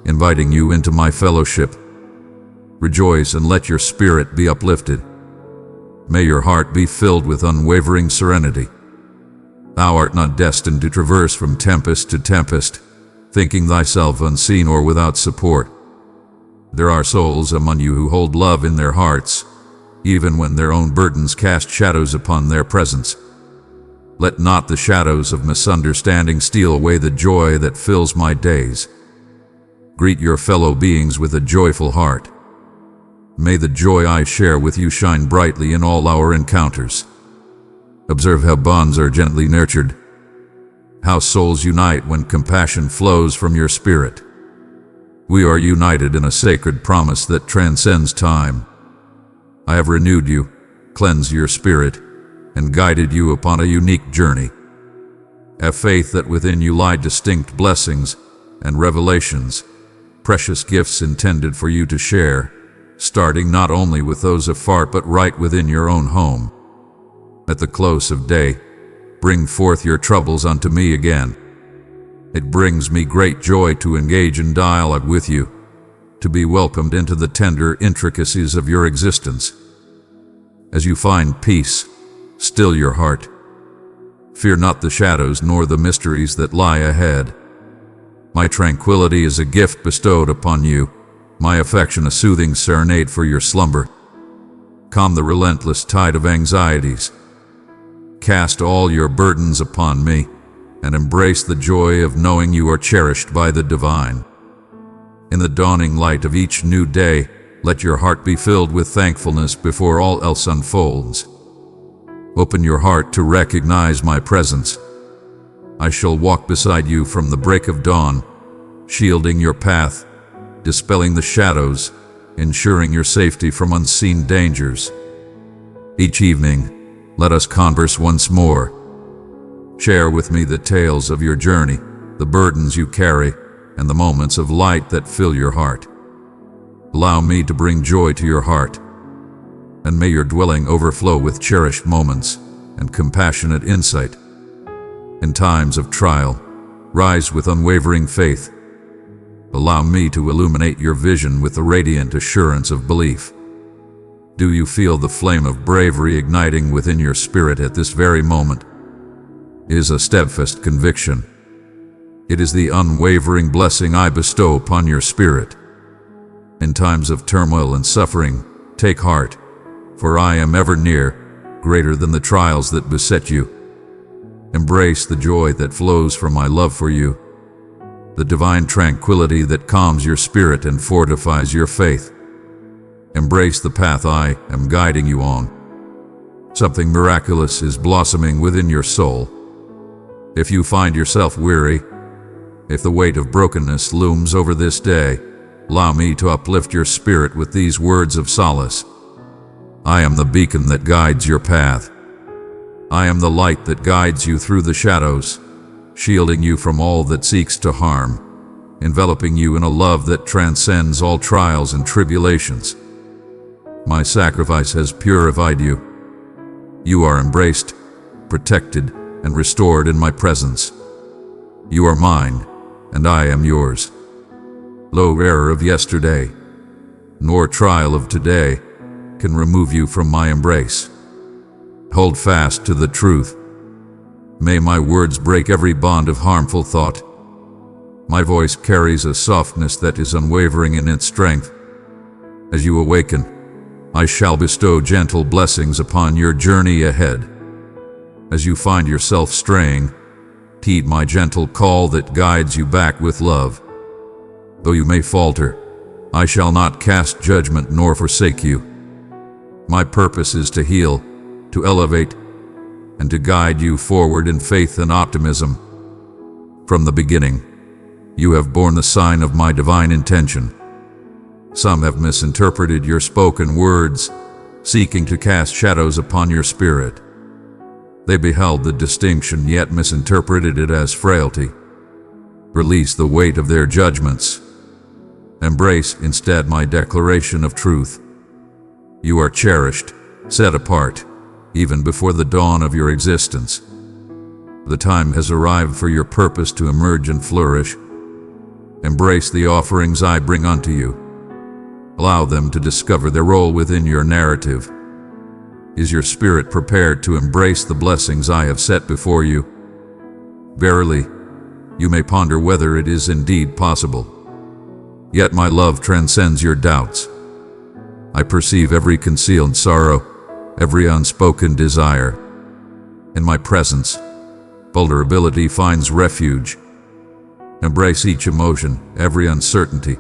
inviting you into my fellowship. Rejoice and let your spirit be uplifted. May your heart be filled with unwavering serenity. Thou art not destined to traverse from tempest to tempest, thinking thyself unseen or without support. There are souls among you who hold love in their hearts, even when their own burdens cast shadows upon their presence. Let not the shadows of misunderstanding steal away the joy that fills my days. Greet your fellow beings with a joyful heart. May the joy I share with you shine brightly in all our encounters. Observe how bonds are gently nurtured, how souls unite when compassion flows from your spirit. We are united in a sacred promise that transcends time. I have renewed you, cleansed your spirit, and guided you upon a unique journey. Have faith that within you lie distinct blessings and revelations, precious gifts intended for you to share, starting not only with those afar but right within your own home. At the close of day, bring forth your troubles unto me again. It brings me great joy to engage in dialogue with you, to be welcomed into the tender intricacies of your existence. As you find peace, still your heart. Fear not the shadows nor the mysteries that lie ahead. My tranquility is a gift bestowed upon you, my affection a soothing serenade for your slumber. Calm the relentless tide of anxieties. Cast all your burdens upon me, and embrace the joy of knowing you are cherished by the divine. In the dawning light of each new day, let your heart be filled with thankfulness before all else unfolds. Open your heart to recognize my presence. I shall walk beside you from the break of dawn, shielding your path, dispelling the shadows, ensuring your safety from unseen dangers. Each evening, let us converse once more. Share with me the tales of your journey, the burdens you carry, and the moments of light that fill your heart. Allow me to bring joy to your heart, and may your dwelling overflow with cherished moments and compassionate insight. In times of trial, rise with unwavering faith. Allow me to illuminate your vision with the radiant assurance of belief. Do you feel the flame of bravery igniting within your spirit at this very moment? It is a steadfast conviction. It is the unwavering blessing I bestow upon your spirit. In times of turmoil and suffering, take heart, for I am ever near, greater than the trials that beset you. Embrace the joy that flows from my love for you, the divine tranquility that calms your spirit and fortifies your faith. Embrace the path I am guiding you on. Something miraculous is blossoming within your soul. If you find yourself weary, if the weight of brokenness looms over this day, allow me to uplift your spirit with these words of solace. I am the beacon that guides your path. I am the light that guides you through the shadows, shielding you from all that seeks to harm, enveloping you in a love that transcends all trials and tribulations. My sacrifice has purified you. You are embraced, protected, and restored in my presence. You are mine, and I am yours. No error of yesterday, nor trial of today, can remove you from my embrace. Hold fast to the truth. May my words break every bond of harmful thought. My voice carries a softness that is unwavering in its strength. As you awaken, I shall bestow gentle blessings upon your journey ahead. As you find yourself straying, heed my gentle call that guides you back with love. Though you may falter, I shall not cast judgment nor forsake you. My purpose is to heal, to elevate, and to guide you forward in faith and optimism. From the beginning, you have borne the sign of my divine intention. Some have misinterpreted your spoken words, seeking to cast shadows upon your spirit. They beheld the distinction yet misinterpreted it as frailty. Release the weight of their judgments. Embrace instead my declaration of truth. You are cherished, set apart, even before the dawn of your existence. The time has arrived for your purpose to emerge and flourish. Embrace the offerings I bring unto you. Allow them to discover their role within your narrative. Is your spirit prepared to embrace the blessings I have set before you? Verily, you may ponder whether it is indeed possible. Yet my love transcends your doubts. I perceive every concealed sorrow, every unspoken desire. In my presence, vulnerability finds refuge. Embrace each emotion, every uncertainty.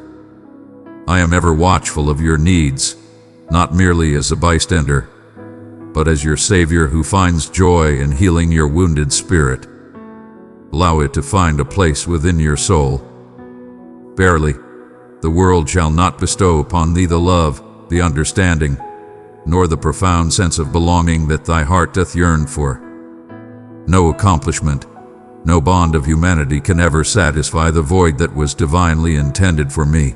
I am ever watchful of your needs, not merely as a bystander, but as your Savior who finds joy in healing your wounded spirit. Allow it to find a place within your soul. Verily, the world shall not bestow upon thee the love, the understanding, nor the profound sense of belonging that thy heart doth yearn for. No accomplishment, no bond of humanity can ever satisfy the void that was divinely intended for me.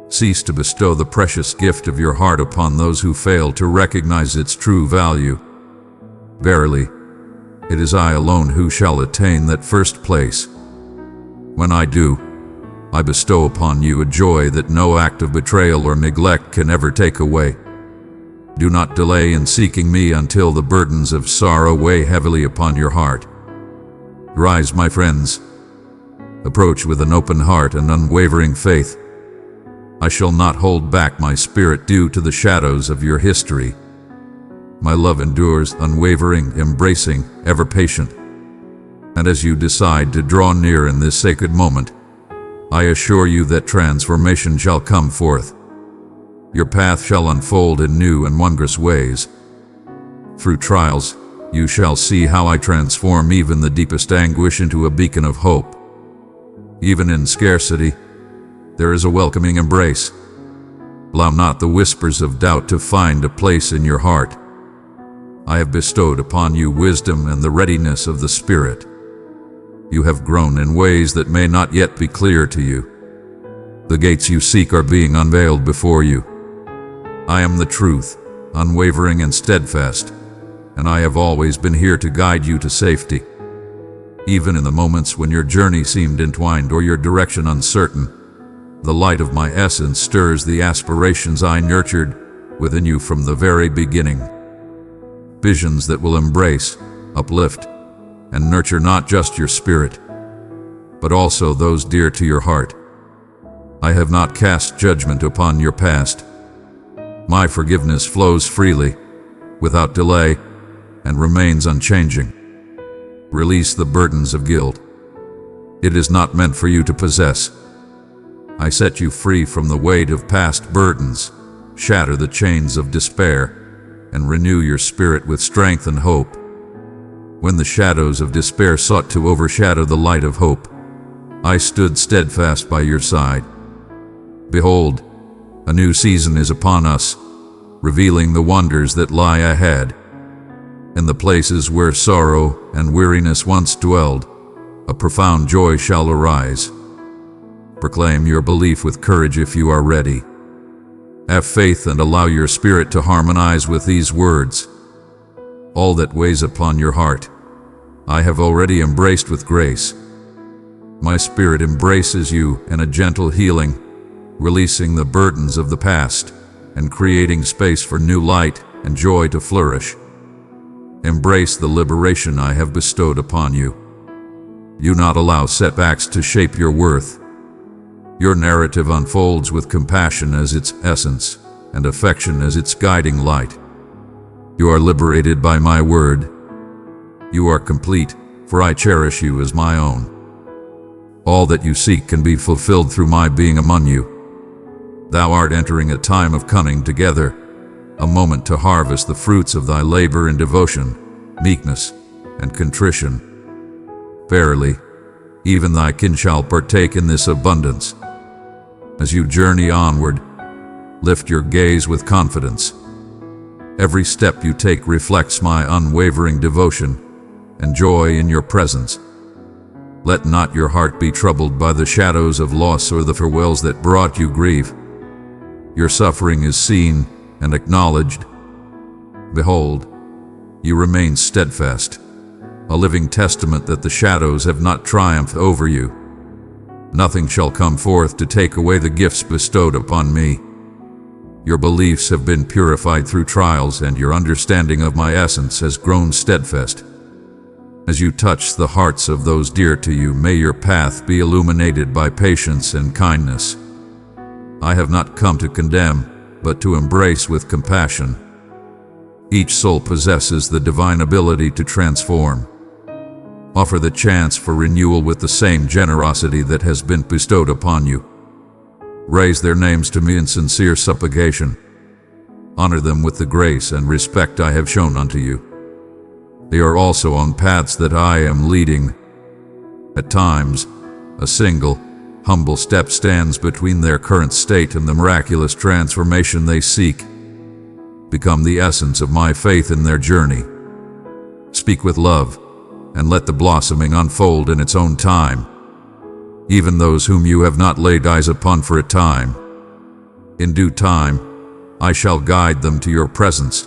Cease to bestow the precious gift of your heart upon those who fail to recognize its true value. Verily, it is I alone who shall attain that first place. When I do, I bestow upon you a joy that no act of betrayal or neglect can ever take away. Do not delay in seeking me until the burdens of sorrow weigh heavily upon your heart. Rise, my friends. Approach with an open heart and unwavering faith. I shall not hold back my spirit due to the shadows of your history. My love endures, unwavering, embracing, ever patient. And as you decide to draw near in this sacred moment, I assure you that transformation shall come forth. Your path shall unfold in new and wondrous ways. Through trials, you shall see how I transform even the deepest anguish into a beacon of hope. Even in scarcity, there is a welcoming embrace. Allow not the whispers of doubt to find a place in your heart. I have bestowed upon you wisdom and the readiness of the Spirit. You have grown in ways that may not yet be clear to you. The gates you seek are being unveiled before you. I am the truth, unwavering and steadfast, and I have always been here to guide you to safety. Even in the moments when your journey seemed entwined or your direction uncertain, the light of my essence stirs the aspirations I nurtured within you from the very beginning. Visions that will embrace, uplift, and nurture not just your spirit, but also those dear to your heart. I have not cast judgment upon your past. My forgiveness flows freely, without delay, and remains unchanging. Release the burdens of guilt. It is not meant for you to possess. I set you free from the weight of past burdens, shatter the chains of despair, and renew your spirit with strength and hope. When the shadows of despair sought to overshadow the light of hope, I stood steadfast by your side. Behold, a new season is upon us, revealing the wonders that lie ahead. In the places where sorrow and weariness once dwelled, a profound joy shall arise. Proclaim your belief with courage if you are ready. Have faith and allow your spirit to harmonize with these words. All that weighs upon your heart, I have already embraced with grace. My spirit embraces you in a gentle healing, releasing the burdens of the past and creating space for new light and joy to flourish. Embrace the liberation I have bestowed upon you. Do not allow setbacks to shape your worth. Your narrative unfolds with compassion as its essence and affection as its guiding light. You are liberated by my word. You are complete, for I cherish you as my own. All that you seek can be fulfilled through my being among you. Thou art entering a time of coming together, a moment to harvest the fruits of thy labor in devotion, meekness, and contrition. Verily, even thy kin shall partake in this abundance. As you journey onward, lift your gaze with confidence. Every step you take reflects my unwavering devotion and joy in your presence. Let not your heart be troubled by the shadows of loss or the farewells that brought you grief. Your suffering is seen and acknowledged. Behold, you remain steadfast, a living testament that the shadows have not triumphed over you. Nothing shall come forth to take away the gifts bestowed upon me. Your beliefs have been purified through trials, and your understanding of my essence has grown steadfast. As you touch the hearts of those dear to you, may your path be illuminated by patience and kindness. I have not come to condemn, but to embrace with compassion. Each soul possesses the divine ability to transform. Offer the chance for renewal with the same generosity that has been bestowed upon you. Raise their names to me in sincere supplication. Honor them with the grace and respect I have shown unto you. They are also on paths that I am leading. At times, a single, humble step stands between their current state and the miraculous transformation they seek. Become the essence of my faith in their journey. Speak with love, and let the blossoming unfold in its own time. Even those whom you have not laid eyes upon for a time, in due time, I shall guide them to your presence,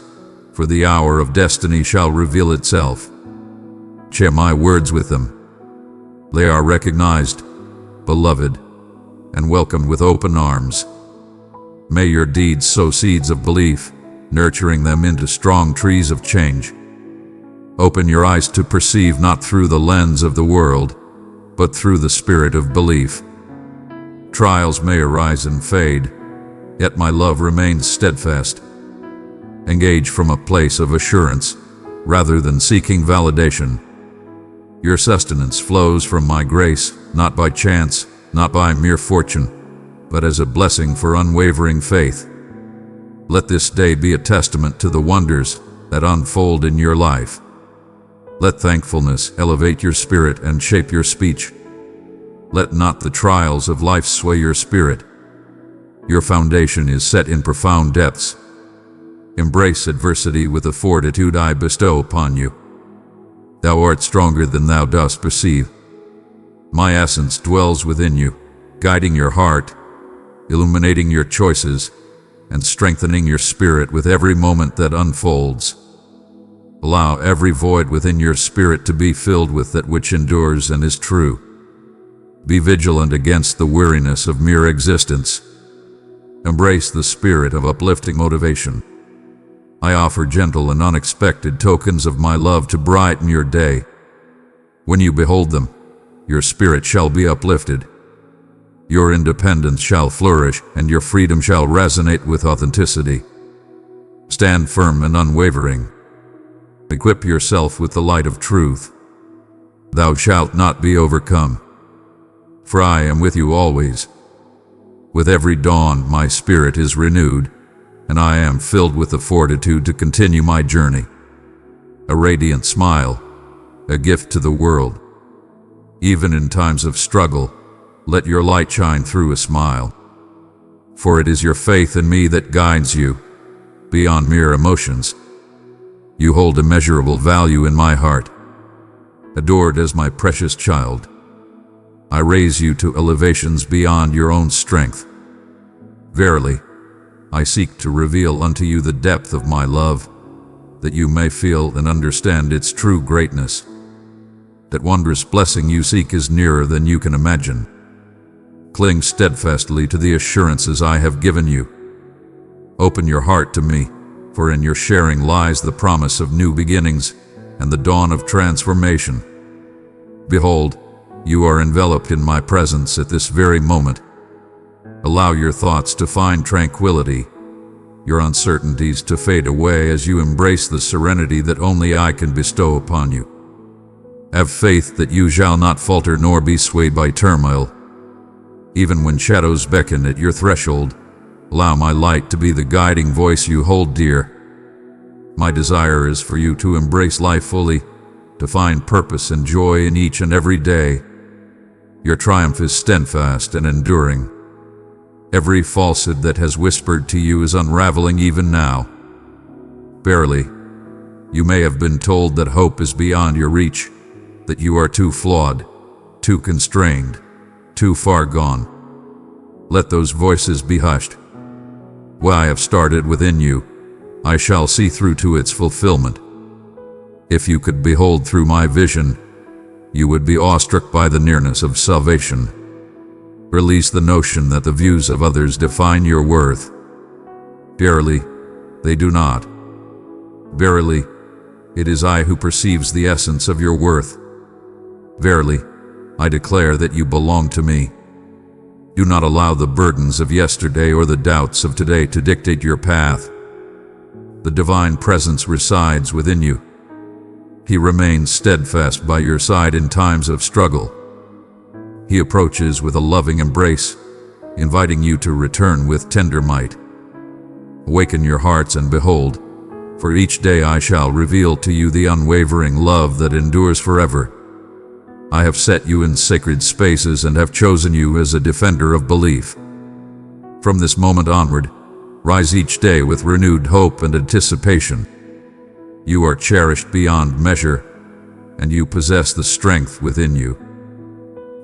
for the hour of destiny shall reveal itself. Share my words with them. They are recognized, beloved, and welcomed with open arms. May your deeds sow seeds of belief, nurturing them into strong trees of change. Open your eyes to perceive not through the lens of the world, but through the spirit of belief. Trials may arise and fade, yet my love remains steadfast. Engage from a place of assurance, rather than seeking validation. Your sustenance flows from my grace, not by chance, not by mere fortune, but as a blessing for unwavering faith. Let this day be a testament to the wonders that unfold in your life. Let thankfulness elevate your spirit and shape your speech. Let not the trials of life sway your spirit. Your foundation is set in profound depths. Embrace adversity with the fortitude I bestow upon you. Thou art stronger than thou dost perceive. My essence dwells within you, guiding your heart, illuminating your choices, and strengthening your spirit with every moment that unfolds. Allow every void within your spirit to be filled with that which endures and is true. Be vigilant against the weariness of mere existence. Embrace the spirit of uplifting motivation. I offer gentle and unexpected tokens of my love to brighten your day. When you behold them, your spirit shall be uplifted. Your independence shall flourish, and your freedom shall resonate with authenticity. Stand firm and unwavering. Equip yourself with the light of truth. Thou shalt not be overcome, for I am with you always. With every dawn my spirit is renewed, and I am filled with the fortitude to continue my journey. A radiant smile, a gift to the world. Even in times of struggle, let your light shine through a smile. For it is your faith in me that guides you, beyond mere emotions. You hold immeasurable value in my heart. Adored as my precious child, I raise you to elevations beyond your own strength. Verily, I seek to reveal unto you the depth of my love, that you may feel and understand its true greatness. That wondrous blessing you seek is nearer than you can imagine. Cling steadfastly to the assurances I have given you. Open your heart to me, for in your sharing lies the promise of new beginnings and the dawn of transformation. Behold, you are enveloped in my presence at this very moment. Allow your thoughts to find tranquility, your uncertainties to fade away as you embrace the serenity that only I can bestow upon you. Have faith that you shall not falter nor be swayed by turmoil. Even when shadows beckon at your threshold, allow my light to be the guiding voice you hold dear. My desire is for you to embrace life fully, to find purpose and joy in each and every day. Your triumph is steadfast and enduring. Every falsehood that has whispered to you is unraveling even now. Barely, you may have been told that hope is beyond your reach, that you are too flawed, too constrained, too far gone. Let those voices be hushed. What I have started within you, I shall see through to its fulfillment. If you could behold through my vision, you would be awestruck by the nearness of salvation. Release the notion that the views of others define your worth. Verily, they do not. Verily, it is I who perceives the essence of your worth. Verily, I declare that you belong to me. Do not allow the burdens of yesterday or the doubts of today to dictate your path. The divine presence resides within you. He remains steadfast by your side in times of struggle. He approaches with a loving embrace, inviting you to return with tender might. Awaken your hearts and behold, for each day I shall reveal to you the unwavering love that endures forever. I have set you in sacred spaces and have chosen you as a defender of belief. From this moment onward, rise each day with renewed hope and anticipation. You are cherished beyond measure, and you possess the strength within you.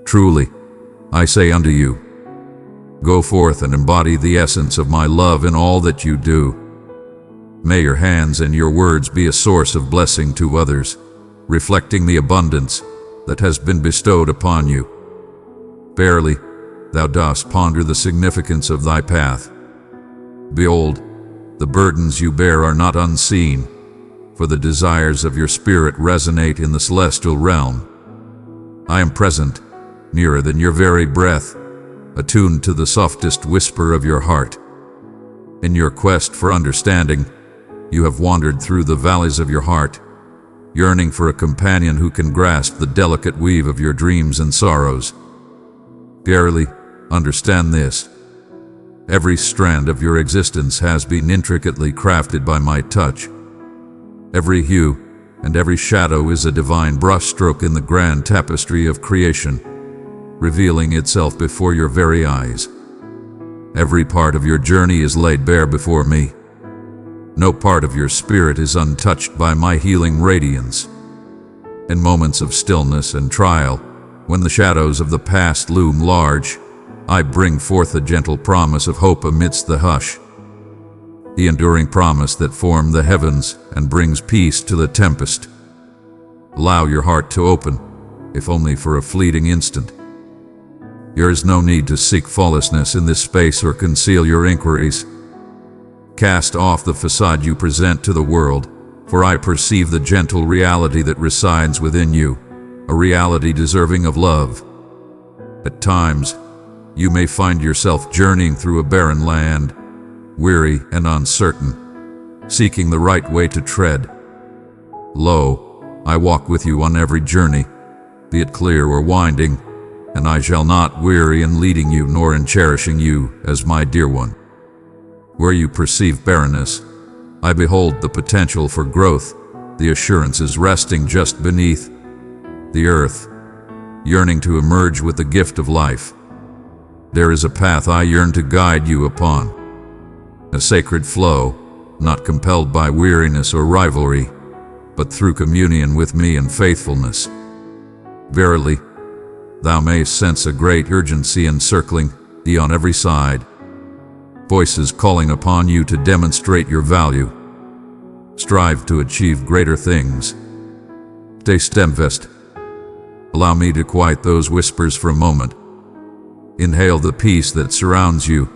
Truly, I say unto you, go forth and embody the essence of my love in all that you do. May your hands and your words be a source of blessing to others, reflecting the abundance that has been bestowed upon you. Verily, thou dost ponder the significance of thy path. Behold, the burdens you bear are not unseen, for the desires of your spirit resonate in the celestial realm. I am present, nearer than your very breath, attuned to the softest whisper of your heart. In your quest for understanding, you have wandered through the valleys of your heart, yearning for a companion who can grasp the delicate weave of your dreams and sorrows. Verily, understand this. Every strand of your existence has been intricately crafted by my touch. Every hue and every shadow is a divine brushstroke in the grand tapestry of creation, revealing itself before your very eyes. Every part of your journey is laid bare before me. No part of your spirit is untouched by my healing radiance. In moments of stillness and trial, when the shadows of the past loom large, I bring forth a gentle promise of hope amidst the hush. The enduring promise that formed the heavens and brings peace to the tempest. Allow your heart to open, if only for a fleeting instant. There is no need to seek faultlessness in this space or conceal your inquiries. Cast off the facade you present to the world, for I perceive the gentle reality that resides within you, a reality deserving of love. At times, you may find yourself journeying through a barren land, weary and uncertain, seeking the right way to tread. Lo, I walk with you on every journey, be it clear or winding, and I shall not weary in leading you nor in cherishing you as my dear one. Where you perceive barrenness, I behold the potential for growth, the assurances resting just beneath the earth, yearning to emerge with the gift of life. There is a path I yearn to guide you upon, a sacred flow, not compelled by weariness or rivalry, but through communion with me and faithfulness. Verily, thou mayst sense a great urgency encircling thee on every side, voices calling upon you to demonstrate your value. Strive to achieve greater things. Stay steadfast. Allow me to quiet those whispers for a moment. Inhale the peace that surrounds you,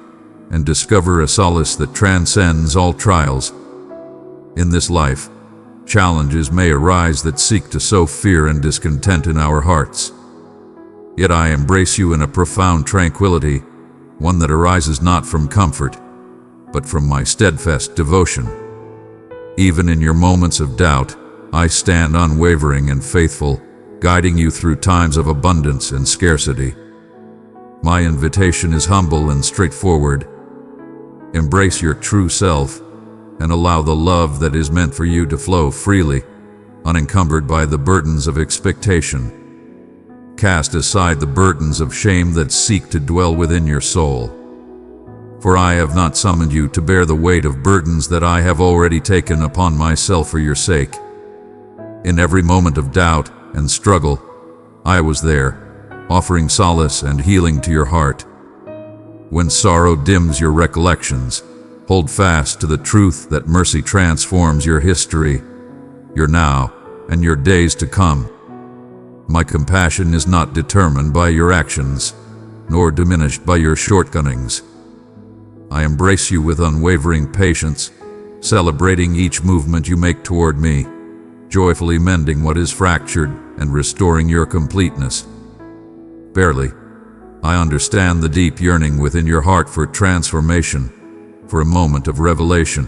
and discover a solace that transcends all trials. In this life, challenges may arise that seek to sow fear and discontent in our hearts. Yet I embrace you in a profound tranquility, one that arises not from comfort, but from my steadfast devotion. Even in your moments of doubt, I stand unwavering and faithful, guiding you through times of abundance and scarcity. My invitation is humble and straightforward. Embrace your true self and allow the love that is meant for you to flow freely, unencumbered by the burdens of expectation. Cast aside the burdens of shame that seek to dwell within your soul. For I have not summoned you to bear the weight of burdens that I have already taken upon myself for your sake. In every moment of doubt and struggle, I was there, offering solace and healing to your heart. When sorrow dims your recollections, Hold fast to the truth that mercy transforms your history, your now, and your days to come. My compassion is not determined by your actions, nor diminished by your shortcomings. I embrace you with unwavering patience, celebrating each movement you make toward me, joyfully mending what is fractured and restoring your completeness. Barely, I understand the deep yearning within your heart for transformation, for a moment of revelation,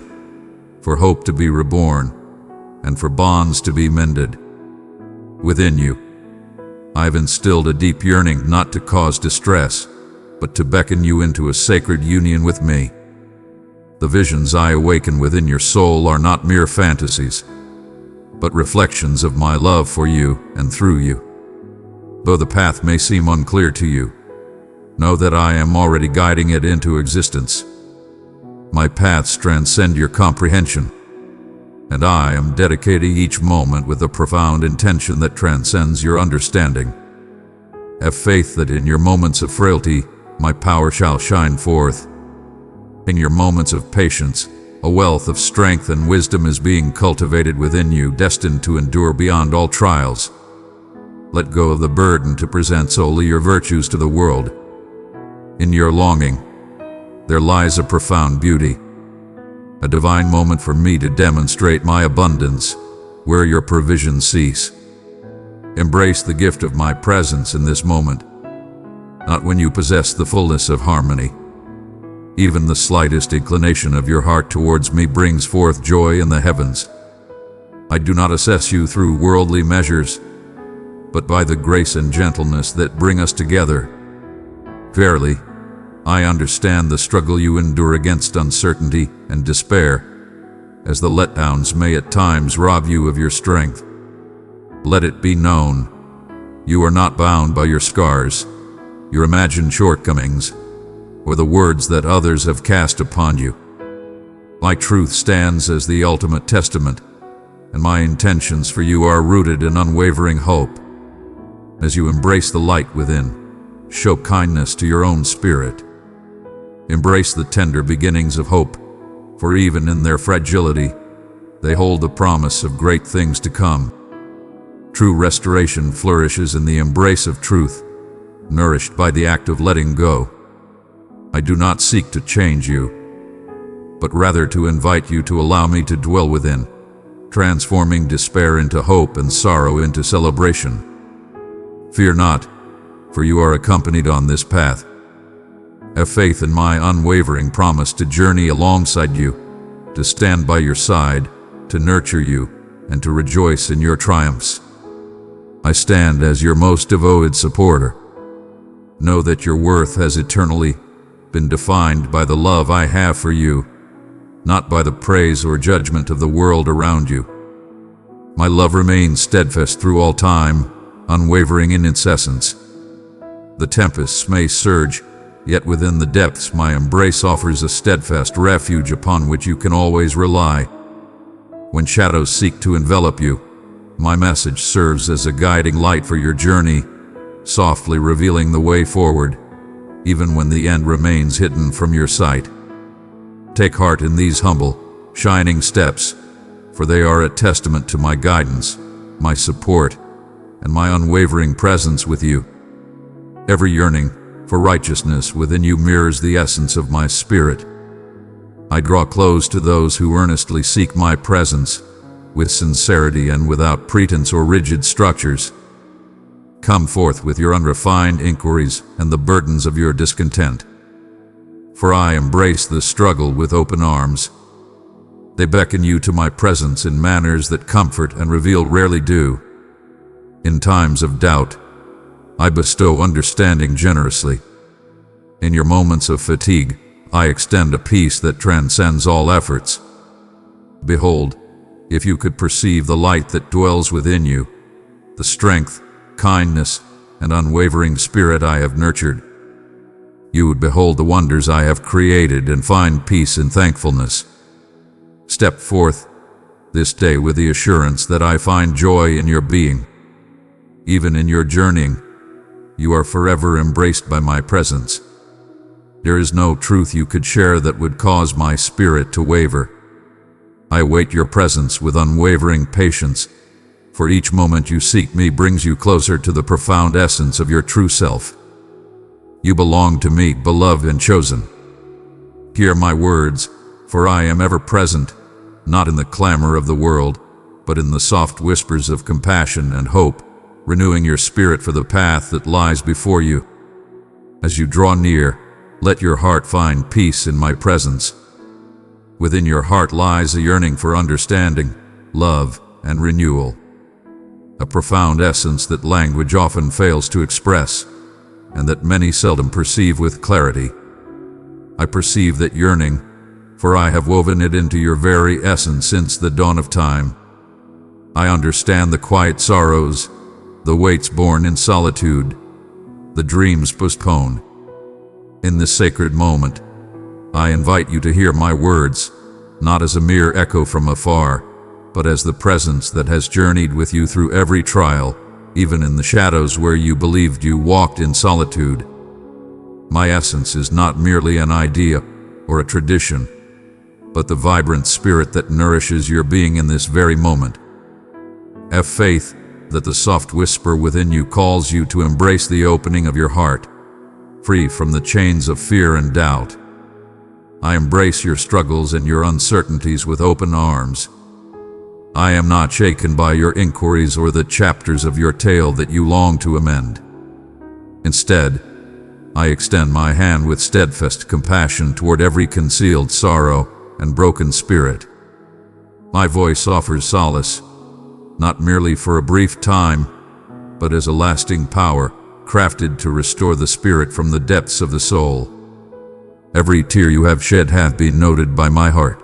for hope to be reborn, and for bonds to be mended. Within you, I've instilled a deep yearning not to cause distress, but to beckon you into a sacred union with me. The visions I awaken within your soul are not mere fantasies, but reflections of my love for you and through you. Though the path may seem unclear to you, know that I am already guiding it into existence. My paths transcend your comprehension, and I am dedicating each moment with a profound intention that transcends your understanding. Have faith that in your moments of frailty, my power shall shine forth. In your moments of patience, a wealth of strength and wisdom is being cultivated within you, destined to endure beyond all trials. Let go of the burden to present solely your virtues to the world. In your longing, there lies a profound beauty, a divine moment for me to demonstrate my abundance where your provisions cease. Embrace the gift of my presence in this moment, not when you possess the fullness of harmony. Even the slightest inclination of your heart towards me brings forth joy in the heavens. I do not assess you through worldly measures, but by the grace and gentleness that bring us together. Verily, I understand the struggle you endure against uncertainty and despair, as the letdowns may at times rob you of your strength. Let it be known, you are not bound by your scars, your imagined shortcomings, or the words that others have cast upon you. My truth stands as the ultimate testament, and my intentions for you are rooted in unwavering hope. As you embrace the light within, show kindness to your own spirit. Embrace the tender beginnings of hope, for even in their fragility, they hold the promise of great things to come. True restoration flourishes in the embrace of truth, nourished by the act of letting go. I do not seek to change you, but rather to invite you to allow me to dwell within, transforming despair into hope and sorrow into celebration. Fear not, for you are accompanied on this path. Have faith in my unwavering promise to journey alongside you, to stand by your side, to nurture you, and to rejoice in your triumphs. I stand as your most devoted supporter. Know that your worth has eternally been defined by the love I have for you, not by the praise or judgment of the world around you. My love remains steadfast through all time, unwavering in its essence. The tempests may surge, yet within the depths my embrace offers a steadfast refuge upon which you can always rely. When shadows seek to envelop you, my message serves as a guiding light for your journey, softly revealing the way forward, even when the end remains hidden from your sight. Take heart in these humble, shining steps, for they are a testament to my guidance, my support, and my unwavering presence with you. Every yearning for righteousness within you mirrors the essence of my spirit. I draw close to those who earnestly seek my presence, with sincerity and without pretense or rigid structures. Come forth with your unrefined inquiries and the burdens of your discontent. For I embrace the struggle with open arms. They beckon you to my presence in manners that comfort and reveal rarely do. In times of doubt, I bestow understanding generously. In your moments of fatigue, I extend a peace that transcends all efforts. Behold, if you could perceive the light that dwells within you, the strength, kindness, and unwavering spirit I have nurtured, you would behold the wonders I have created and find peace in thankfulness. Step forth this day with the assurance that I find joy in your being. Even in your journeying, you are forever embraced by my presence. There is no truth you could share that would cause my spirit to waver. I await your presence with unwavering patience, for each moment you seek me brings you closer to the profound essence of your true self. You belong to me, beloved and chosen. Hear my words, for I am ever present, not in the clamor of the world, but in the soft whispers of compassion and hope, renewing your spirit for the path that lies before you. As you draw near, let your heart find peace in my presence. Within your heart lies a yearning for understanding, love, and renewal. A profound essence that language often fails to express, and that many seldom perceive with clarity. I perceive that yearning, for I have woven it into your very essence since the dawn of time. I understand the quiet sorrows, the weights borne in solitude, the dreams postponed. In this sacred moment, I invite you to hear my words, not as a mere echo from afar, but as the presence that has journeyed with you through every trial, even in the shadows where you believed you walked in solitude. My essence is not merely an idea or a tradition, but the vibrant spirit that nourishes your being in this very moment. Have faith that the soft whisper within you calls you to embrace the opening of your heart, free from the chains of fear and doubt. I embrace your struggles and your uncertainties with open arms. I am not shaken by your inquiries or the chapters of your tale that you long to amend. Instead, I extend my hand with steadfast compassion toward every concealed sorrow and broken spirit. My voice offers solace, not merely for a brief time, but as a lasting power, crafted to restore the spirit from the depths of the soul. Every tear you have shed hath been noted by my heart.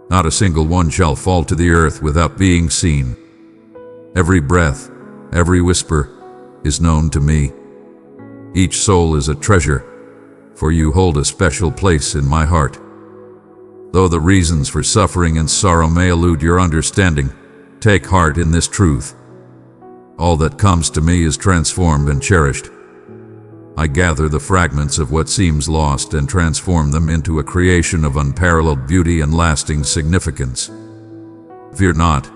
Not a single one shall fall to the earth without being seen. Every breath, every whisper is known to me. Each soul is a treasure, for you hold a special place in my heart. Though the reasons for suffering and sorrow may elude your understanding, take heart in this truth. All that comes to me is transformed and cherished. I gather the fragments of what seems lost and transform them into a creation of unparalleled beauty and lasting significance. Fear not,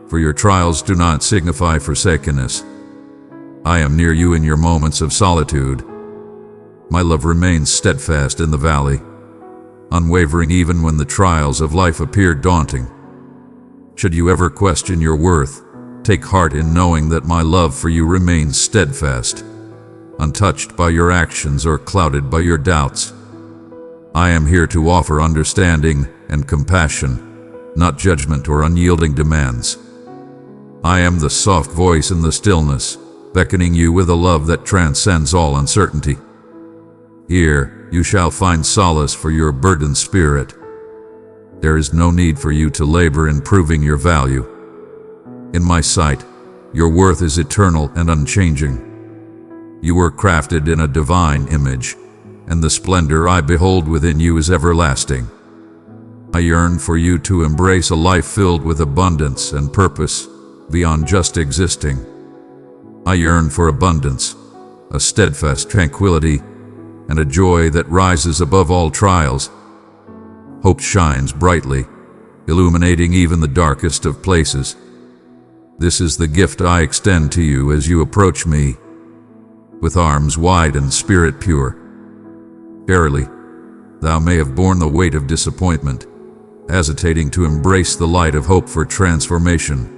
for your trials do not signify forsakenness. I am near you in your moments of solitude. My love remains steadfast in the valley, unwavering even when the trials of life appear daunting. Should you ever question your worth, take heart in knowing that my love for you remains steadfast, untouched by your actions or clouded by your doubts. I am here to offer understanding and compassion, not judgment or unyielding demands. I am the soft voice in the stillness, beckoning you with a love that transcends all uncertainty. Here, you shall find solace for your burdened spirit. There is no need for you to labor in proving your value. In my sight, your worth is eternal and unchanging. You were crafted in a divine image, and the splendor I behold within you is everlasting. I yearn for you to embrace a life filled with abundance and purpose beyond just existing. I yearn for abundance, a steadfast tranquility, and a joy that rises above all trials. Hope shines brightly, illuminating even the darkest of places. This is the gift I extend to you as you approach me, with arms wide and spirit pure. Verily, thou may have borne the weight of disappointment, hesitating to embrace the light of hope for transformation.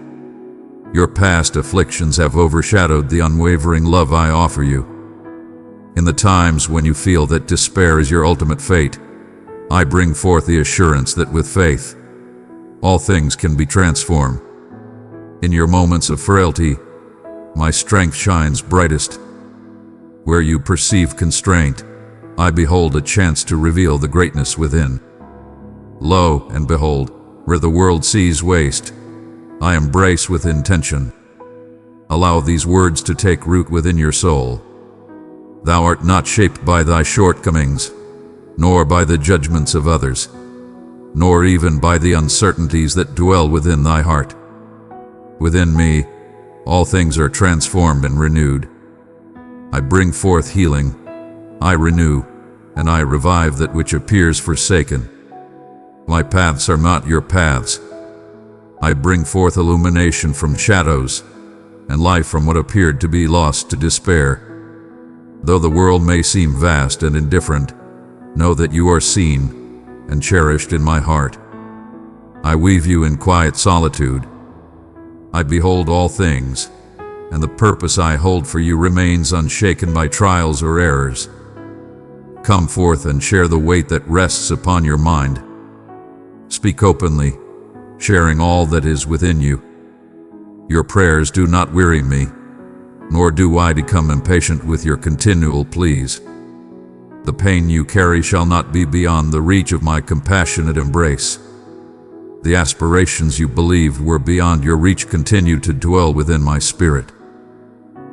Your past afflictions have overshadowed the unwavering love I offer you. In the times when you feel that despair is your ultimate fate, I bring forth the assurance that with faith, all things can be transformed. In your moments of frailty, my strength shines brightest. Where you perceive constraint, I behold a chance to reveal the greatness within. Lo and behold, where the world sees waste, I embrace with intention. Allow these words to take root within your soul. Thou art not shaped by thy shortcomings, nor by the judgments of others, nor even by the uncertainties that dwell within thy heart. Within me, all things are transformed and renewed. I bring forth healing, I renew, and I revive that which appears forsaken. My paths are not your paths. I bring forth illumination from shadows, and life from what appeared to be lost to despair. Though the world may seem vast and indifferent, know that you are seen and cherished in my heart. I weave you in quiet solitude. I behold all things, and the purpose I hold for you remains unshaken by trials or errors. Come forth and share the weight that rests upon your mind. Speak openly, sharing all that is within you. Your prayers do not weary me, nor do I become impatient with your continual pleas. The pain you carry shall not be beyond the reach of my compassionate embrace. The aspirations you believed were beyond your reach continue to dwell within my spirit.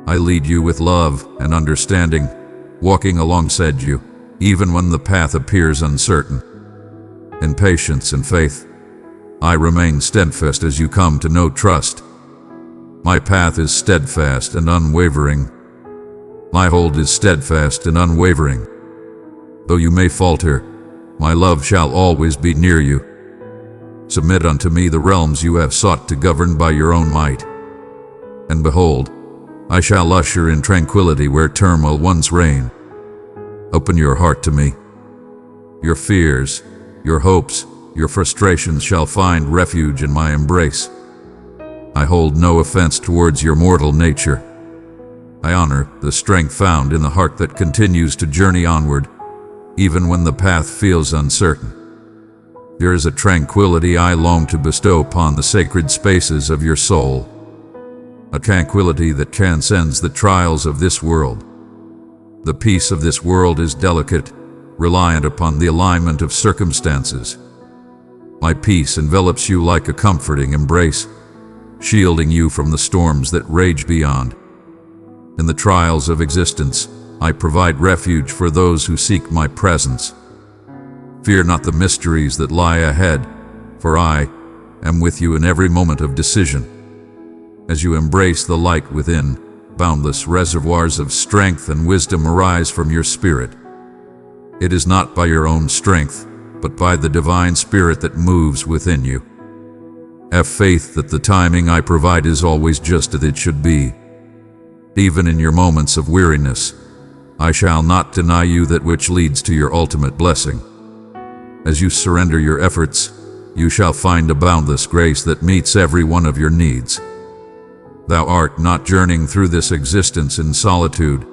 I lead you with love and understanding, walking alongside you, even when the path appears uncertain. In patience and faith, I remain steadfast as you come to know trust. My path is steadfast and unwavering. My hold is steadfast and unwavering. Though you may falter, my love shall always be near you. Submit unto me the realms you have sought to govern by your own might. And behold, I shall usher in tranquility where turmoil once reigned. Open your heart to me. Your fears, your hopes, your frustrations shall find refuge in my embrace. I hold no offense towards your mortal nature. I honor the strength found in the heart that continues to journey onward, even when the path feels uncertain. There is a tranquility I long to bestow upon the sacred spaces of your soul, a tranquility that transcends the trials of this world. The peace of this world is delicate, reliant upon the alignment of circumstances. My peace envelops you like a comforting embrace, shielding you from the storms that rage beyond. In the trials of existence, I provide refuge for those who seek my presence. Fear not the mysteries that lie ahead, for I am with you in every moment of decision. As you embrace the light within, boundless reservoirs of strength and wisdom arise from your spirit. It is not by your own strength, but by the divine spirit that moves within you. Have faith that the timing I provide is always just as it should be. Even in your moments of weariness, I shall not deny you that which leads to your ultimate blessing. As you surrender your efforts, you shall find a boundless grace that meets every one of your needs. Thou art not journeying through this existence in solitude.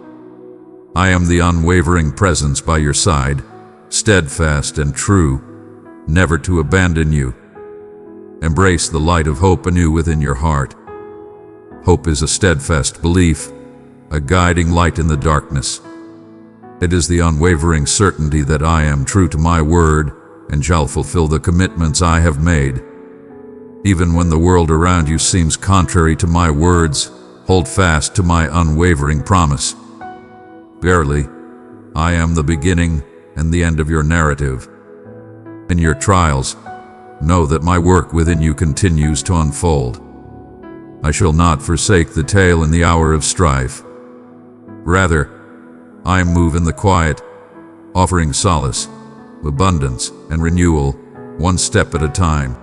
I am the unwavering presence by your side, steadfast and true, never to abandon you. Embrace the light of hope anew within your heart. Hope is a steadfast belief, a guiding light in the darkness. It is the unwavering certainty that I am true to my word and shall fulfill the commitments I have made. Even when the world around you seems contrary to my words, hold fast to my unwavering promise. Verily, I am the beginning and the end of your narrative. In your trials, know that my work within you continues to unfold. I shall not forsake the tale in the hour of strife. Rather, I move in the quiet, offering solace, abundance, and renewal, one step at a time.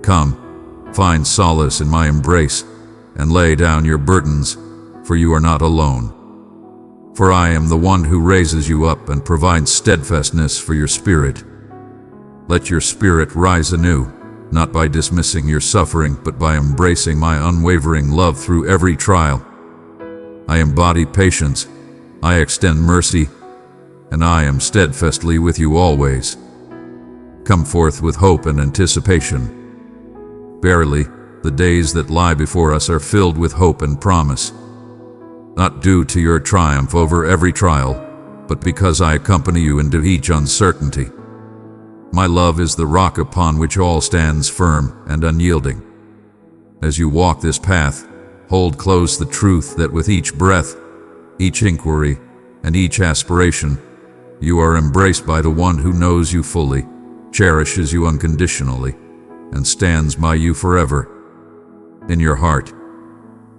Come, find solace in my embrace, and lay down your burdens, for you are not alone. For I am the one who raises you up and provides steadfastness for your spirit. Let your spirit rise anew, not by dismissing your suffering, but by embracing my unwavering love through every trial. I embody patience, I extend mercy, and I am steadfastly with you always. Come forth with hope and anticipation. Verily, the days that lie before us are filled with hope and promise, not due to your triumph over every trial, but because I accompany you into each uncertainty. My love is the rock upon which all stands firm and unyielding. As you walk this path, hold close the truth that with each breath, each inquiry, and each aspiration, you are embraced by the one who knows you fully, cherishes you unconditionally, and stands by you forever. In your heart,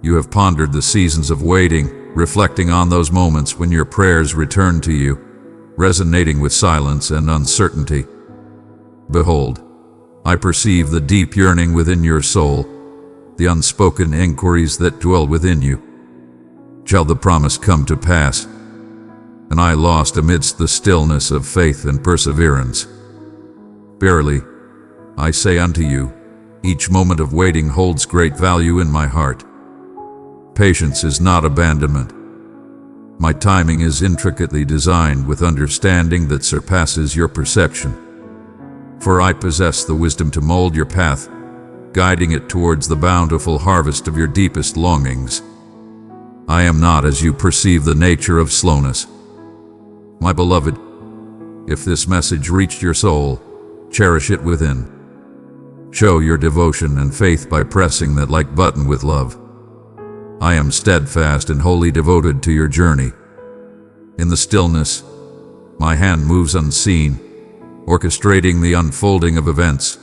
you have pondered the seasons of waiting, reflecting on those moments when your prayers returned to you, resonating with silence and uncertainty. Behold, I perceive the deep yearning within your soul, the unspoken inquiries that dwell within you. Shall the promise come to pass? And I lost amidst the stillness of faith and perseverance. Verily, I say unto you, each moment of waiting holds great value in my heart. Patience is not abandonment. My timing is intricately designed with understanding that surpasses your perception. For I possess the wisdom to mold your path, guiding it towards the bountiful harvest of your deepest longings. I am not as you perceive the nature of slowness. My beloved, if this message reached your soul, cherish it within. Show your devotion and faith by pressing that like button with love. I am steadfast and wholly devoted to your journey. In the stillness, my hand moves unseen, orchestrating the unfolding of events,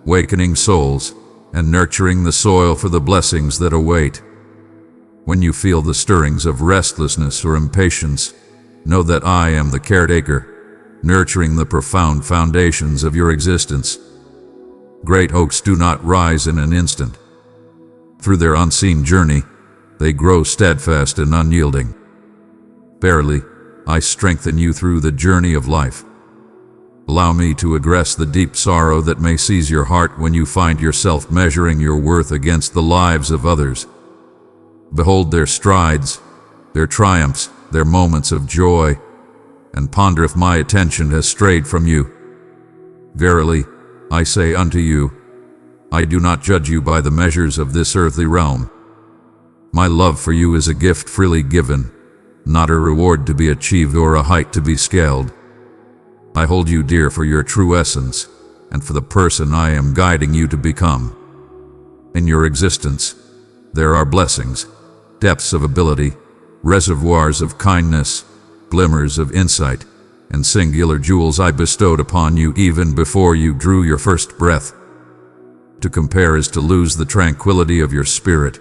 wakening souls, and nurturing the soil for the blessings that await. When you feel the stirrings of restlessness or impatience, know that I am the caretaker, nurturing the profound foundations of your existence. Great oaks do not rise in an instant. Through their unseen journey, they grow steadfast and unyielding. Verily, I strengthen you through the journey of life. Allow me to address the deep sorrow that may seize your heart when you find yourself measuring your worth against the lives of others. Behold their strides, their triumphs, their moments of joy, and ponder if my attention has strayed from you. Verily, I say unto you, I do not judge you by the measures of this earthly realm. My love for you is a gift freely given, not a reward to be achieved or a height to be scaled. I hold you dear for your true essence, and for the person I am guiding you to become. In your existence, there are blessings, depths of ability, reservoirs of kindness, glimmers of insight, and singular jewels I bestowed upon you even before you drew your first breath. To compare is to lose the tranquility of your spirit,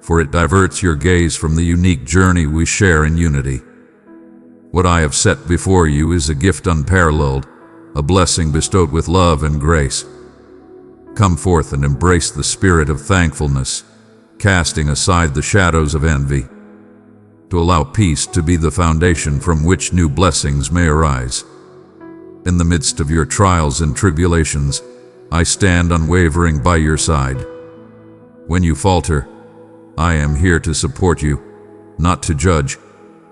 for it diverts your gaze from the unique journey we share in unity. What I have set before you is a gift unparalleled, a blessing bestowed with love and grace. Come forth and embrace the spirit of thankfulness, casting aside the shadows of envy, to allow peace to be the foundation from which new blessings may arise. In the midst of your trials and tribulations, I stand unwavering by your side. When you falter, I am here to support you, not to judge,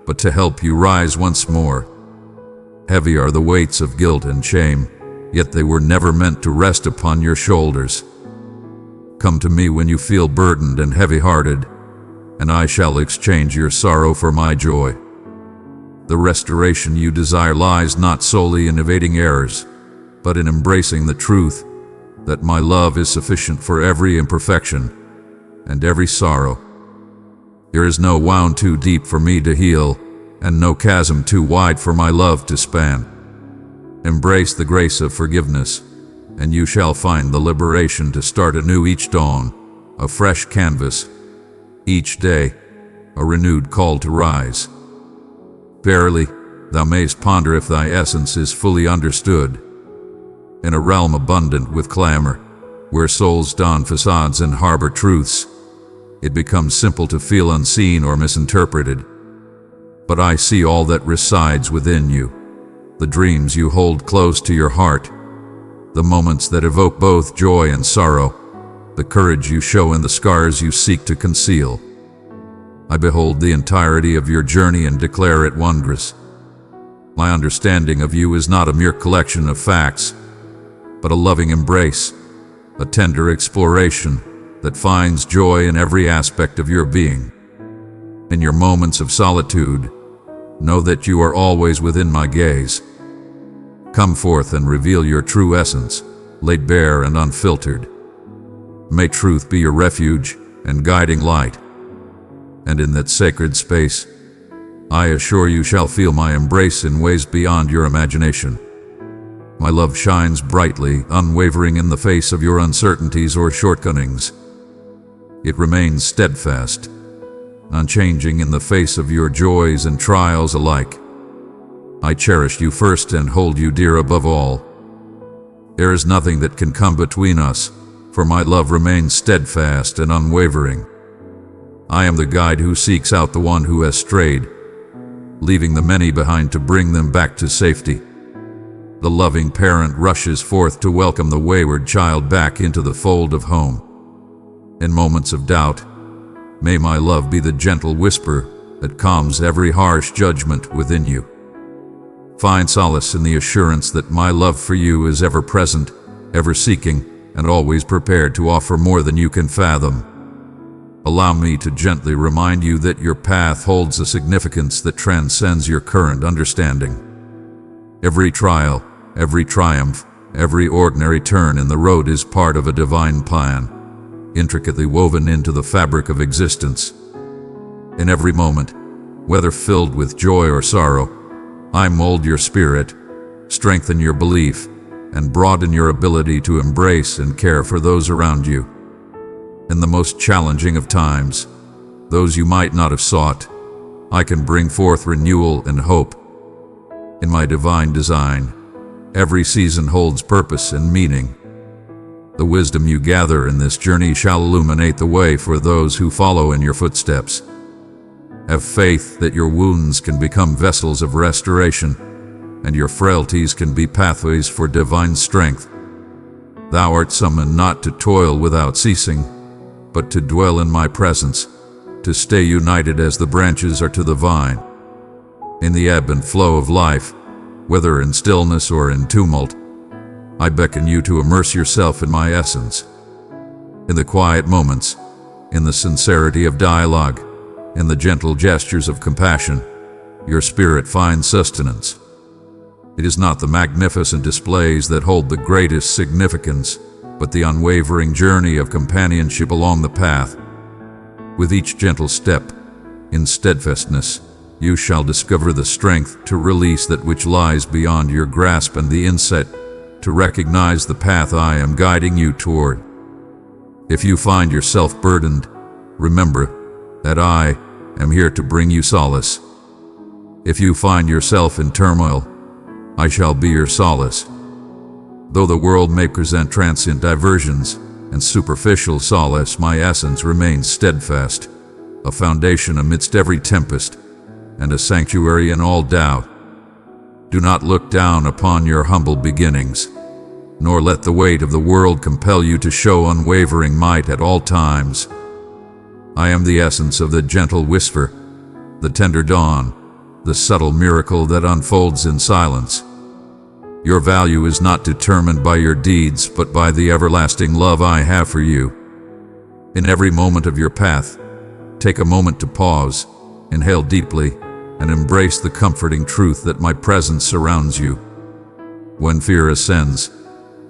but to help you rise once more. Heavy are the weights of guilt and shame, yet they were never meant to rest upon your shoulders. Come to me when you feel burdened and heavy-hearted, and I shall exchange your sorrow for my joy. The restoration you desire lies not solely in evading errors, but in embracing the truth that my love is sufficient for every imperfection and every sorrow. There is no wound too deep for me to heal, and no chasm too wide for my love to span. Embrace the grace of forgiveness, and you shall find the liberation to start anew each dawn, a fresh canvas, each day, a renewed call to rise. Verily, thou mayst ponder if thy essence is fully understood. In a realm abundant with clamor, where souls don facades and harbor truths, it becomes simple to feel unseen or misinterpreted. But I see all that resides within you, the dreams you hold close to your heart, the moments that evoke both joy and sorrow, the courage you show in the scars you seek to conceal. I behold the entirety of your journey and declare it wondrous. My understanding of you is not a mere collection of facts, but a loving embrace, a tender exploration that finds joy in every aspect of your being. In your moments of solitude, know that you are always within my gaze. Come forth and reveal your true essence, laid bare and unfiltered. May truth be your refuge and guiding light. And in that sacred space, I assure you shall feel my embrace in ways beyond your imagination. My love shines brightly, unwavering in the face of your uncertainties or shortcomings. It remains steadfast, unchanging in the face of your joys and trials alike. I cherish you first and hold you dear above all. There is nothing that can come between us, for my love remains steadfast and unwavering. I am the guide who seeks out the one who has strayed, leaving the many behind to bring them back to safety. The loving parent rushes forth to welcome the wayward child back into the fold of home. In moments of doubt, may my love be the gentle whisper that calms every harsh judgment within you. Find solace in the assurance that my love for you is ever present, ever seeking, and always prepared to offer more than you can fathom. Allow me to gently remind you that your path holds a significance that transcends your current understanding. Every trial, every triumph, every ordinary turn in the road is part of a divine plan, intricately woven into the fabric of existence. In every moment, whether filled with joy or sorrow, I mold your spirit, strengthen your belief, and broaden your ability to embrace and care for those around you. In the most challenging of times, those you might not have sought, I can bring forth renewal and hope. In my divine design, every season holds purpose and meaning. The wisdom you gather in this journey shall illuminate the way for those who follow in your footsteps. Have faith that your wounds can become vessels of restoration, and your frailties can be pathways for divine strength. Thou art summoned not to toil without ceasing, but to dwell in my presence, to stay united as the branches are to the vine. In the ebb and flow of life, whether in stillness or in tumult, I beckon you to immerse yourself in my essence. In the quiet moments, in the sincerity of dialogue, in the gentle gestures of compassion, your spirit finds sustenance. It is not the magnificent displays that hold the greatest significance, but the unwavering journey of companionship along the path. With each gentle step, in steadfastness, you shall discover the strength to release that which lies beyond your grasp and the insight to recognize the path I am guiding you toward. If you find yourself burdened, remember that I am here to bring you solace. If you find yourself in turmoil, I shall be your solace. Though the world may present transient diversions and superficial solace, my essence remains steadfast, a foundation amidst every tempest, and a sanctuary in all doubt. Do not look down upon your humble beginnings, nor let the weight of the world compel you to show unwavering might at all times. I am the essence of the gentle whisper, the tender dawn, the subtle miracle that unfolds in silence. Your value is not determined by your deeds, but by the everlasting love I have for you. In every moment of your path, take a moment to pause, inhale deeply, and embrace the comforting truth that my presence surrounds you. When fear ascends,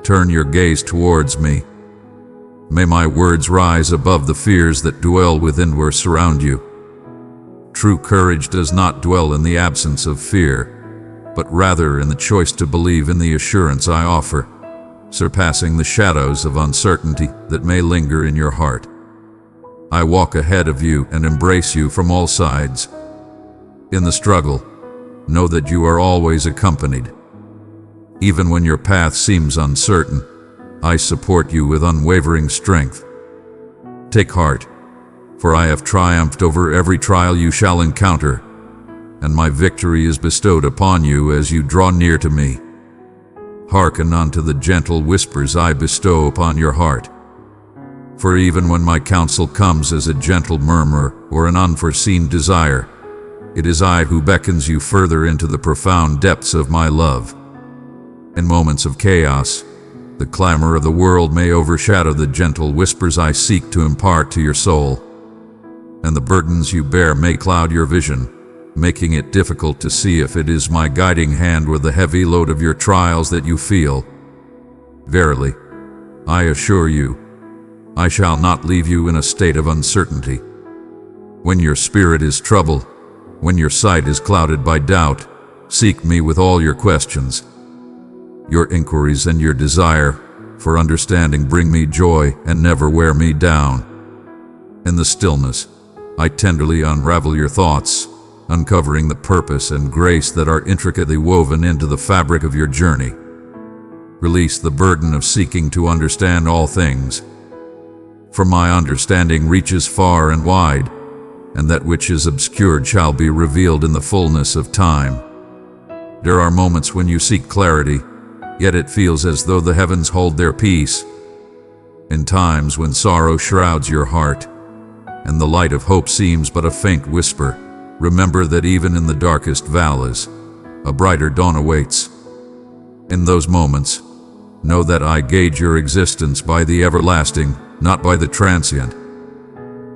turn your gaze towards me. May my words rise above the fears that dwell within or surround you. True courage does not dwell in the absence of fear, but rather in the choice to believe in the assurance I offer, surpassing the shadows of uncertainty that may linger in your heart. I walk ahead of you and embrace you from all sides. In the struggle, know that you are always accompanied. Even when your path seems uncertain, I support you with unwavering strength. Take heart, for I have triumphed over every trial you shall encounter, and my victory is bestowed upon you as you draw near to me. Hearken unto the gentle whispers I bestow upon your heart. For even when my counsel comes as a gentle murmur or an unforeseen desire, it is I who beckons you further into the profound depths of my love. In moments of chaos, the clamor of the world may overshadow the gentle whispers I seek to impart to your soul, and the burdens you bear may cloud your vision, making it difficult to see if it is my guiding hand or the heavy load of your trials that you feel. Verily, I assure you, I shall not leave you in a state of uncertainty. When your spirit is troubled, when your sight is clouded by doubt, seek me with all your questions. Your inquiries and your desire for understanding bring me joy and never wear me down. In the stillness, I tenderly unravel your thoughts, uncovering the purpose and grace that are intricately woven into the fabric of your journey. Release the burden of seeking to understand all things, for my understanding reaches far and wide, and that which is obscured shall be revealed in the fullness of time. There are moments when you seek clarity, yet it feels as though the heavens hold their peace. In times when sorrow shrouds your heart, and the light of hope seems but a faint whisper, remember that even in the darkest valleys, a brighter dawn awaits. In those moments, know that I gauge your existence by the everlasting, not by the transient.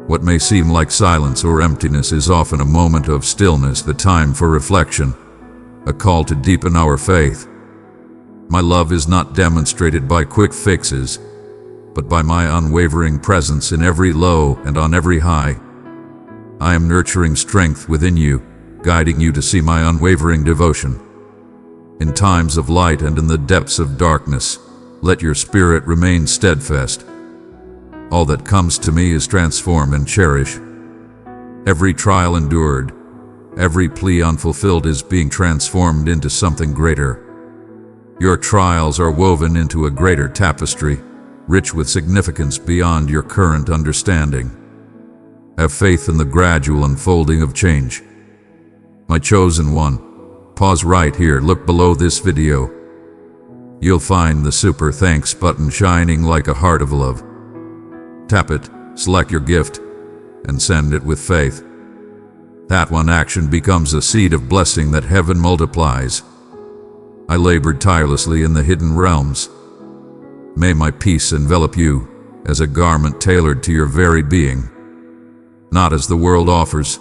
What may seem like silence or emptiness is often a moment of stillness, the time for reflection, a call to deepen our faith. My love is not demonstrated by quick fixes, but by my unwavering presence in every low and on every high. I am nurturing strength within you, guiding you to see my unwavering devotion. In times of light and in the depths of darkness, let your spirit remain steadfast. All that comes to me is transform and cherish. Every trial endured, every plea unfulfilled is being transformed into something greater. Your trials are woven into a greater tapestry, rich with significance beyond your current understanding. Have faith in the gradual unfolding of change. My chosen one, pause right here, look below this video. You'll find the super thanks button shining like a heart of love. Tap it, select your gift, and send it with faith. That one action becomes a seed of blessing that heaven multiplies. I labored tirelessly in the hidden realms. May my peace envelop you as a garment tailored to your very being. Not as the world offers,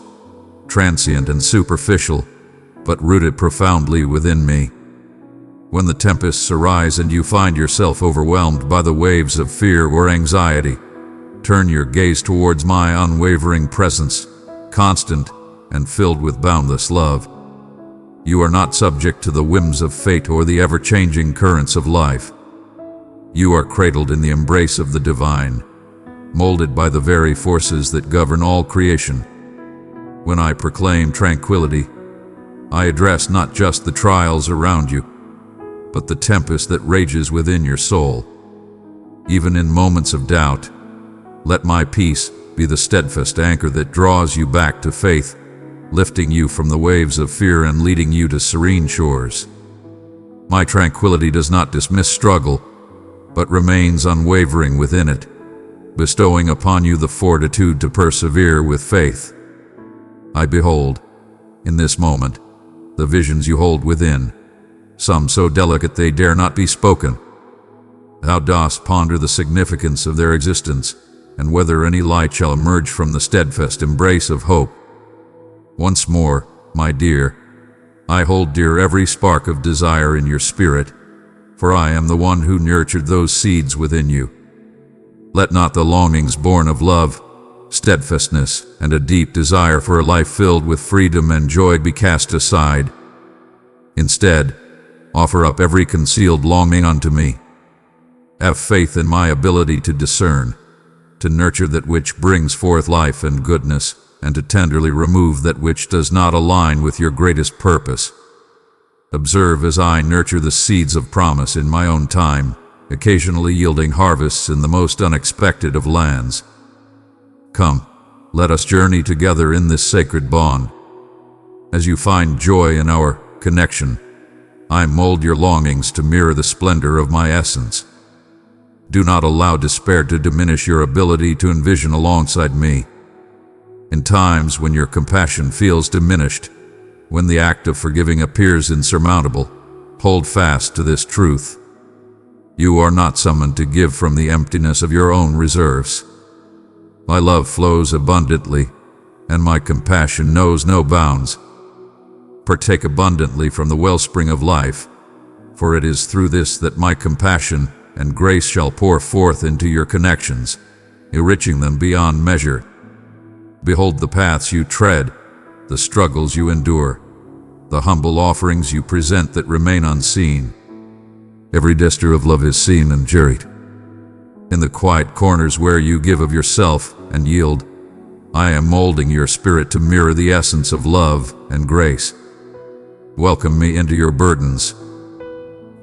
transient and superficial, but rooted profoundly within me. When the tempests arise and you find yourself overwhelmed by the waves of fear or anxiety, turn your gaze towards my unwavering presence, constant and filled with boundless love. You are not subject to the whims of fate or the ever-changing currents of life. You are cradled in the embrace of the divine, molded by the very forces that govern all creation. When I proclaim tranquility, I address not just the trials around you, but the tempest that rages within your soul. Even in moments of doubt, let my peace be the steadfast anchor that draws you back to faith, lifting you from the waves of fear and leading you to serene shores. My tranquility does not dismiss struggle, but remains unwavering within it, bestowing upon you the fortitude to persevere with faith. I behold, in this moment, the visions you hold within, some so delicate they dare not be spoken. Thou dost ponder the significance of their existence, and whether any light shall emerge from the steadfast embrace of hope. Once more, my dear, I hold dear every spark of desire in your spirit, for I am the one who nurtured those seeds within you. Let not the longings born of love, steadfastness, and a deep desire for a life filled with freedom and joy be cast aside. Instead, offer up every concealed longing unto me. Have faith in my ability to discern, to nurture that which brings forth life and goodness, and to tenderly remove that which does not align with your greatest purpose. Observe as I nurture the seeds of promise in my own time, occasionally yielding harvests in the most unexpected of lands. Come, let us journey together in this sacred bond. As you find joy in our connection, I mold your longings to mirror the splendor of my essence. Do not allow despair to diminish your ability to envision alongside me. In times when your compassion feels diminished, when the act of forgiving appears insurmountable, hold fast to this truth. You are not summoned to give from the emptiness of your own reserves. My love flows abundantly, and my compassion knows no bounds. Partake abundantly from the wellspring of life, for it is through this that my compassion and grace shall pour forth into your connections, enriching them beyond measure. Behold the paths you tread, the struggles you endure, the humble offerings you present that remain unseen. Every gesture of love is seen and juried. In the quiet corners where you give of yourself and yield, I am molding your spirit to mirror the essence of love and grace. Welcome me into your burdens,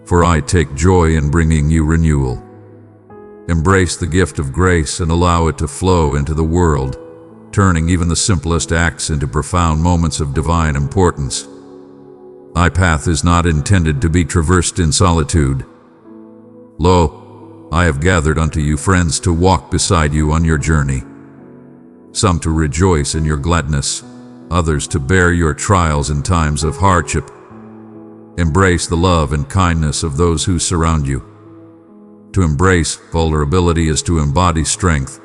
for I take joy in bringing you renewal. Embrace the gift of grace and allow it to flow into the world, turning even the simplest acts into profound moments of divine importance. Thy path is not intended to be traversed in solitude. Lo, I have gathered unto you friends to walk beside you on your journey, some to rejoice in your gladness, others to bear your trials in times of hardship. Embrace the love and kindness of those who surround you. To embrace vulnerability is to embody strength,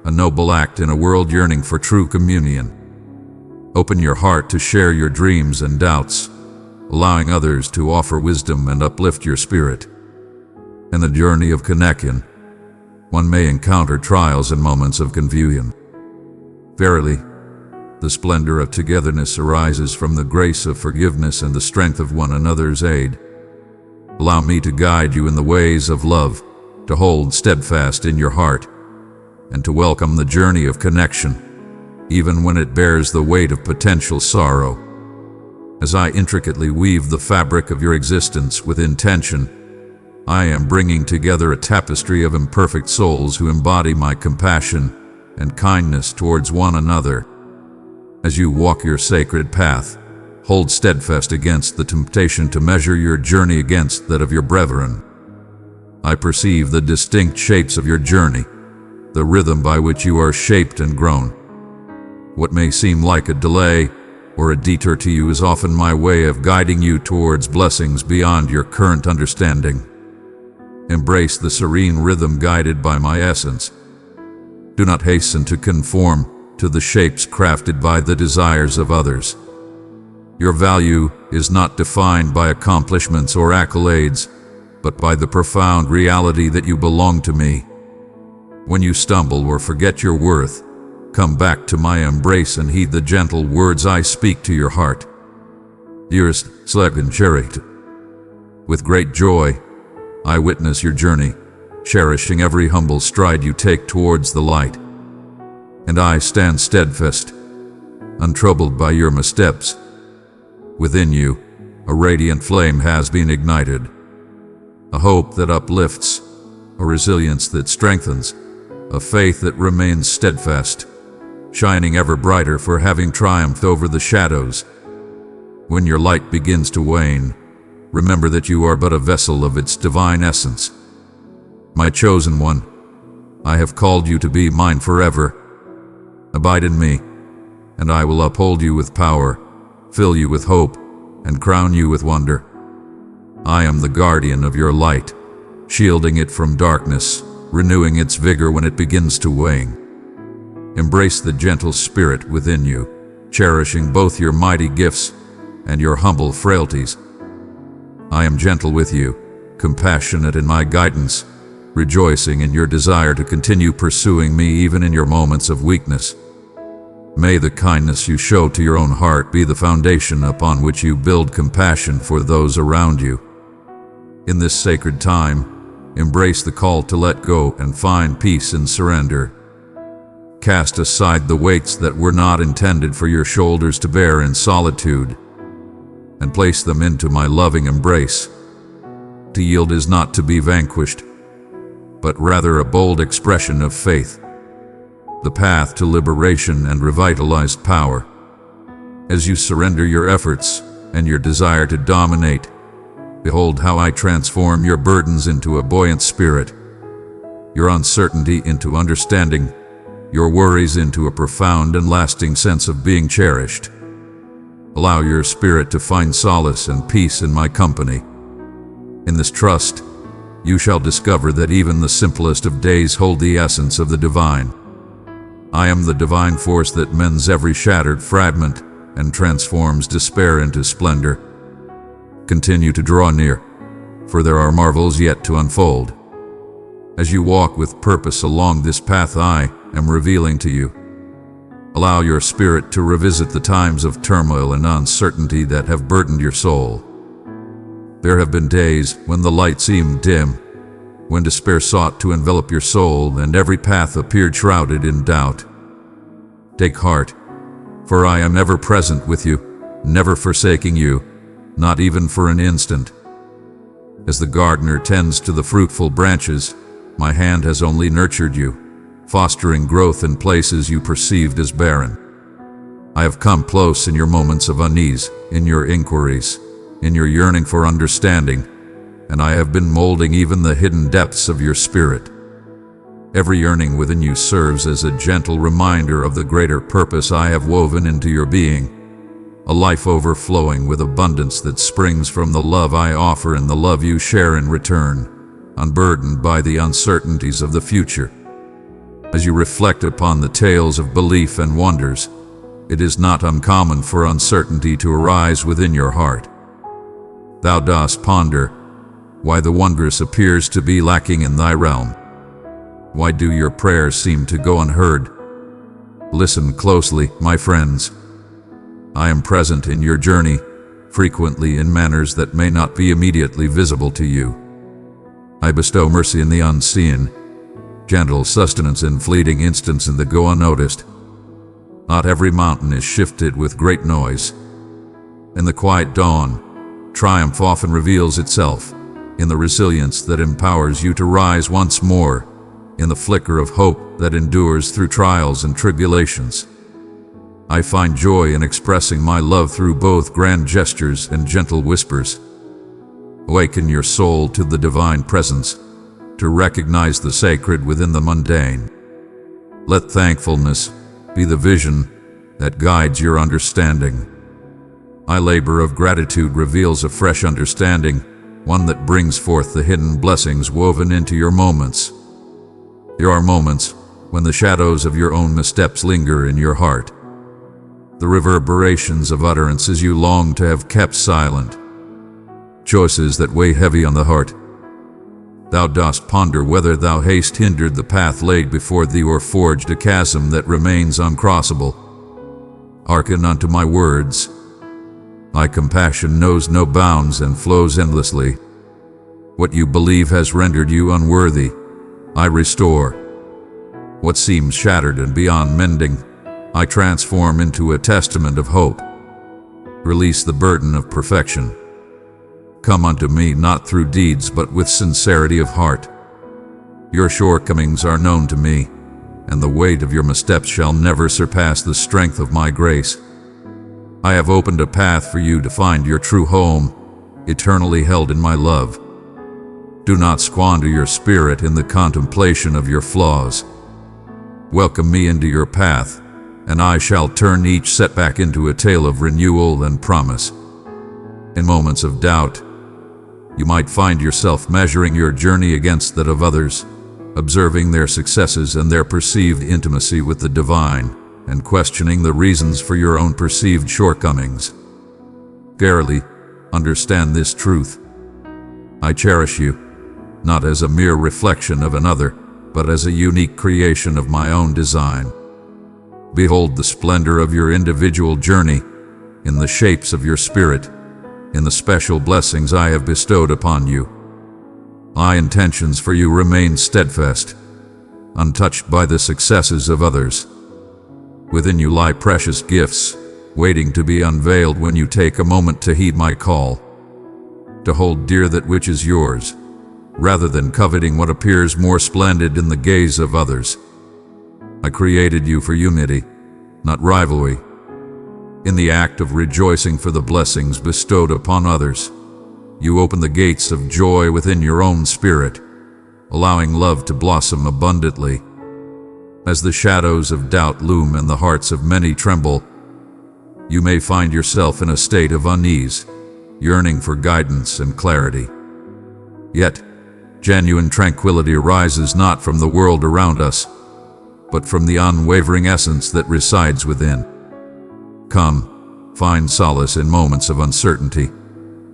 a noble act in a world yearning for true communion. Open your heart to share your dreams and doubts, allowing others to offer wisdom and uplift your spirit. In the journey of connection, one may encounter trials and moments of confusion. Verily, the splendor of togetherness arises from the grace of forgiveness and the strength of one another's aid. Allow me to guide you in the ways of love, to hold steadfast in your heart, and to welcome the journey of connection, even when it bears the weight of potential sorrow. As I intricately weave the fabric of your existence with intention, I am bringing together a tapestry of imperfect souls who embody my compassion and kindness towards one another. As you walk your sacred path, hold steadfast against the temptation to measure your journey against that of your brethren. I perceive the distinct shapes of your journey, the rhythm by which you are shaped and grown. What may seem like a delay or a detour to you is often my way of guiding you towards blessings beyond your current understanding. Embrace the serene rhythm guided by my essence. Do not hasten to conform to the shapes crafted by the desires of others. Your value is not defined by accomplishments or accolades, but by the profound reality that you belong to me. When you stumble or forget your worth, come back to my embrace and heed the gentle words I speak to your heart. Dearest Slegan Cherit, with great joy, I witness your journey, cherishing every humble stride you take towards the light. And I stand steadfast, untroubled by your missteps. Within you, a radiant flame has been ignited, a hope that uplifts, a resilience that strengthens, a faith that remains steadfast, shining ever brighter for having triumphed over the shadows. When your light begins to wane, remember that you are but a vessel of its divine essence. My chosen one, I have called you to be mine forever. Abide in me, and I will uphold you with power, fill you with hope, and crown you with wonder. I am the guardian of your light, shielding it from darkness, renewing its vigor when it begins to wane. Embrace the gentle spirit within you, cherishing both your mighty gifts and your humble frailties. I am gentle with you, compassionate in my guidance, rejoicing in your desire to continue pursuing me even in your moments of weakness. May the kindness you show to your own heart be the foundation upon which you build compassion for those around you. In this sacred time, embrace the call to let go and find peace in surrender. Cast aside the weights that were not intended for your shoulders to bear in solitude, and place them into my loving embrace. To yield is not to be vanquished, but rather a bold expression of faith, the path to liberation and revitalized power. As you surrender your efforts and your desire to dominate, behold how I transform your burdens into a buoyant spirit, your uncertainty into understanding, your worries into a profound and lasting sense of being cherished. Allow your spirit to find solace and peace in my company. In this trust, you shall discover that even the simplest of days hold the essence of the divine. I am the divine force that mends every shattered fragment and transforms despair into splendor. Continue to draw near, for there are marvels yet to unfold. As you walk with purpose along this path I am revealing to you, allow your spirit to revisit the times of turmoil and uncertainty that have burdened your soul. There have been days when the light seemed dim, when despair sought to envelop your soul and every path appeared shrouded in doubt. Take heart, for I am ever present with you, never forsaking you, not even for an instant. As the gardener tends to the fruitful branches, my hand has only nurtured you, fostering growth in places you perceived as barren. I have come close in your moments of unease, in your inquiries, in your yearning for understanding, and I have been molding even the hidden depths of your spirit. Every yearning within you serves as a gentle reminder of the greater purpose I have woven into your being, a life overflowing with abundance that springs from the love I offer and the love you share in return, unburdened by the uncertainties of the future. As you reflect upon the tales of belief and wonders, it is not uncommon for uncertainty to arise within your heart. Thou dost ponder why the wondrous appears to be lacking in thy realm. Why do your prayers seem to go unheard? Listen closely, my friends. I am present in your journey, frequently in manners that may not be immediately visible to you. I bestow mercy in the unseen, gentle sustenance in fleeting instants that go unnoticed. Not every mountain is shifted with great noise. In the quiet dawn, triumph often reveals itself, in the resilience that empowers you to rise once more, in the flicker of hope that endures through trials and tribulations. I find joy in expressing my love through both grand gestures and gentle whispers. Awaken your soul to the divine presence, to recognize the sacred within the mundane. Let thankfulness be the vision that guides your understanding. My labor of gratitude reveals a fresh understanding, one that brings forth the hidden blessings woven into your moments. There are moments when the shadows of your own missteps linger in your heart, the reverberations of utterances you long to have kept silent, choices that weigh heavy on the heart. Thou dost ponder whether thou hast hindered the path laid before thee or forged a chasm that remains uncrossable. Hearken unto my words. My compassion knows no bounds and flows endlessly. What you believe has rendered you unworthy, I restore. What seems shattered and beyond mending, I transform into a testament of hope. Release the burden of perfection. Come unto me not through deeds but with sincerity of heart. Your shortcomings are known to me, and the weight of your missteps shall never surpass the strength of my grace. I have opened a path for you to find your true home, eternally held in my love. Do not squander your spirit in the contemplation of your flaws. Welcome me into your path, and I shall turn each setback into a tale of renewal and promise. In moments of doubt, you might find yourself measuring your journey against that of others, observing their successes and their perceived intimacy with the divine, and questioning the reasons for your own perceived shortcomings. Garrily, understand this truth. I cherish you, not as a mere reflection of another, but as a unique creation of my own design. Behold the splendor of your individual journey, in the shapes of your spirit, in the special blessings I have bestowed upon you. My intentions for you remain steadfast, untouched by the successes of others. Within you lie precious gifts, waiting to be unveiled when you take a moment to heed my call, to hold dear that which is yours, rather than coveting what appears more splendid in the gaze of others. I created you for unity, not rivalry. In the act of rejoicing for the blessings bestowed upon others, you open the gates of joy within your own spirit, allowing love to blossom abundantly. As the shadows of doubt loom and the hearts of many tremble, you may find yourself in a state of unease, yearning for guidance and clarity. Yet, genuine tranquility arises not from the world around us, but from the unwavering essence that resides within. Come, find solace in moments of uncertainty,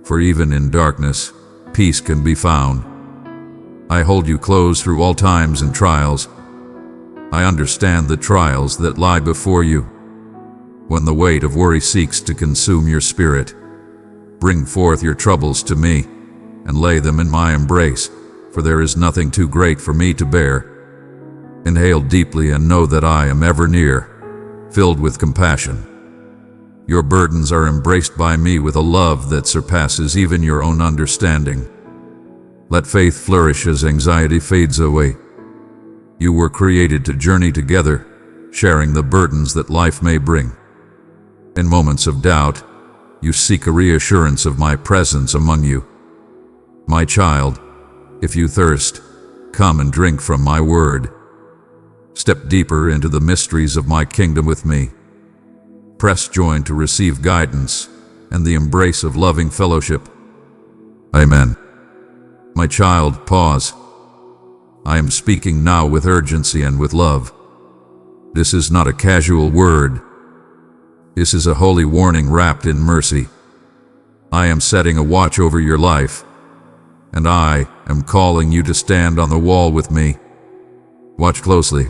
for even in darkness, peace can be found. I hold you close through all times and trials. I understand the trials that lie before you. When the weight of worry seeks to consume your spirit, bring forth your troubles to me, and lay them in my embrace, for there is nothing too great for me to bear. Inhale deeply and know that I am ever near, filled with compassion. Your burdens are embraced by me with a love that surpasses even your own understanding. Let faith flourish as anxiety fades away. You were created to journey together, sharing the burdens that life may bring. In moments of doubt, you seek a reassurance of my presence among you. My child, if you thirst, come and drink from my word. Step deeper into the mysteries of my kingdom with me. Press join to receive guidance and the embrace of loving fellowship. Amen. My child, pause. I am speaking now with urgency and with love. This is not a casual word. This is a holy warning wrapped in mercy. I am setting a watch over your life, and I am calling you to stand on the wall with me. Watch closely.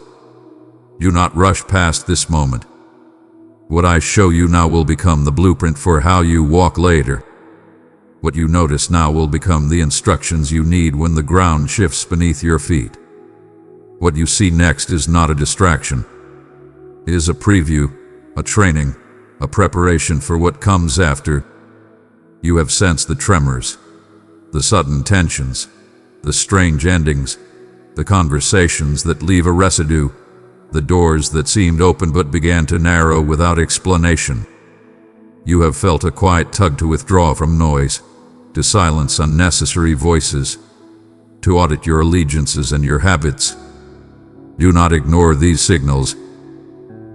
Do not rush past this moment. What I show you now will become the blueprint for how you walk later. What you notice now will become the instructions you need when the ground shifts beneath your feet. What you see next is not a distraction. It is a preview, a training, a preparation for what comes after. You have sensed the tremors, the sudden tensions, the strange endings, the conversations that leave a residue, the doors that seemed open but began to narrow without explanation. You have felt a quiet tug to withdraw from noise, to silence unnecessary voices, to audit your allegiances and your habits. Do not ignore these signals.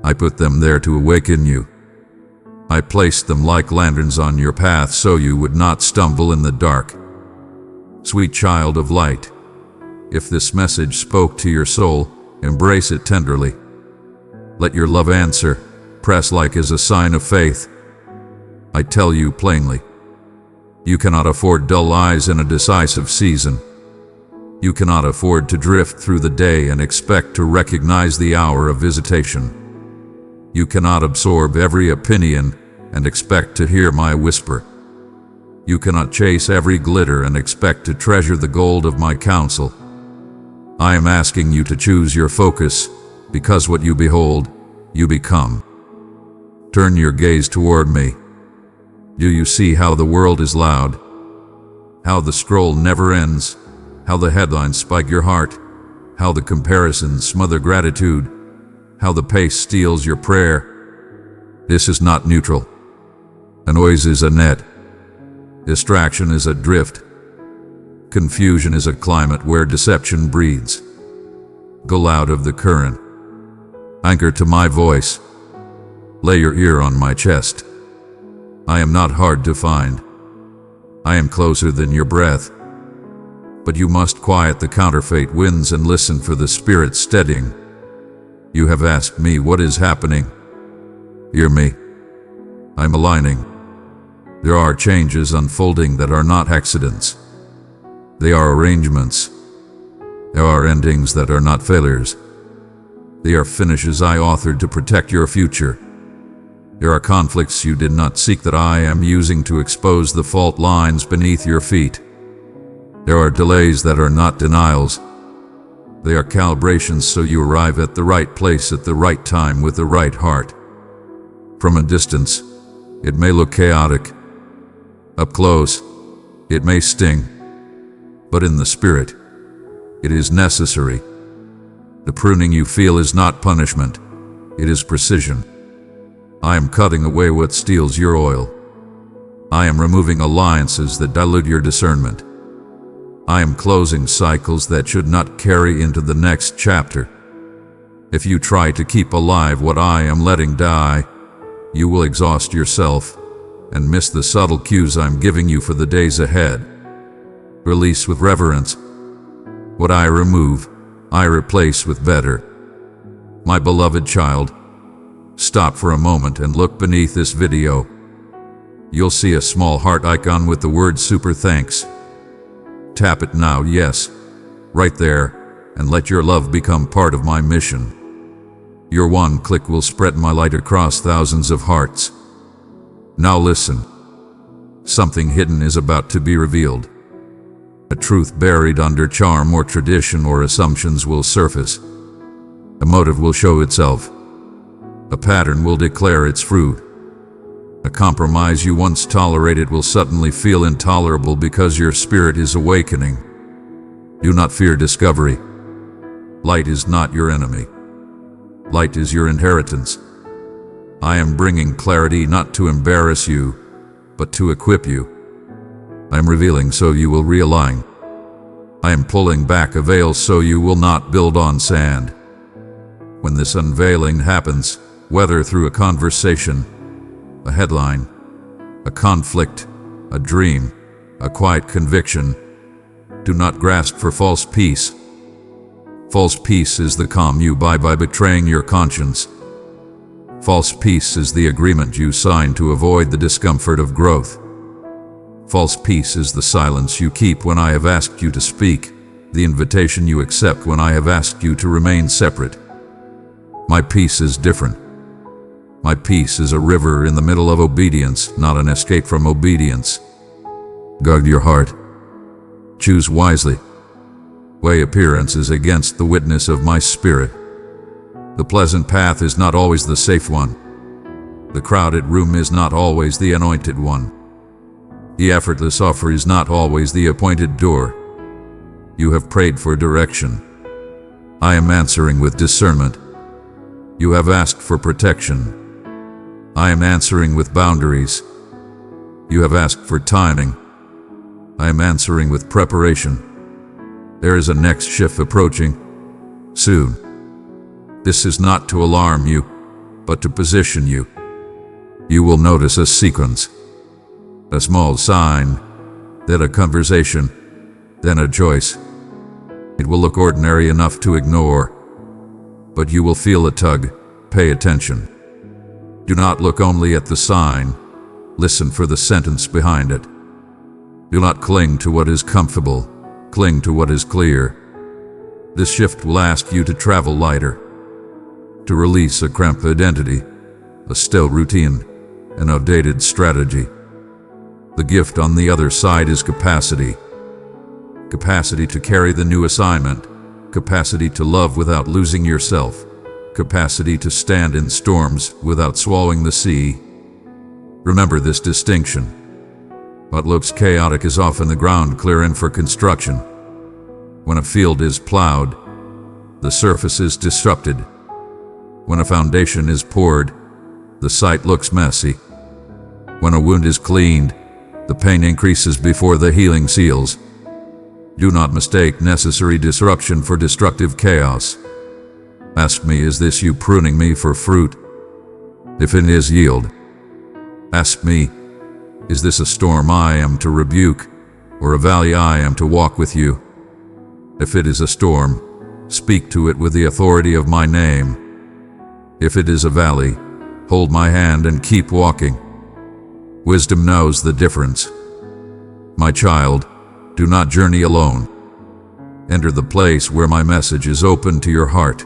I put them there to awaken you. I placed them like lanterns on your path so you would not stumble in the dark. Sweet child of light, if this message spoke to your soul, embrace it tenderly. Let your love answer, press like as a sign of faith. I tell you plainly, you cannot afford dull eyes in a decisive season. You cannot afford to drift through the day and expect to recognize the hour of visitation. You cannot absorb every opinion and expect to hear my whisper. You cannot chase every glitter and expect to treasure the gold of my counsel. I am asking you to choose your focus, because what you behold, you become. Turn your gaze toward me. Do you see how the world is loud? How the scroll never ends? How the headlines spike your heart? How the comparisons smother gratitude? How the pace steals your prayer? This is not neutral. A noise is a net. Distraction is a drift. Confusion is a climate where deception breeds. Go out of the current. Anchor to my voice. Lay your ear on my chest. I am not hard to find. I am closer than your breath. But you must quiet the counterfeit winds and listen for the Spirit steadying. You have asked me what is happening. Hear me. I'm aligning. There are changes unfolding that are not accidents. They are arrangements. There are endings that are not failures. They are finishes I authored to protect your future. There are conflicts you did not seek that I am using to expose the fault lines beneath your feet. There are delays that are not denials. They are calibrations so you arrive at the right place at the right time with the right heart. From a distance, it may look chaotic. Up close, it may sting. But in the spirit, it is necessary. The pruning you feel is not punishment, it is precision. I am cutting away what steals your oil. I am removing alliances that dilute your discernment. I am closing cycles that should not carry into the next chapter. If you try to keep alive what I am letting die, you will exhaust yourself and miss the subtle cues I'm giving you for the days ahead. Release with reverence. What I remove, I replace with better. My beloved child, stop for a moment and look beneath this video. You'll see a small heart icon with the word Super Thanks. Tap it now, yes, right there, and let your love become part of my mission. Your one click will spread my light across thousands of hearts. Now listen. Something hidden is about to be revealed. A truth buried under charm or tradition or assumptions will surface. A motive will show itself. A pattern will declare its fruit. A compromise you once tolerated will suddenly feel intolerable because your spirit is awakening. Do not fear discovery. Light is not your enemy. Light is your inheritance. I am bringing clarity not to embarrass you, but to equip you. I am revealing so you will realign. I am pulling back a veil so you will not build on sand. When this unveiling happens, whether through a conversation, a headline, a conflict, a dream, a quiet conviction, do not grasp for false peace. False peace is the calm you buy by betraying your conscience. False peace is the agreement you sign to avoid the discomfort of growth. False peace is the silence you keep when I have asked you to speak, the invitation you accept when I have asked you to remain separate. My peace is different. My peace is a river in the middle of obedience, not an escape from obedience. Guard your heart. Choose wisely. Weigh appearances against the witness of my spirit. The pleasant path is not always the safe one. The crowded room is not always the anointed one. The effortless offer is not always the appointed door. You have prayed for direction. I am answering with discernment. You have asked for protection. I am answering with boundaries. You have asked for timing. I am answering with preparation. There is a next shift approaching soon. This is not to alarm you, but to position you. You will notice a sequence, a small sign, then a conversation, then a choice. It will look ordinary enough to ignore, but you will feel a tug. Pay attention. Do not look only at the sign. Listen for the sentence behind it. Do not cling to what is comfortable. Cling to what is clear. This shift will ask you to travel lighter, to release a cramped identity, a stale routine, an outdated strategy. The gift on the other side is capacity. Capacity to carry the new assignment. Capacity to love without losing yourself. Capacity to stand in storms without swallowing the sea. Remember this distinction. What looks chaotic is often the ground clearing for construction. When a field is plowed, the surface is disrupted. When a foundation is poured, the site looks messy. When a wound is cleaned, the pain increases before the healing seals. Do not mistake necessary disruption for destructive chaos. Ask me, is this you pruning me for fruit? If it is, yield. Ask me, is this a storm I am to rebuke, or a valley I am to walk with you? If it is a storm, speak to it with the authority of my name. If it is a valley, hold my hand and keep walking. Wisdom knows the difference. My child, do not journey alone. Enter the place where my message is open to your heart.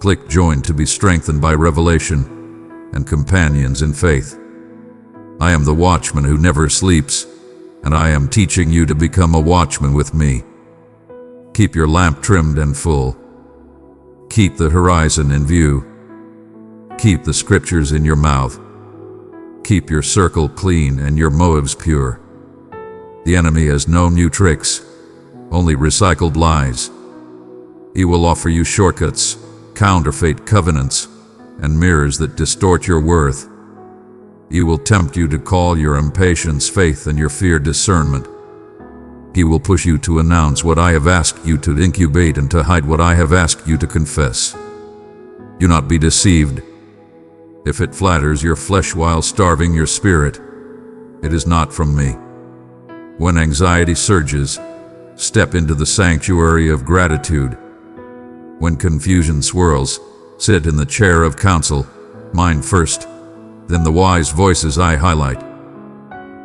Click join to be strengthened by revelation and companions in faith. I am the watchman who never sleeps, and I am teaching you to become a watchman with me. Keep your lamp trimmed and full. Keep the horizon in view. Keep the scriptures in your mouth. Keep your circle clean and your motives pure. The enemy has no new tricks, only recycled lies. He will offer you shortcuts, counterfeit covenants, and mirrors that distort your worth. He will tempt you to call your impatience faith and your fear discernment. He will push you to announce what I have asked you to incubate and to hide what I have asked you to confess. Do not be deceived. If it flatters your flesh while starving your spirit, it is not from me. When anxiety surges, step into the sanctuary of gratitude. When confusion swirls, sit in the chair of counsel, mine first, then the wise voices I highlight.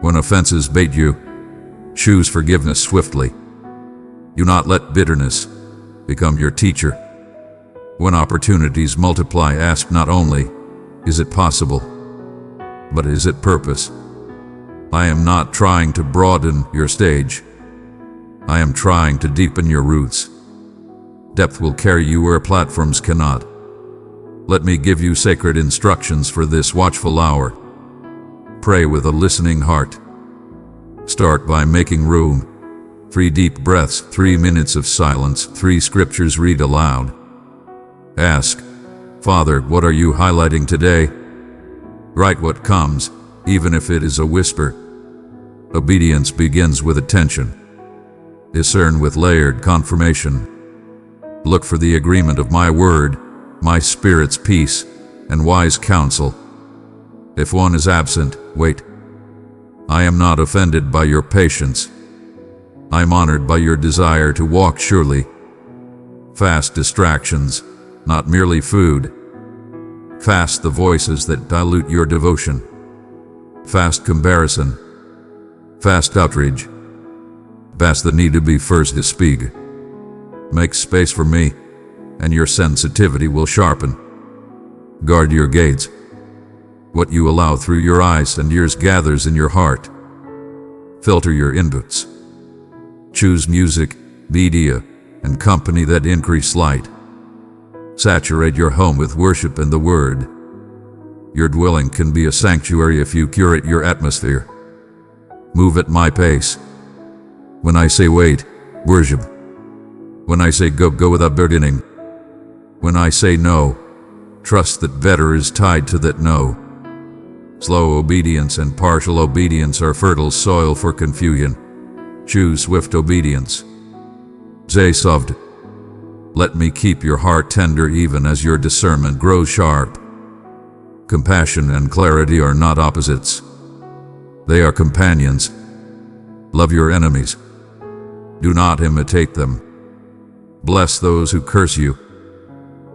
When offenses bait you, choose forgiveness swiftly. Do not let bitterness become your teacher. When opportunities multiply, ask not only, is it possible, but is it purpose? I am not trying to broaden your stage. I am trying to deepen your roots. Depth will carry you where platforms cannot. Let me give you sacred instructions for this watchful hour. Pray with a listening heart. Start by making room. 3 deep breaths, 3 minutes of silence, 3 scriptures read aloud. Ask, Father, what are you highlighting today? Write what comes, even if it is a whisper. Obedience begins with attention. Discern with layered confirmation. Look for the agreement of my word, my spirit's peace, and wise counsel. If one is absent, wait. I am not offended by your patience. I am honored by your desire to walk surely. Fast distractions, not merely food. Fast the voices that dilute your devotion. Fast comparison. Fast outrage. Fast the need to be first to speak. Make space for me, and your sensitivity will sharpen. Guard your gates. What you allow through your eyes and ears gathers in your heart. Filter your inputs. Choose music, media, and company that increase light. Saturate your home with worship and the Word. Your dwelling can be a sanctuary if you curate your atmosphere. Move at my pace. When I say wait, worship. When I say go, go without burdening. When I say no, trust that better is tied to that no. Slow obedience and partial obedience are fertile soil for confusion. Choose swift obedience. Say soft. Let me keep your heart tender even as your discernment grows sharp. Compassion and clarity are not opposites. They are companions. Love your enemies. Do not imitate them. Bless those who curse you.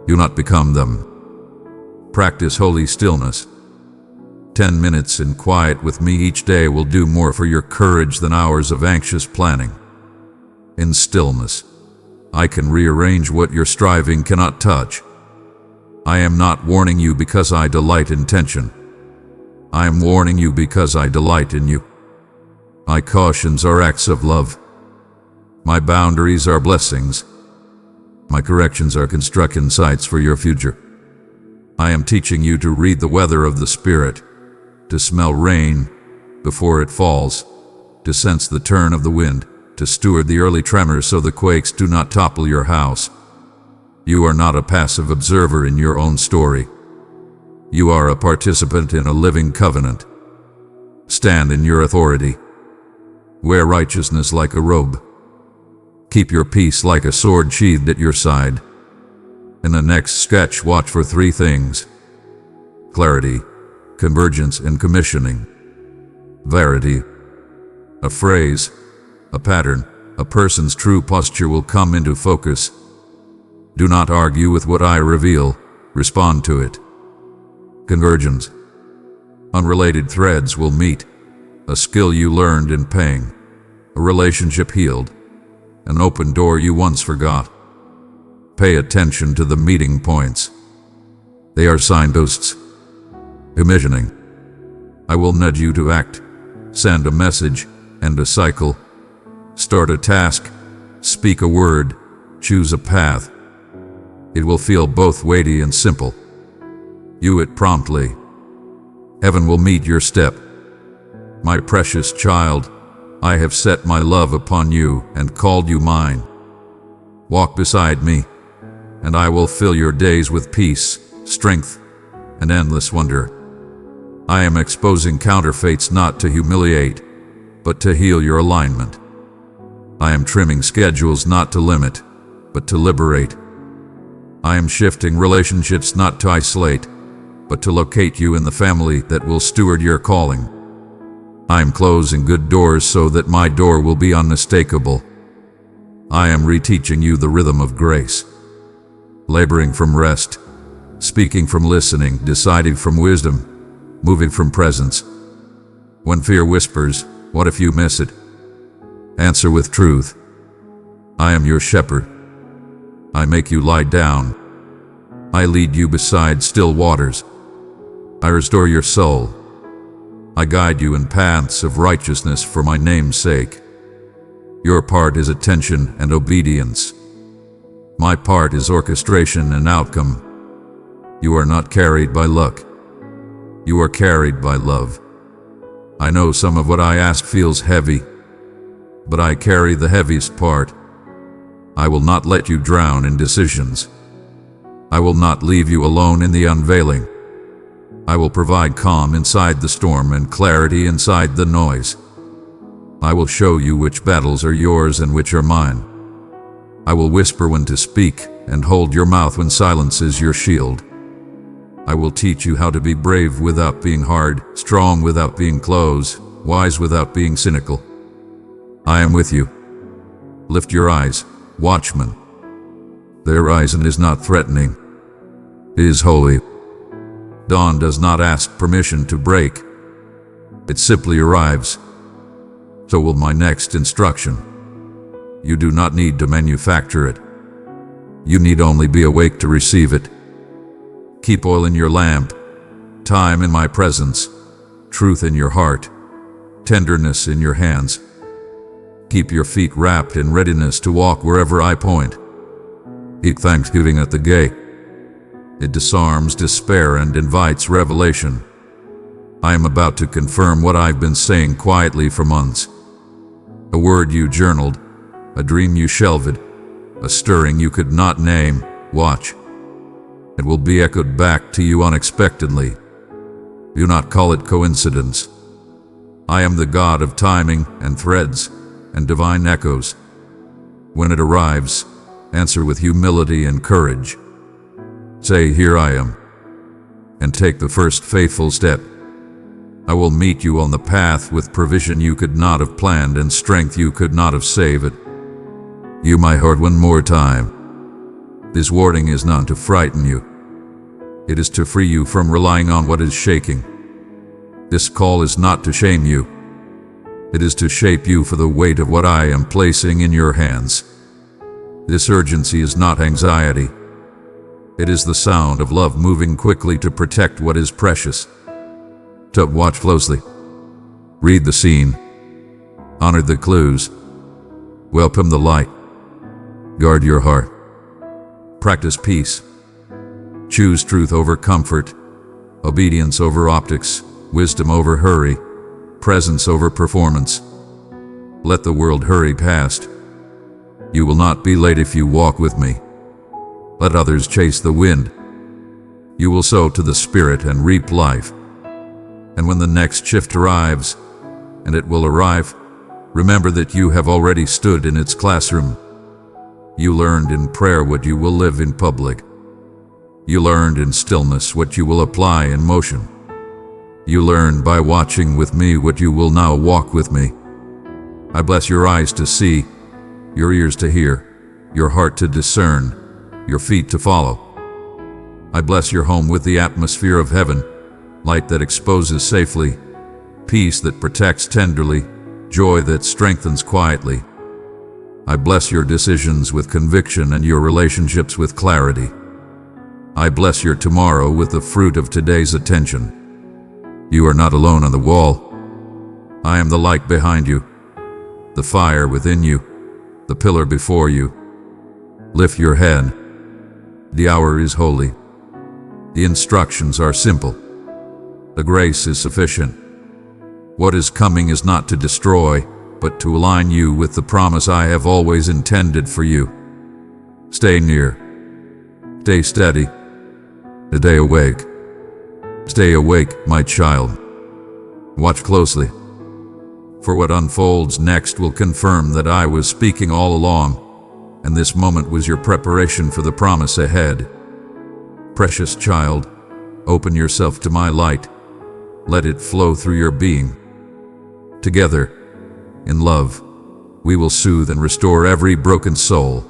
Do not become them. Practice holy stillness. 10 minutes in quiet with me each day will do more for your courage than hours of anxious planning. In stillness, I can rearrange what your striving cannot touch. I am not warning you because I delight in tension. I am warning you because I delight in you. My cautions are acts of love. My boundaries are blessings. My corrections are construct insights for your future. I am teaching you to read the weather of the Spirit, to smell rain before it falls, to sense the turn of the wind, to steward the early tremors so the quakes do not topple your house. You are not a passive observer in your own story. You are a participant in a living covenant. Stand in your authority. Wear righteousness like a robe. Keep your peace like a sword sheathed at your side. In the next sketch, watch for 3 things: clarity, convergence, and commissioning. Verity. A phrase, a pattern, a person's true posture will come into focus. Do not argue with what I reveal, respond to it. Convergence. Unrelated threads will meet. A skill you learned in pain, a relationship healed, an open door you once forgot. Pay attention to the meeting points. They are signposts. Commissioning. I will nudge you to act, send a message, end a cycle. Start a task, speak a word, choose a path. It will feel both weighty and simple. You it promptly. Heaven will meet your step. My precious child, I have set my love upon you and called you mine. Walk beside me, and I will fill your days with peace, strength, and endless wonder. I am exposing counterfeits not to humiliate, but to heal your alignment. I am trimming schedules not to limit, but to liberate. I am shifting relationships not to isolate, but to locate you in the family that will steward your calling. I am closing good doors so that my door will be unmistakable. I am reteaching you the rhythm of grace. Laboring from rest, speaking from listening, deciding from wisdom, moving from presence. When fear whispers, what if you miss it? Answer with truth. I am your shepherd. I make you lie down. I lead you beside still waters. I restore your soul. I guide you in paths of righteousness for my name's sake. Your part is attention and obedience. My part is orchestration and outcome. You are not carried by luck. You are carried by love. I know some of what I ask feels heavy, but I carry the heaviest part. I will not let you drown in decisions. I will not leave you alone in the unveiling. I will provide calm inside the storm and clarity inside the noise. I will show you which battles are yours and which are mine. I will whisper when to speak and hold your mouth when silence is your shield. I will teach you how to be brave without being hard, strong without being close, wise without being cynical. I am with you. Lift your eyes, watchman. Their horizon is not threatening. It is holy. Dawn does not ask permission to break. It simply arrives. So will my next instruction. You do not need to manufacture it. You need only be awake to receive it. Keep oil in your lamp, time in my presence, truth in your heart, tenderness in your hands. Keep your feet wrapped in readiness to walk wherever I point. Eat thanksgiving at the gate. It disarms despair and invites revelation. I am about to confirm what I've been saying quietly for months. A word you journaled, a dream you shelved, a stirring you could not name. Watch. It will be echoed back to you unexpectedly. Do not call it coincidence. I am the God of timing and threads and divine echoes. When it arrives, answer with humility and courage. Say, "Here I am," and take the first faithful step. I will meet you on the path with provision you could not have planned and strength you could not have saved. You, my heart, one more time. This warning is not to frighten you. It is to free you from relying on what is shaking. This call is not to shame you. It is to shape you for the weight of what I am placing in your hands. This urgency is not anxiety. It is the sound of love moving quickly to protect what is precious. To watch closely. Read the scene. Honor the clues. Welcome the light. Guard your heart. Practice peace. Choose truth over comfort, obedience over optics, wisdom over hurry, presence over performance. Let the world hurry past. You will not be late if you walk with me. Let others chase the wind. You will sow to the Spirit and reap life. And when the next shift arrives, and it will arrive, remember that you have already stood in its classroom. You learned in prayer what you will live in public. You learned in stillness what you will apply in motion. You learned by watching with me what you will now walk with me. I bless your eyes to see, your ears to hear, your heart to discern, your feet to follow. I bless your home with the atmosphere of heaven, light that exposes safely, peace that protects tenderly, joy that strengthens quietly. I bless your decisions with conviction and your relationships with clarity. I bless your tomorrow with the fruit of today's attention. You are not alone on the wall. I am the light behind you, the fire within you, the pillar before you. Lift your head. The hour is holy. The instructions are simple. The grace is sufficient. What is coming is not to destroy, but to align you with the promise I have always intended for you. Stay near. Stay steady. Stay awake. Stay awake, my child. Watch closely. For what unfolds next will confirm that I was speaking all along, and this moment was your preparation for the promise ahead. Precious child, open yourself to my light. Let it flow through your being. Together, in love, we will soothe and restore every broken soul.